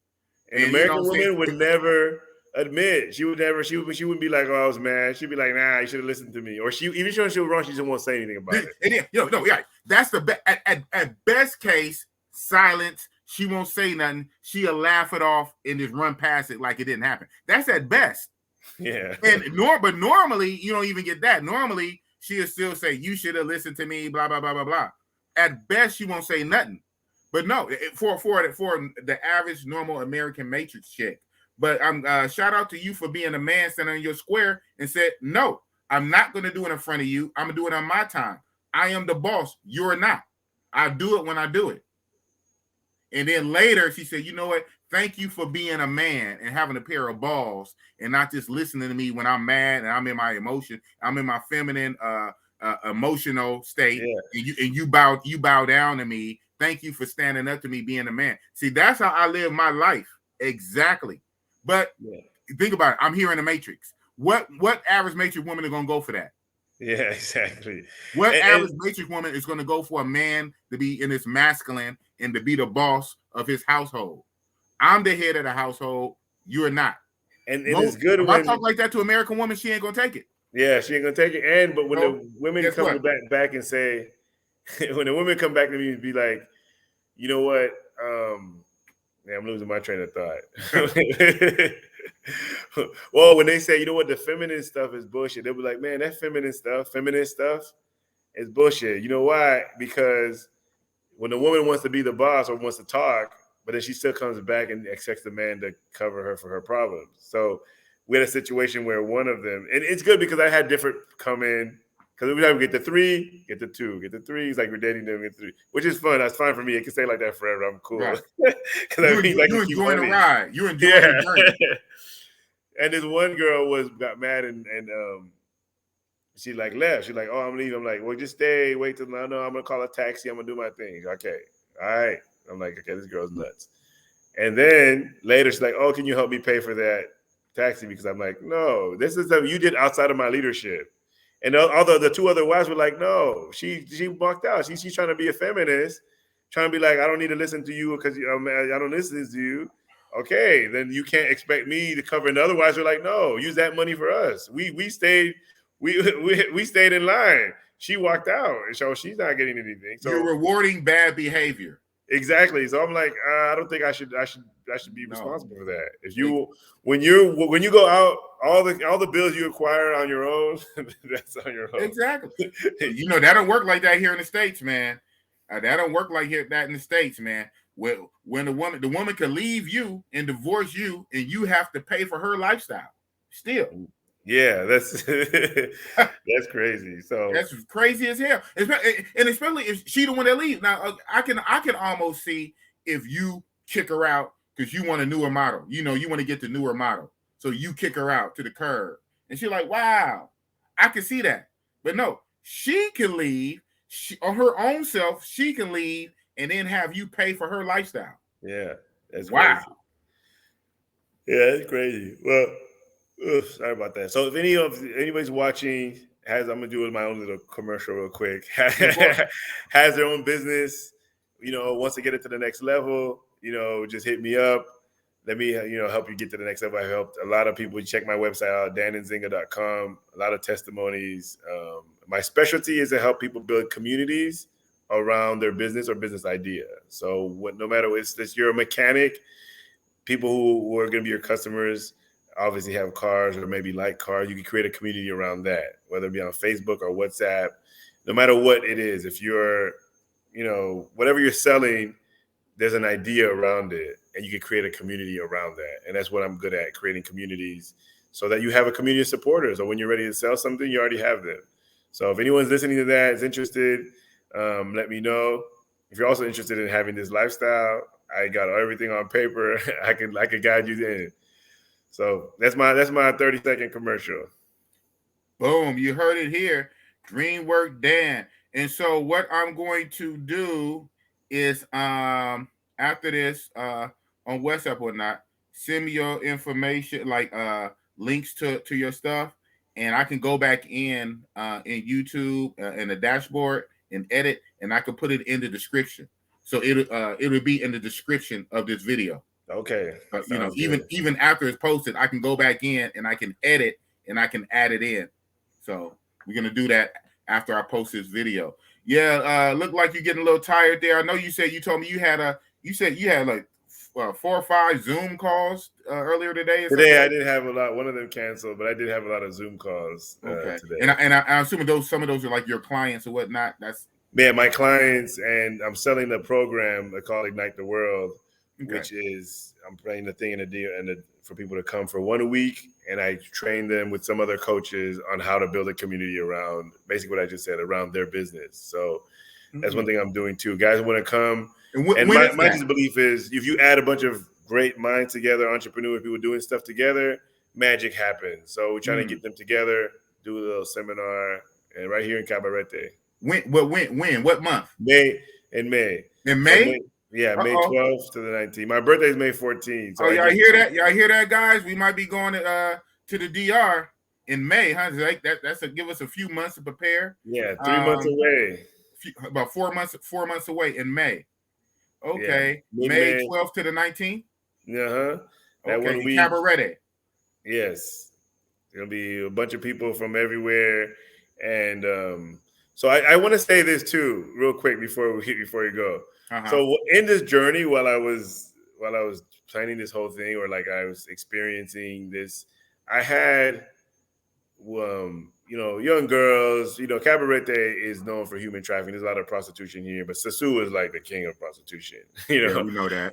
S2: And American woman would never admit. She wouldn't be like, "Oh, I was mad." She'd be like, "Nah, you should have listened to me." Or even if she was wrong, she just won't say anything about it.
S1: That's the at best case silence. She won't say nothing. She'll laugh it off and just run past it like it didn't happen. That's at best.
S2: Yeah.
S1: But normally you don't even get that. Normally she'll still say, "You should have listened to me." Blah blah blah blah blah. At best, she won't say nothing. But no, for the average normal American Matrix chick. But shout out to you for being a man standing on your square and said, "No, I'm not going to do it in front of you. I'm going to do it on my time. I am the boss. You're not. I do it when I do it." And then later she said, "You know what? Thank you for being a man and having a pair of balls and not just listening to me when I'm mad and I'm in my emotion. I'm in my feminine emotional state. Yeah. And you bow down to me. Thank you for standing up to me, being a man." See, that's how I live my life. Exactly. But think about it. I'm here in the Matrix. What average Matrix woman is going to go for that?
S2: Yeah, exactly.
S1: What average matrix woman is going to go for a man to be in his masculine and to be the boss of his household? I'm the head of the household. You're not.
S2: And it's good
S1: if
S2: when
S1: I talk like that to an American woman, she ain't gonna take it.
S2: Yeah, she ain't gonna take it. But when the women come back and say, when the women come back to me and be like, you know what? I'm losing my train of thought. Well, when they say, you know what, the feminine stuff is bullshit, they'll be like, man, that feminine stuff is bullshit. You know why? Because when the woman wants to be the boss or wants to talk, but then she still comes back and expects the man to cover her for her problems. So we had a situation where one of them, and it's good because I had different come in, because we have get the 3, get the 2, get the 3. It's like we're dating them, get 3, which is fun. That's fine for me. It can stay like that forever. I'm cool.
S1: Right.
S2: You're
S1: enjoying the ride. You're enjoying the journey.
S2: And this one girl got mad and she like left. She's like, oh, I'm leaving. I'm like, well, just stay. Wait till no, I'm gonna call a taxi. I'm gonna do my thing. Okay, all right. I'm like, okay, this girl's nuts. And then later she's like, oh, can you help me pay for that taxi? Because I'm like, no, this is something you did outside of my leadership. And although the 2 other wives were like, no, she walked out. She's trying to be a feminist, trying to be like, I don't need to listen to you because I don't listen to you. Okay, then you can't expect me to cover. And the other wives were like, no, use that money for us. We stayed in line. She walked out, and so she's not getting anything. So
S1: you're rewarding bad behavior.
S2: Exactly. So I'm like, I don't think I should be responsible for that. If when you go out, all the bills you acquire on your own, that's on your own.
S1: Exactly. That don't work like that here in the States, man. That don't work like that in the States, man. When the woman can leave you and divorce you, and you have to pay for her lifestyle still.
S2: Yeah, that's that's crazy. So
S1: that's crazy as hell. And especially if she the one that leaves. Now I can almost see if you kick her out because you want a newer model. You want to get the newer model, so you kick her out to the curb, and she's like, "Wow, I can see that." But no, she can leave. On her own self, she can leave and then have you pay for her lifestyle.
S2: Yeah, that's
S1: wow.
S2: Crazy. Yeah, that's crazy. Well. Sorry about that. So if anybody's watching, I'm gonna do my own little commercial real quick. Has their own business, wants to get it to the next level, just hit me up. Let me, help you get to the next level. I helped a lot of people. Check my website out, danandzinga.com. A lot of testimonies. My specialty is to help people build communities around their business or business idea. So no matter if you're a mechanic, people who are going to be your customers obviously have cars or maybe like cars, you can create a community around that, whether it be on Facebook or WhatsApp, no matter what it is. If you're, whatever you're selling, there's an idea around it and you can create a community around that. And that's what I'm good at, creating communities so that you have a community of supporters. Or when you're ready to sell something, you already have them. So if anyone's listening to that, is interested, let me know. If you're also interested in having this lifestyle, I got everything on paper. I can guide you in. So that's my 30-second commercial.
S1: Boom, you heard it here. Dreamwork Dan. And so what I'm going to do is after this on WhatsApp or not, send me your information, like links to your stuff, and I can go back in YouTube in the dashboard and edit, and I can put it in the description. So it'll be in the description of this video.
S2: Okay.
S1: Even after it's posted, I can go back in and I can edit and I can add it in. So we're gonna do that after I post this video. Yeah, look like you're getting a little tired there. I know you told me you had like 4 or 5 Zoom calls earlier today.
S2: Today I did have a lot. One of them canceled, but I did have a lot of Zoom calls today.
S1: And I'm assuming some of those are like your clients or whatnot.
S2: My clients, and I'm selling a program called Ignite the World. Okay. Which is I'm playing the thing in a deal for people to come for 1 week, and I train them with some other coaches on how to build a community around basically what I just said around their business. So that's one thing I'm doing too. Guys want to come, and my just belief is if you add a bunch of great minds together, entrepreneurs, people doing stuff together, magic happens. So we're trying to get them together, do a little seminar, and right here in Cabarete.
S1: When? What month?
S2: May.
S1: In May?
S2: Yeah, May 12th to the 19th. My birthday is May 14th.
S1: So y'all hear that? Y'all hear that, guys? We might be going to the DR. in May, huh? Like that's a give us a few months to prepare.
S2: Yeah, 3 months away.
S1: About 4 months away in May.
S2: Yeah,
S1: Okay, May
S2: mid-May.
S1: 12th to the 19th.
S2: That
S1: Okay,
S2: 1
S1: in
S2: week.
S1: Cabaret.
S2: Yes, there'll be a bunch of people from everywhere, and so I want to say this too, real quick before you go.
S1: Uh-huh.
S2: So in this journey, while I was planning this whole thing, or like I was experiencing this, I had young girls. Cabaret is known for human trafficking. There's a lot of prostitution here, but Sasu is like the king of prostitution.
S1: Yeah, we know that.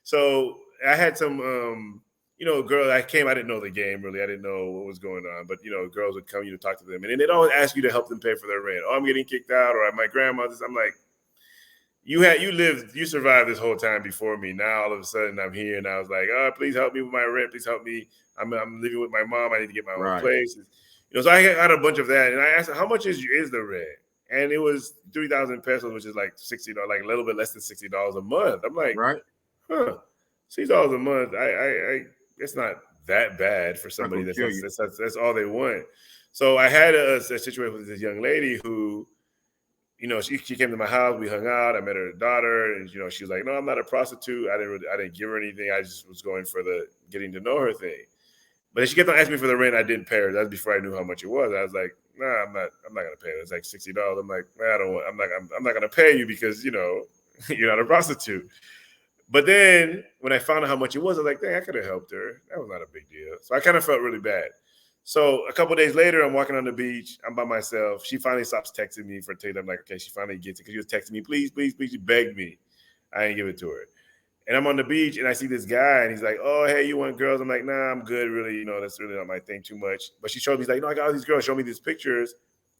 S2: So I had some, girls. I didn't know the game really. I didn't know what was going on, but girls would come to talk to them, and then they'd always ask you to help them pay for their rent. Oh, I'm getting kicked out, or my grandmother's. I'm like, you survived this whole time before me. Now all of a sudden I'm here, and I was like, oh, please help me with my rent. Please help me. I'm living with my mom. I need to get my own place. So I had a bunch of that, and I asked her, how much is the rent? And it was 3,000 pesos, which is like $60, like a little bit less than $60 a month. I'm like,
S1: right,
S2: $60 a month. I it's not that bad for somebody that's all they want. So I had a situation with this young lady who, she came to my house. We hung out. I met her daughter, and she was like, "No, I'm not a prostitute. I didn't give her anything. I just was going for the getting to know her thing." But then she kept on asking me for the rent. I didn't pay her. That was before I knew how much it was. I was like, "Nah, I'm not gonna pay her. It's like $60." I'm like, "Nah, I'm not gonna pay you because you're not a prostitute." But then when I found out how much it was, I was like, "Dang, I could have helped her. That was not a big deal." So I kind of felt really bad. So a couple of days later, I'm walking on the beach. I'm by myself. She finally stops texting me for a tape. I'm like, okay, she finally gets it, because she was texting me, please, please, please. She begged me. I didn't give it to her. And I'm on the beach, and I see this guy, and he's like, oh, hey, you want girls? I'm like, nah, I'm good, really. That's really not my thing too much. But she showed me, he's like, no, I got all these girls. Show me these pictures.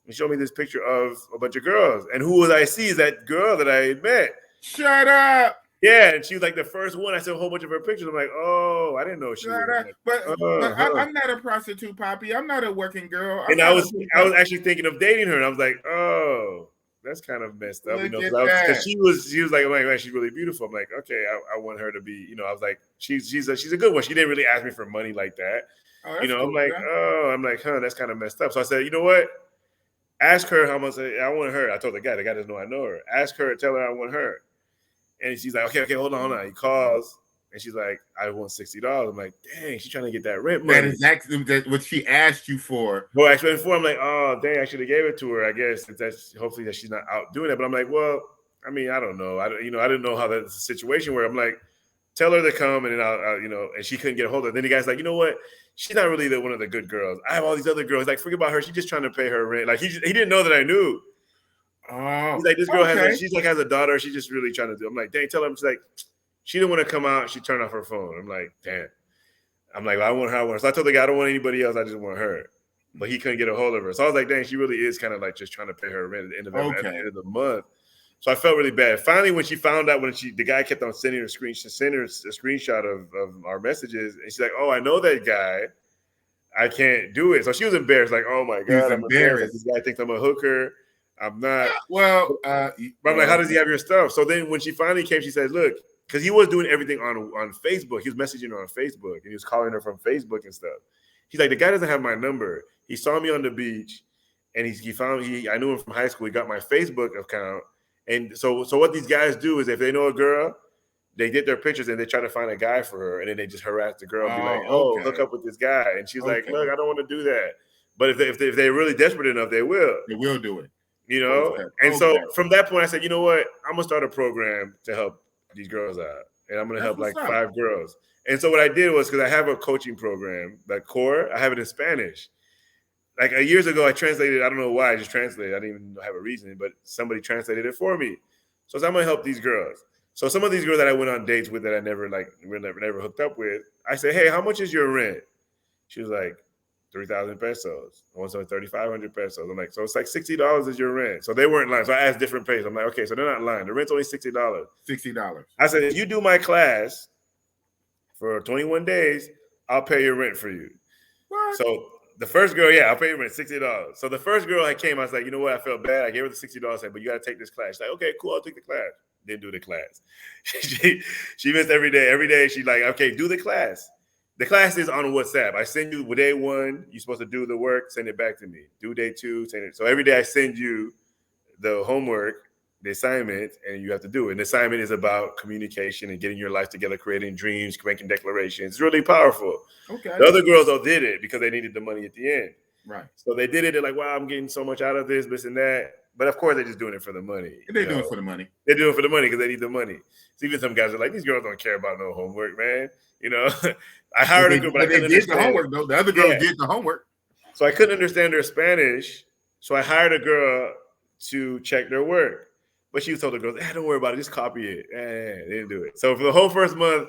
S2: And showed me this picture of a bunch of girls. And who would I see is that girl that I had met.
S1: Shut up.
S2: Yeah, and she was like the first one. I saw a whole bunch of her pictures. I'm like, oh, I didn't know she was. Like,
S1: but I'm not a prostitute, Poppy. I'm not a working girl.
S2: I was actually thinking of dating her, and I was like, oh, that's kind of messed up, because she was like, oh my God, she's really beautiful. I'm like, okay, I want her to be, I was like, she's a good one. She didn't really ask me for money like that.
S1: Oh, cool,
S2: I'm like, that's kind of messed up. So I said, you know what? Ask her how much I want her. I told the guy doesn't know I know her. Ask her, tell her I want her. And she's like, okay, hold on. He calls, and she's like, I want $60. I'm like, dang, she's trying to get that rent money.
S1: That is exactly what she asked you for.
S2: Well, actually, before I'm like, oh, dang, I should have gave it to her. I guess hopefully that she's not out doing it. But I'm like, well, I mean, I don't know. I didn't know how that's a situation where I'm like, tell her to come, and then I'll and she couldn't get a hold of her. Then the guy's like, you know what? She's not really one of the good girls. I have all these other girls. Like, forget about her. She's just trying to pay her rent. Like, he didn't know that I knew.
S1: Oh,
S2: he's like, this girl has a daughter. She's just really trying to do. I'm like, dang, tell her. She's like, she didn't want to come out. She turned off her phone. I'm like, damn. I'm like, well, I want her. So I told the guy, I don't want anybody else. I just want her. But he couldn't get a hold of her. So I was like, dang, she really is kind of like just trying to pay her rent at the end of the month. So I felt really bad. Finally, when she found out, the guy kept on sending her a screenshot of our messages, and she's like, oh, I know that guy. I can't do it. So she was embarrassed. Like, oh my God, I'm embarrassed. This guy thinks I'm a hooker. I'm not.
S1: Well,
S2: but I'm like, how does he have your stuff? So then when she finally came, she said, look, because he was doing everything on Facebook. He was messaging her on Facebook, and he was calling her from Facebook and stuff. He's like, the guy doesn't have my number. He saw me on the beach, and I knew him from high school. He got my Facebook account. And so what these guys do is, if they know a girl, they get their pictures and they try to find a guy for her, and then they just harass the girl and be like, hook up with this guy. And she's like, look, I don't want to do that. But if they're really desperate enough, they will.
S1: They will do it.
S2: And so from that point, I said, you know what? I'm going to start a program to help these girls out. And I'm going to help like 5 girls. And so what I did was, because I have a coaching program, like Core, I have it in Spanish. Like years ago, I translated. I don't know why I just translated. I didn't even have a reason, but somebody translated it for me. So I'm going to help these girls. So some of these girls that I went on dates with that I never hooked up with, I said, hey, how much is your rent? She was like, 3,000 pesos. I want something 3,500 pesos. I'm like, so it's like $60 is your rent. So they weren't lying. So I asked different pays. I'm like, okay, so they're not lying. The rent's only $60.
S1: $60.
S2: I said, if you do my class for 21 days, I'll pay your rent for you.
S1: What?
S2: So the first girl, I'll pay your rent $60. So the first girl I came, I was like, you know what? I felt bad. I gave her the $60. I said, but you got to take this class. She's like, okay, cool. I'll take the class. Didn't do the class. She missed every day. Every day she's like, okay, do the class. The class is on WhatsApp. I send you day one, you're supposed to do the work, send it back to me. Do day two, send it. So every day I send you the homework, the assignment, and you have to do it. And the assignment is about communication and getting your life together, creating dreams, making declarations. It's really powerful.
S1: Okay.
S2: The other girls all did it because they needed the money at the end.
S1: Right.
S2: So they did it. They're like, wow, I'm getting so much out of this and that. But of course, they're just doing it for the money.
S1: They're doing it for the money.
S2: They're doing it for the money because they need the money. So even some guys are like, these girls don't care about no homework, man. I hired a girl, but
S1: they did the homework, though. The other girls did the homework.
S2: So I couldn't understand their Spanish. So I hired a girl to check their work. But she told the girls, don't worry about it. Just copy it. They didn't do it. So for the whole first month,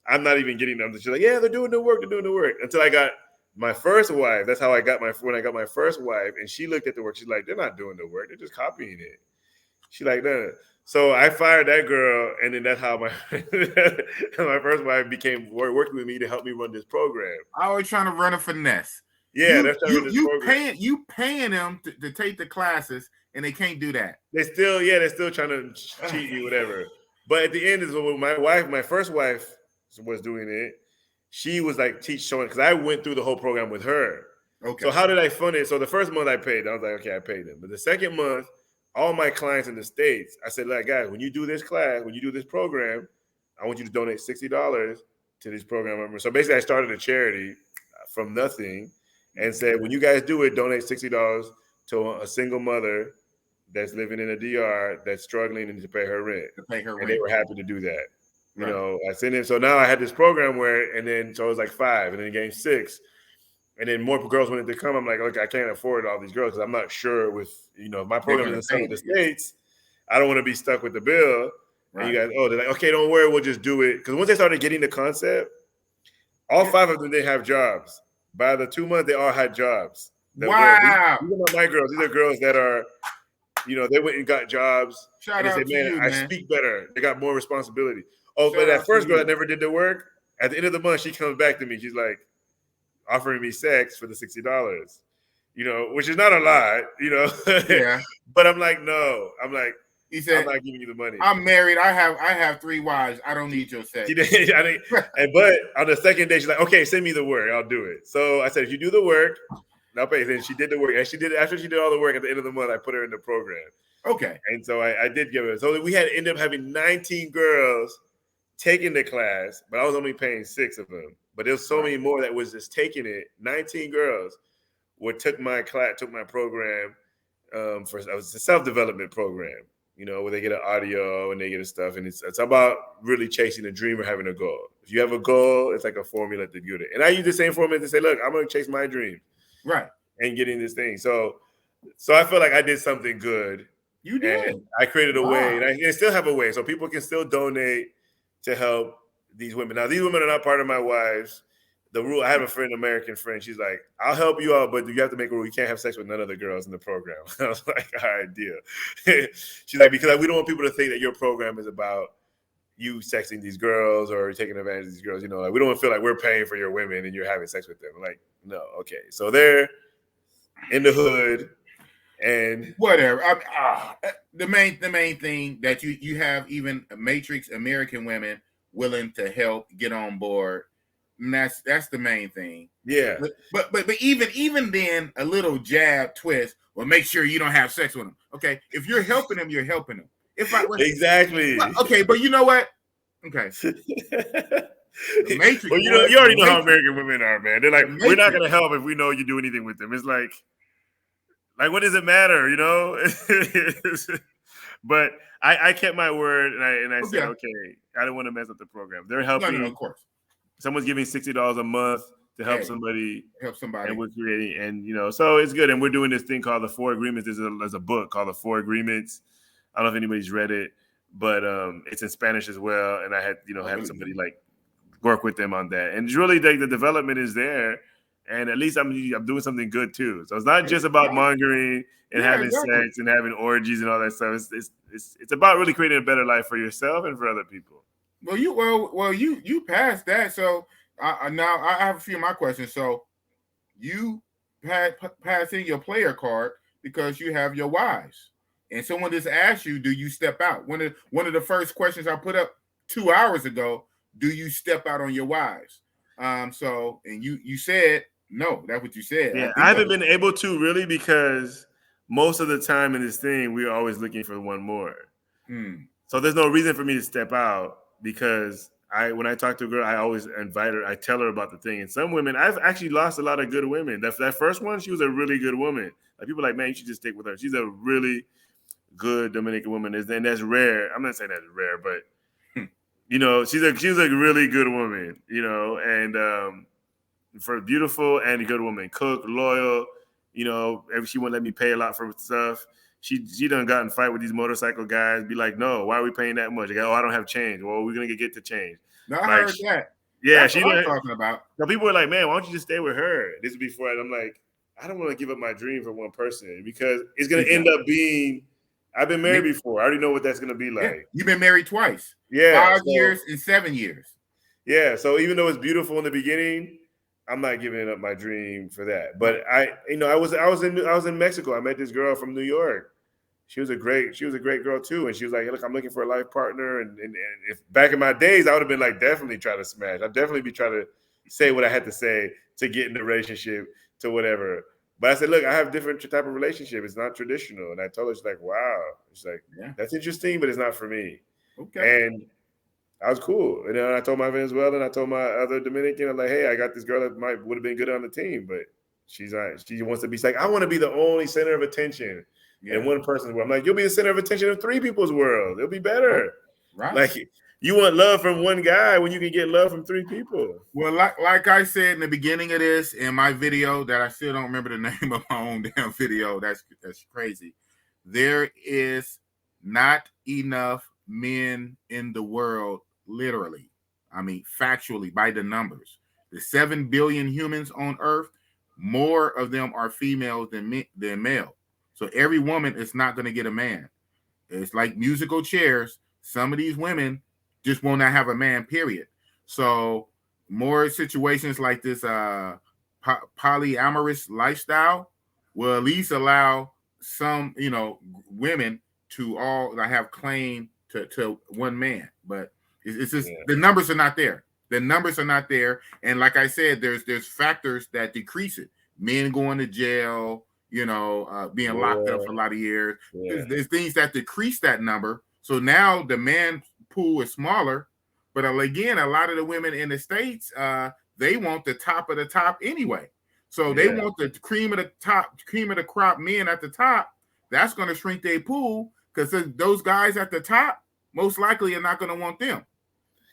S2: I'm not even getting them. She's like, yeah, they're doing the work. They're doing the work. Until I got my first wife. That's how I got when I got my first wife. And she looked at the work. She's like, they're not doing the work. They're just copying it. She's like, no. So I fired that girl. And then that's how my first wife became working with me to help me run this program.
S1: I always trying to run a finesse.
S2: Yeah,
S1: you paying them to take the classes, and they can't do that.
S2: They're still trying to cheat you, whatever. But at the end is when my first wife was doing it. She was like showing because I went through the whole program with her. Okay. So how did I fund it? So the first month I paid. I was like, okay, I paid them. But the second month, all my clients in the States, I said, like, guys, when you do this class, when you do this program, I want you to donate $60 to this program. So basically, I started a charity from nothing and said, when you guys do it, donate $60 to a single mother that's living in a DR that's struggling and to pay her rent. And they were happy to do that. I sent it. So now I had this program so it was like 5, and then it became 6. And then more girls wanted to come. I'm like, look, I can't afford all these girls because I'm not sure with, my program is in the States. I don't want to be stuck with the bill. Right. And you guys, they're like, okay, don't worry, we'll just do it. Because once they started getting the concept, all 5 of them, they have jobs. By the 2 months, they all had jobs.
S1: Wow.
S2: These are not my girls. These are girls that are, they went and got jobs.
S1: Shout out to you,
S2: I speak better. They got more responsibility. But that first girl that never did the work, at the end of the month, she comes back to me. She's like, offering me sex for the $60, which is not a lot, Yeah. But I'm like, no. I'm like, he said, I'm not giving you the money.
S1: I'm married. I have 3 wives. I don't need your sex.
S2: But on the second day, she's like, okay, send me the work. I'll do it. So I said, if you do the work, I'll pay. Then she did the work. And after she did all the work at the end of the month, I put her in the program.
S1: Okay.
S2: And so I did give her. So we ended up having 19 girls taking the class, but I was only paying 6 of them. But there's so many more that was just taking it. 19 girls took my program for it was a self-development program, where they get an audio and they get a stuff. And it's about really chasing a dream or having a goal. If you have a goal, it's like a formula to do it. And I use the same formula to say, look, I'm going to chase my dream.
S1: Right.
S2: And getting this thing. So I feel like I did something good.
S1: You did.
S2: And I created a way, and I still have a way. So people can still donate to help these women. Now, these women are not part of my wives. The rule, I have a friend, American friend. She's like, I'll help you out, but you have to make a rule. You can't have sex with none of the girls in the program. I was like, all right, deal. She's like, because we don't want people to think that your program is about you sexing these girls or taking advantage of these girls. We don't want to feel like we're paying for your women and you're having sex with them. I'm like, no, okay. So they're in the hood and
S1: whatever. The main thing that you have even Matrix American women willing to help get on board. And that's the main thing.
S2: Yeah.
S1: But even then, a little jab twist will make sure you don't have sex with them. Okay. If you're helping them, you're helping them.
S2: Exactly.
S1: Okay, but you know what? Okay. The
S2: Matrix. Well, you already know how American women are, man. They're like, we're not gonna help if we know you do anything with them. It's like what does it matter, But I kept my word and I said, okay, I don't want to mess up the program. They're helping.
S1: No, of course.
S2: Someone's giving $60 a month to help somebody.
S1: And
S2: we're creating, and so it's good. And we're doing this thing called the 4 Agreements. There's a book called the 4 Agreements. I don't know if anybody's read it, but it's in Spanish as well. And I had, have somebody work with them on that. And it's really the development is there. And at least I'm doing something good too. So it's not just about mongering and having sex and having orgies and all that stuff. It's about really creating a better life for yourself and for other people.
S1: Well, you passed that. So now I have a few of my questions. So you pass in your player card because you have your wives, and someone just asked you, "Do you step out?" One of the first questions I put up 2 hours ago. Do you step out on your wives? So, and you said no. That's what you said. I
S2: Yeah,
S1: think
S2: I
S1: that
S2: haven't
S1: was.
S2: been able to really because most of the time in this thing, we're always looking for one more. So there's no reason for me to step out because when I talk to a girl, I always invite her. I tell her about the thing. And some women, I've actually lost a lot of good women. That first one, she was a really good woman. Like people are like, man, you should just stick with her. She's a really good Dominican woman, and that's rare. I'm not saying that's rare, but she's a really good woman. And for beautiful and a good woman, cook, loyal. She wouldn't let me pay a lot for stuff. She done got in fight with these motorcycle guys. Be like, no, why are we paying that much? I don't have change. Well, we're gonna get to change.
S1: No, I
S2: Like,
S1: heard that.
S2: yeah,
S1: That's
S2: she
S1: what I'm
S2: done.
S1: talking about.
S2: Now people are like, man, why don't you just stay with her? This is before I'm like, I don't want to give up my dream for one person because it's gonna end
S1: Exactly.
S2: up being. I've been married before. I already know what that's gonna be
S1: Yeah,
S2: like.
S1: you've been married twice.
S2: Yeah,
S1: 5 years and 7 years.
S2: yeah. So even though it's beautiful in the beginning, I'm not giving up my dream for that. But I was in Mexico. I met this girl from New York. She was a great girl too. And she was like, hey, look, I'm looking for a life partner. And if back in my days, I would have been like, definitely try to smash. I'd definitely be trying to say what I had to say to get in the relationship to whatever. But I said, look, I have different type of relationship. It's not traditional. And I told her, she's like, wow. She's like, that's interesting, but it's not for me.
S1: Okay.
S2: And I was cool. And then I told my Venezuelan, I told my other Dominican, I'm like, hey, I got this girl that would have been good on the team, but she's not. She wants to be like, I want to be the only center of attention in one person's world. I'm like, you'll be the center of attention in 3 people's world. It'll be better.
S1: Right.
S2: Like you want love from one guy when you can get love from 3 people.
S1: Well, like I said in the beginning of this in my video that I still don't remember the name of my own damn video. That's crazy. There is not enough men in the world, literally. I mean, factually, by the numbers. The 7 billion humans on Earth, more of them are females than male. So every woman is not going to get a man. It's like musical chairs. Some of these women just will not have a man, period. So more situations like this polyamorous lifestyle will at least allow some, women to all have claim to one man. But it's just the numbers are not there. The numbers are not there. And like I said, there's factors that decrease it. Men going to jail, being locked up for a lot of years. There's things that decrease that number. So now the man pool is smaller. But again, a lot of the women in the States, they want the top of the top anyway. So they want the cream of the top, cream of the crop men at the top. That's going to shrink their pool because those guys at the top most likely are not going to want them.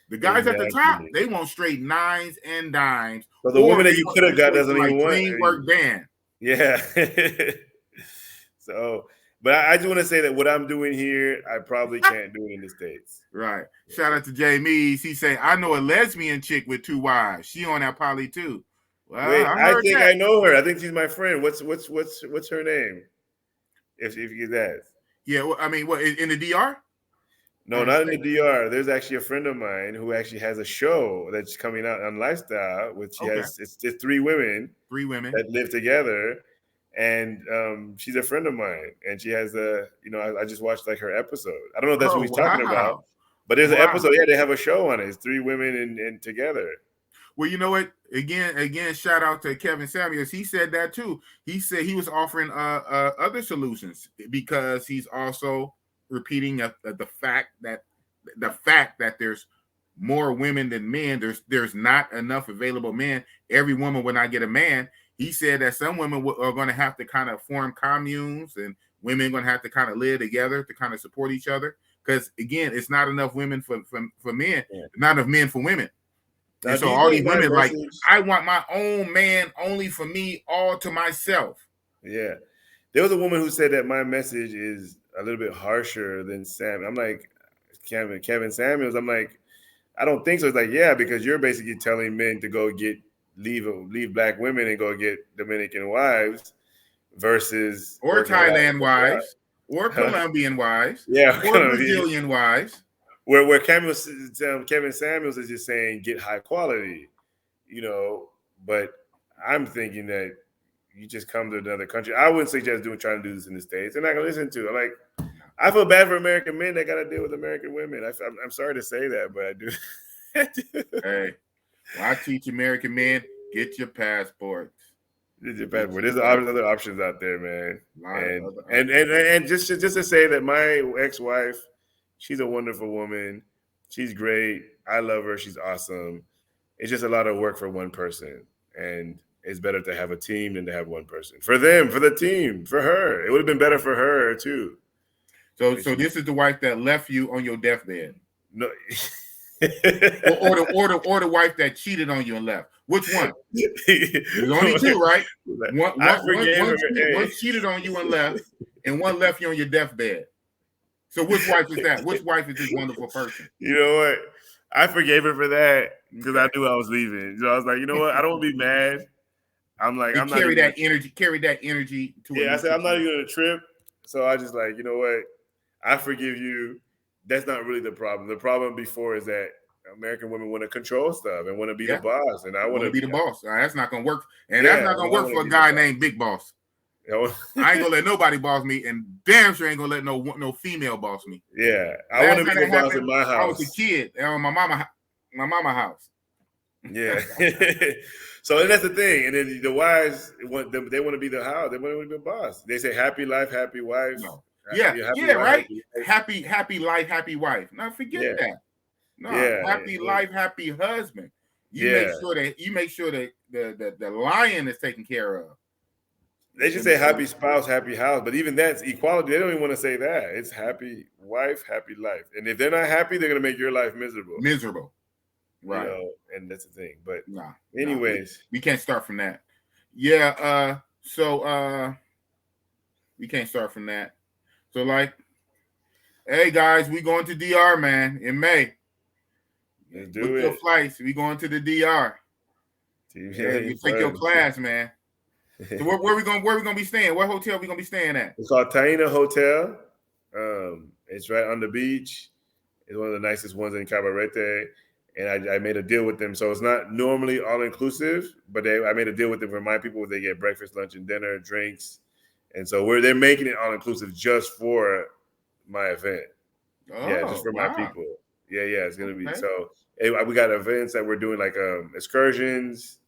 S1: The guys at the top, they want straight nines and dimes.
S2: So the woman that you could have got doesn't
S1: like
S2: even want
S1: Dreamwork band.
S2: Yeah. So, but I just want to say that what I'm doing here, I probably can't do it in the States.
S1: Right. Shout out to Jay Mees. He say, I know a lesbian chick with 2 wives. She on that poly too. Well,
S2: wait, I think I know her. I think she's my friend. What's her name? If you get that.
S1: Yeah, well, I mean, what in the DR?
S2: No, not in the DR. There's actually a friend of mine who actually has a show that's coming out on Lifestyle, which has it's 3 women.
S1: 3 women
S2: that live together. And she's a friend of mine, and she has I just watched like her episode. I don't know if that's what he's talking about, but there's an episode. Yeah, they have a show on it. It's 3 women and together.
S1: Well, you know what? Again, shout out to Kevin Samuels. He said that too. He said he was offering other solutions because he's also repeating the fact that there's more women than men. There's not enough available men. Every woman will not get a man. He said that some women are going to have to kind of form communes, and women are going to have to kind of live together to kind of support each other. Because again, it's not enough women for men, not enough men for women. Now, and so all these women like, I want my own man only for me, all to myself.
S2: Yeah. There was a woman who said that my message is a little bit harsher than Sam. I'm like, Kevin Samuels. I'm like, I don't think so. It's like, yeah, because you're basically telling men to go leave black women and go get Dominican wives versus
S1: or Thailand wives or Colombian wives or Brazilian wives.
S2: Where Kevin Samuels is just saying get high quality, but I'm thinking that you just come to another country. I wouldn't suggest trying to do this in the States. They're not gonna listen to it. Like, I feel bad for American men that got to deal with American women. I'm sorry to say that, but I do.
S1: Hey, Well, I teach American men, get your passports.
S2: There's
S1: Get
S2: other options out there, man.
S1: a lot of
S2: And
S1: other
S2: and
S1: options.
S2: and, and just to say that my ex-wife, she's a wonderful woman. She's great. I love her. She's awesome. It's just a lot of work for one person, and it's better to have a team than to have one person. For them, for the team, for her, it would have been better for her too.
S1: So
S2: But
S1: this is the wife that left you on your deathbed.
S2: no.
S1: or the wife that cheated on you and left. Which one? There's only two, right?
S2: I forgave her.
S1: One cheated on you and left, and one left you on your deathbed. So which wife is that? Which wife is this wonderful person?
S2: You know what? I forgave her for that because I knew I was leaving. I was like, you know what? I don't want to be mad. I'm like, I'm not
S1: carry that energy to.
S2: Yeah, I said I'm not even on a trip. So I just like, you know what? I forgive you. That's not really the problem. The problem before is that American women want to control stuff and want to be the boss, and I want to
S1: be the boss. That's not gonna work, and that's not gonna work for a guy named Big Boss. I ain't gonna let nobody boss me, and damn sure ain't gonna let no female boss me.
S2: Yeah, I want to be the boss in my house.
S1: I was a kid on my mama house.
S2: Yeah. So that's the thing, and then the wives they want to be the house. They want to be the boss. They say happy life, happy wife.
S1: No. Right. Happy life, happy wife. Now forget that. No, happy life, happy husband. You make sure that the lion is taken care of.
S2: They should say happy spouse, happy house, but even that's equality. They don't even want to say that. It's happy wife, happy life. And if they're not happy, they're gonna make your life miserable. Right. You know, and that's the thing. But anyways,
S1: we can't start from that. Yeah. So we can't start from that. So like, hey guys, we going to DR, man, in May.
S2: Let's do it.
S1: Your flights. We going to the DR. Yeah, you take your class, man. So where we gonna be staying? What hotel we gonna be staying at?
S2: It's called Taina Hotel. It's right on the beach. It's one of the nicest ones in Cabarete. And I made a deal with them. So it's not normally all inclusive, but I made a deal with them for my people where they get breakfast, lunch, and dinner, drinks. And so they're making it all inclusive just for my event. Just for my people. Yeah, it's gonna be so. We got events that we're doing like excursions,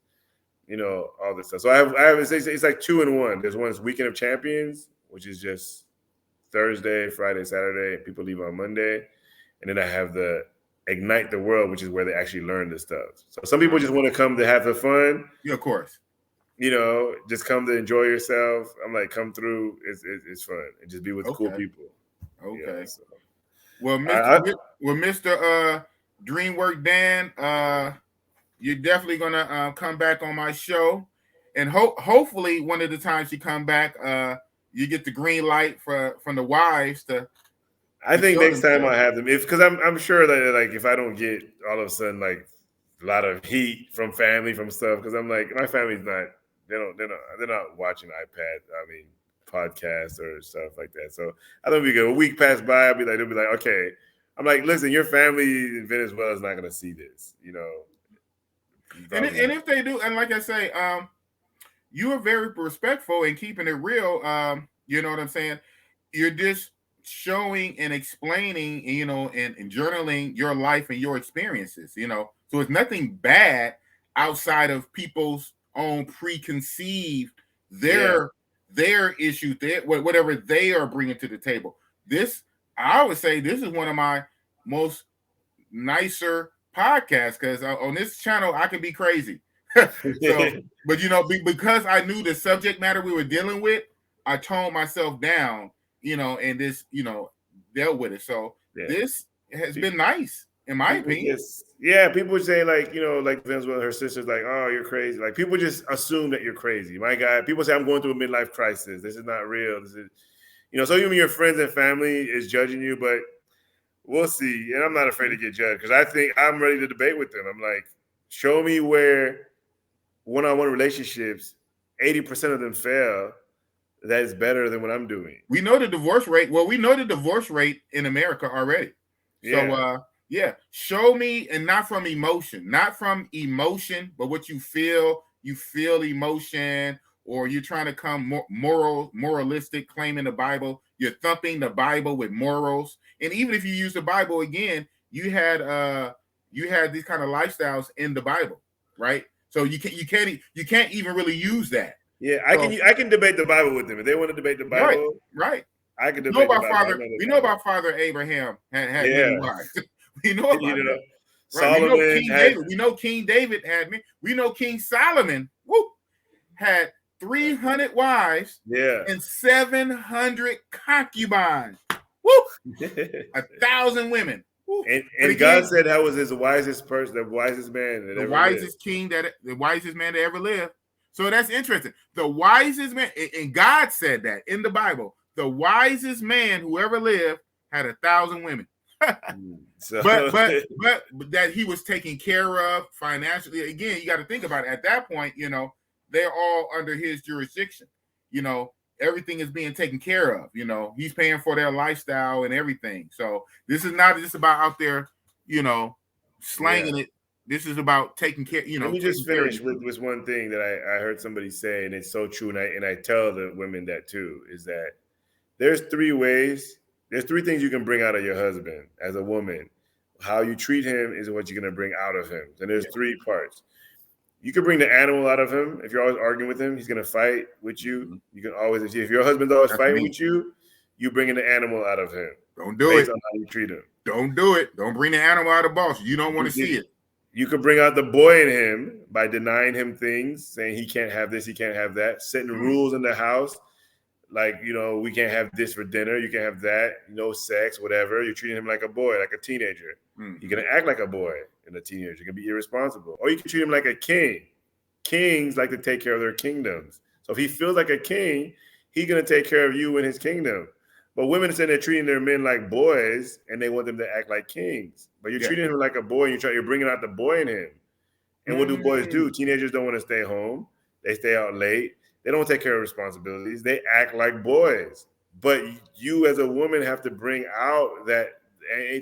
S2: you know, all this stuff. So I have it's like 2 in 1. There's one Weekend of Champions, which is just Thursday, Friday, Saturday. People leave on Monday, and then I have the Ignite the World, which is where they actually learn this stuff. So some people just want to come to have the fun.
S1: Yeah, of course.
S2: You know, just come to enjoy yourself. I'm like, come through. It's fun and just be with cool people.
S1: Okay. You know, so. Well, Mr. Dreamwork Dan, you're definitely gonna come back on my show, and hopefully one of the times you come back, you get the green light from the wives to.
S2: I think next time I have them, because I'm sure that like if I don't get all of a sudden like a lot of heat from family from stuff, because I'm like my family's not they're not watching podcasts or stuff like that. So I don't be good. A week passed by, they'll be like, okay. I'm like, listen, your family in Venezuela is not going to see this, you know.
S1: And if they do, and like I say, you are very respectful in keeping it real. You know what I'm saying? You're just showing and explaining, you know, and journaling your life and your experiences, you know. So it's nothing bad outside of people's own preconceived their issues, whatever they are bringing to the table. I would say this is one of my most nicer podcasts because on this channel I can be crazy. So, but you know, because I knew the subject matter we were dealing with, I toned myself down, you know, and this, you know, dealt with it. So this has been nice, in my opinion.
S2: People say like, you know, like Venezuela, her sister's like, oh, you're crazy. Like people just assume that you're crazy. My guy, people say I'm going through a midlife crisis. This is not real. This is, you know, so even your friends and family is judging you, but we'll see. And I'm not afraid to get judged because I think I'm ready to debate with them. I'm like, show me where one-on-one relationships, 80% of them fail. That is better than what I'm doing.
S1: We know the divorce rate. Well, we know the divorce rate in America already. So, show me, and not from emotion, but what you feel. You feel emotion, or you're trying to come moralistic, claiming the Bible. You're thumping the Bible with morals, and even if you use the Bible again, you had these kind of lifestyles in the Bible. right? So you can't even really use that.
S2: Yeah,
S1: So,
S2: I can debate the Bible with them if they want to debate the Bible.
S1: right.
S2: I can
S1: We know
S2: debate the
S1: about
S2: Bible. I
S1: Father.
S2: know the
S1: We know
S2: Bible.
S1: about Father Abraham had
S2: Yeah,
S1: many wives. We know about
S2: you know,
S1: that, right? We know
S2: Solomon
S1: King
S2: had.
S1: David. We know King David had me. We know King Solomon had 300 wives
S2: Yeah,
S1: and 700 concubines. Woo! 1,000 women. Woo! But
S2: and God
S1: again,
S2: said that was his wisest person, the wisest man that ever lived.
S1: the wisest man to ever live. So that's interesting. The wisest man, and God said that in the Bible, the wisest man who ever lived had 1,000 women.
S2: So,
S1: but that he was taken care of financially. Again, you got to think about it. At that point, they're all under his jurisdiction. Everything is being taken care of. He's paying for their lifestyle and everything. So this is not just about out there, slanging it. This is about taking care.
S2: let me just
S1: taking care of
S2: finish with one thing that I heard somebody say, and it's so true, and I tell the women that too, is that there's three ways. There's three things you can bring out of your husband as a woman. How you treat him is what you're going to bring out of him. And there's three parts. You can bring the animal out of him. If you're always arguing with him, he's going to fight with you. You can always, if your husband's always fighting with you, you bringing the animal out of him.
S1: Don't do
S2: based
S1: it.
S2: on how you treat him.
S1: Don't do it. Don't bring the animal out of boss. You don't want to see it.
S2: You could bring out the boy in him by denying him things, saying he can't have this, he can't have that, setting rules in the house. Like, we can't have this for dinner. You can't have that. No sex, whatever. You're treating him like a boy, like a teenager. You're going to act like a boy and a teenager. You're going to be irresponsible. Or you can treat him like a king. Kings like to take care of their kingdoms. So if he feels like a king, he's going to take care of you and his kingdom. But women say they're treating their men like boys and they want them to act like kings. But you're treating him like a boy and you're bringing out the boy in him. And what do boys do? Teenagers don't want to stay home. They stay out late. They don't take care of responsibilities. They act like boys. But you as a woman have to bring out that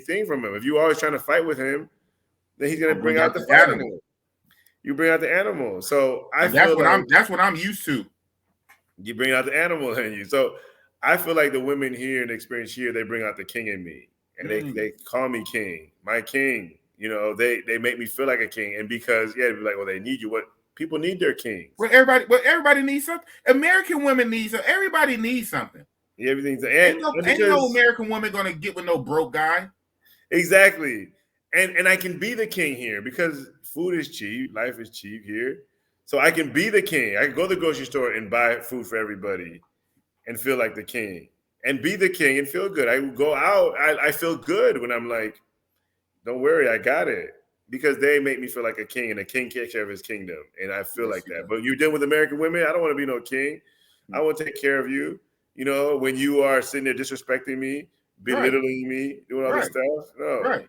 S2: thing from him. If you're always trying to fight with him, then he's going to bring out the animal. You bring out the animal. So
S1: that's what I'm used to.
S2: You bring out the animal in you. So I feel like the women here and the experience here, they bring out the king in me. And they call me king, my king. They make me feel like a king. And because, they're like, well, they need you. What people need their kings.
S1: Well, everybody needs something. American women need something. Everybody needs something.
S2: Yeah, everything's
S1: ain't no American woman gonna get with no broke guy.
S2: Exactly. And I can be the king here because food is cheap, life is cheap here. So I can be the king. I can go to the grocery store and buy food for everybody and feel like the king and be the king and feel good. I go out, I feel good when I'm like, don't worry, I got it. Because they make me feel like a king and a king takes care of his kingdom. And I feel like that. But you're dealing with American women, I don't want to be no king. I want to take care of you. When you are sitting there disrespecting me, belittling me, doing all this stuff. No.
S1: Right.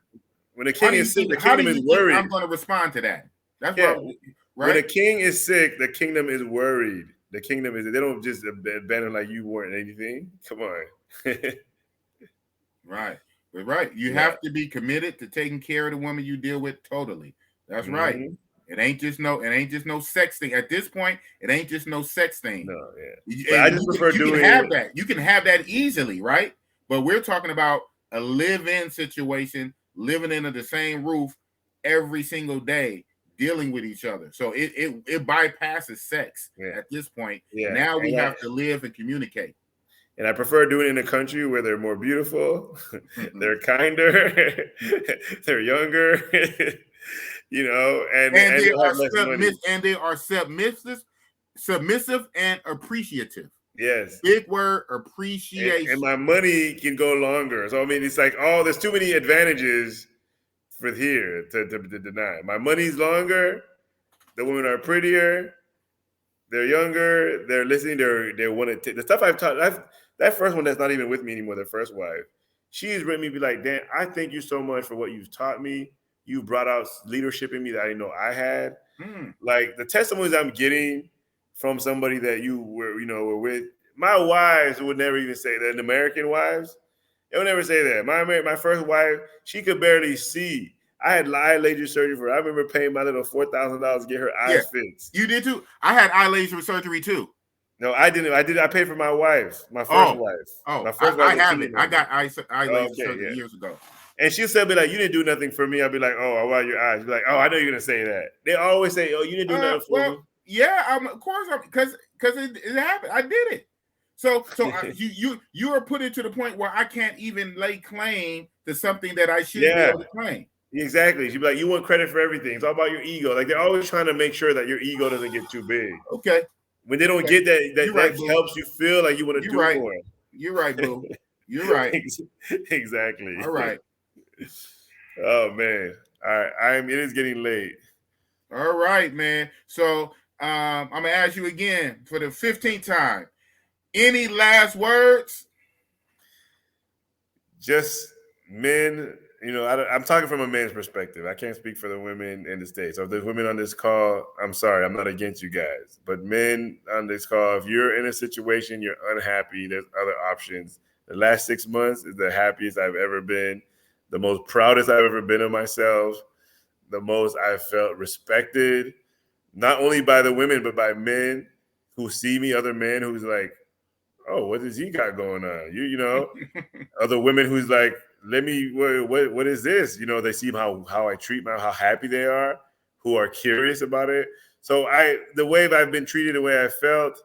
S2: When the king is sick, the kingdom is worried.
S1: I'm going to respond to that. That's
S2: right. When the king is sick, the kingdom is worried. The kingdom is, they don't just abandon like you weren't anything. Come on.
S1: Right. But right. You have to be committed to taking care of the woman you deal with totally. That's right. It ain't just no sex thing. At this point, it ain't just no sex thing.
S2: No, yeah. I just prefer doing
S1: you can have that. You can have that easily, right? But we're talking about a live-in situation, living under the same roof every single day, dealing with each other. So it bypasses sex at this point. Yeah. Now we have to live and communicate.
S2: And I prefer doing it in a country where they're more beautiful, they're kinder, they're younger, and
S1: they are submissive and appreciative.
S2: Yes.
S1: Big word, appreciation.
S2: And my money can go longer. So, I mean, it's like, there's too many advantages for here to deny. My money's longer. The women are prettier. They're younger. They're listening. They want to take the stuff I've taught. That first one that's not even with me anymore, the first wife, she's written me be like, Dan, I thank you so much for what you've taught me. You brought out leadership in me that I didn't know I had. Like the testimonies I'm getting from somebody that you were with. My wives would never even say that. The American wives, they would never say that. My first wife, she could barely see. I had eye laser surgery for her. I remember paying my little $4,000 to get her eyes fixed.
S1: You did too? I had eye laser surgery too.
S2: No, I didn't. I paid for my wife, my first wife.
S1: Oh,
S2: my first
S1: I have it. I got eye laser surgery years ago.
S2: And she'll still be like, "You didn't do nothing for me." I'll be like, "Oh, I want your eyes." Be like, "Oh, I know you're gonna say that." They always say, "Oh, you didn't do nothing for
S1: Well,
S2: me."
S1: yeah, of course, because it happened. I did it. So you are put into the point where I can't even lay claim to something that I shouldn't be
S2: Yeah,
S1: able to claim.
S2: exactly. She'd be like, "You want credit for everything. It's all about your ego." Like they're always trying to make sure that your ego doesn't get too big.
S1: Okay.
S2: When they don't
S1: Okay.
S2: get that,
S1: You're right, boo.
S2: helps you feel like you want to
S1: You're
S2: do
S1: right.
S2: more.
S1: You're right, boo. You're right.
S2: Exactly.
S1: All right.
S2: Oh man. All right. It is getting late.
S1: All right, man. So I'm gonna ask you again for the 15th time. Any last words?
S2: Just men, I'm talking from a man's perspective. I can't speak for the women in the States. So if there's women on this call, I'm sorry, I'm not against you guys. But men on this call, if you're in a situation, you're unhappy, there's other options. The last 6 months is the happiest I've ever been, the most proudest I've ever been of myself, the most I've felt respected, not only by the women, but by men who see me, other men who's like, oh, what does he got going on? Other women who's like, what is this? They see how I treat how happy they are, who are curious about it. So the way I've been treated, the way I felt,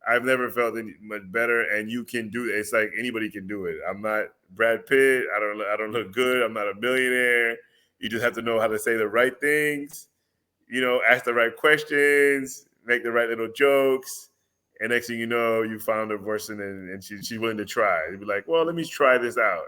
S2: I've never felt any much better. And you can do it. It's like anybody can do it. I'm not Brad Pitt. I don't look good. I'm not a millionaire. You just have to know how to say the right things, ask the right questions, make the right little jokes. And next thing you know, you found a person and she's willing to try. You'd be like, well, let me try this out.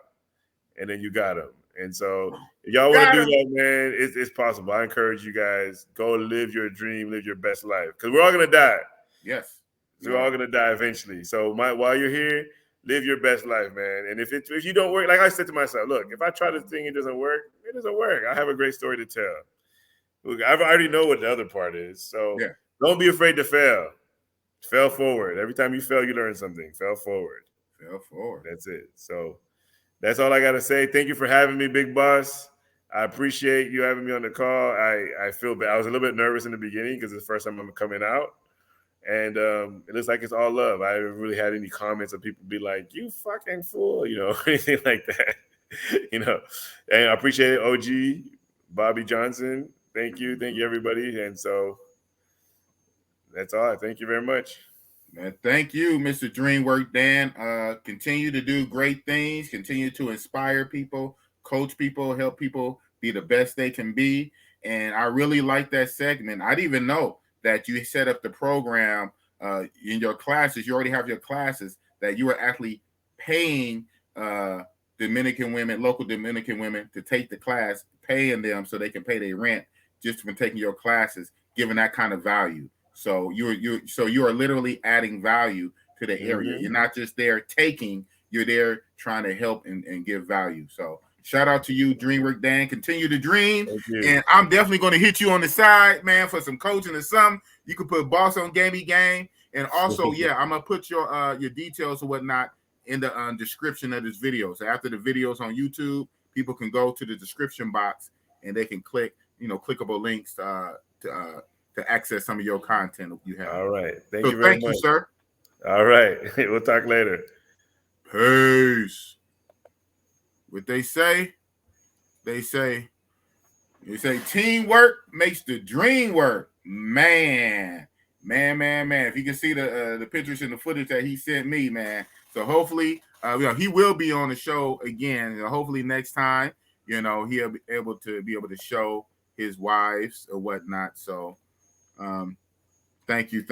S2: And then you got them. And so if y'all want to do that, man, it's possible. I encourage you guys, go live your dream, live your best life. Because we're all going to die.
S1: Yes.
S2: So we're all going to die eventually. So while you're here, live your best life, man. And if you don't work, like I said to myself, look, if I try this thing, it doesn't work. I have a great story to tell. Look, I already know what the other part is. So don't be afraid to fail. Fail forward. Every time you fail, you learn something. Fail forward.
S1: Fail forward.
S2: That's it. So that's all I got to say. Thank you for having me, Big Boss. I appreciate you having me on the call. I feel bad. I was a little bit nervous in the beginning because it's the first time I'm coming out. And it looks like it's all love. I haven't really had any comments of people be like, you fucking fool, anything like that. And I appreciate it, OG, Bobby Johnson. Thank you, everybody. And so that's all. Thank you very much.
S1: Man, thank you, Mr. Dreamwork Dan. Continue to do great things. Continue to inspire people, coach people, help people be the best they can be. And I really like that segment. I didn't even know that you set up the program in your classes. You already have your classes that you are actually paying Dominican women, local Dominican women, to take the class, paying them so they can pay their rent just from taking your classes, giving that kind of value. So you are literally adding value to the area. You're not just there taking, you're there trying to help and give value. So shout out to you, Dreamwork Dan. Continue to dream. And I'm definitely going to hit you on the side, man, for some coaching or something. You can put Boss on Gamey Game. And also, I'm going to put your details or whatnot in the description of this video. So after the videos on YouTube, people can go to the description box and they can click, clickable links to access some of your content you have.
S2: All right. Thank you very much.
S1: Thank you, sir.
S2: All right. We'll talk later.
S1: Peace. What they say teamwork makes the dream work. Man. If you can see the pictures and the footage that he sent me, man. So hopefully, he will be on the show again. Hopefully next time, he'll be able to show his wives or whatnot. So thank you.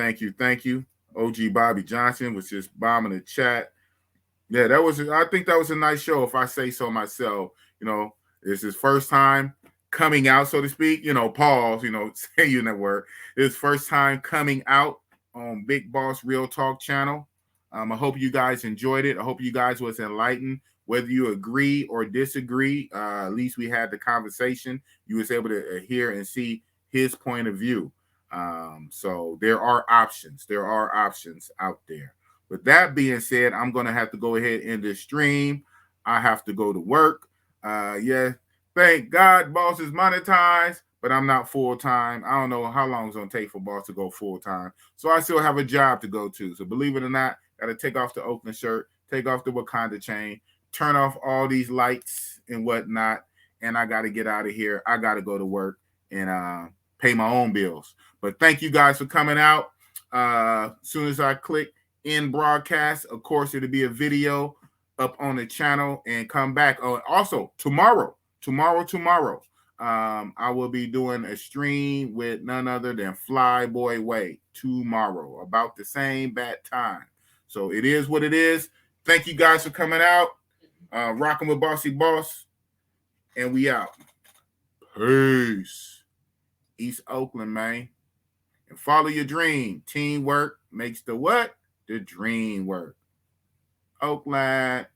S1: OG Bobby Johnson was just bombing the chat. Yeah, I think that was a nice show, if I say so myself. It's his first time coming out, so to speak. Pause, saying that word. His first time coming out on Big Boss Real Talk channel. I hope you guys enjoyed it. I hope you guys was enlightened. Whether you agree or disagree, at least we had the conversation. You was able to hear and see his point of view. So there are options. There are options out there. With that being said, I'm going to have to go ahead and end this stream. I have to go to work. Thank God Boss is monetized, but I'm not full-time. I don't know how long it's going to take for Boss to go full-time. So I still have a job to go to. So believe it or not, got to take off the Oakland shirt, take off the Wakanda chain, turn off all these lights and whatnot, and I got to get out of here. I got to go to work and pay my own bills. But thank you guys for coming out. As soon as I click in broadcast, of course, it'll be a video up on the channel and come back. Oh, also tomorrow, I will be doing a stream with none other than Flyboy Way tomorrow, about the same bat time. So it is what it is. Thank you guys for coming out. Rocking with Bossy Boss, and we out. Peace. East Oakland, man. And follow your dream. Teamwork makes the what? The dream work. Oakland.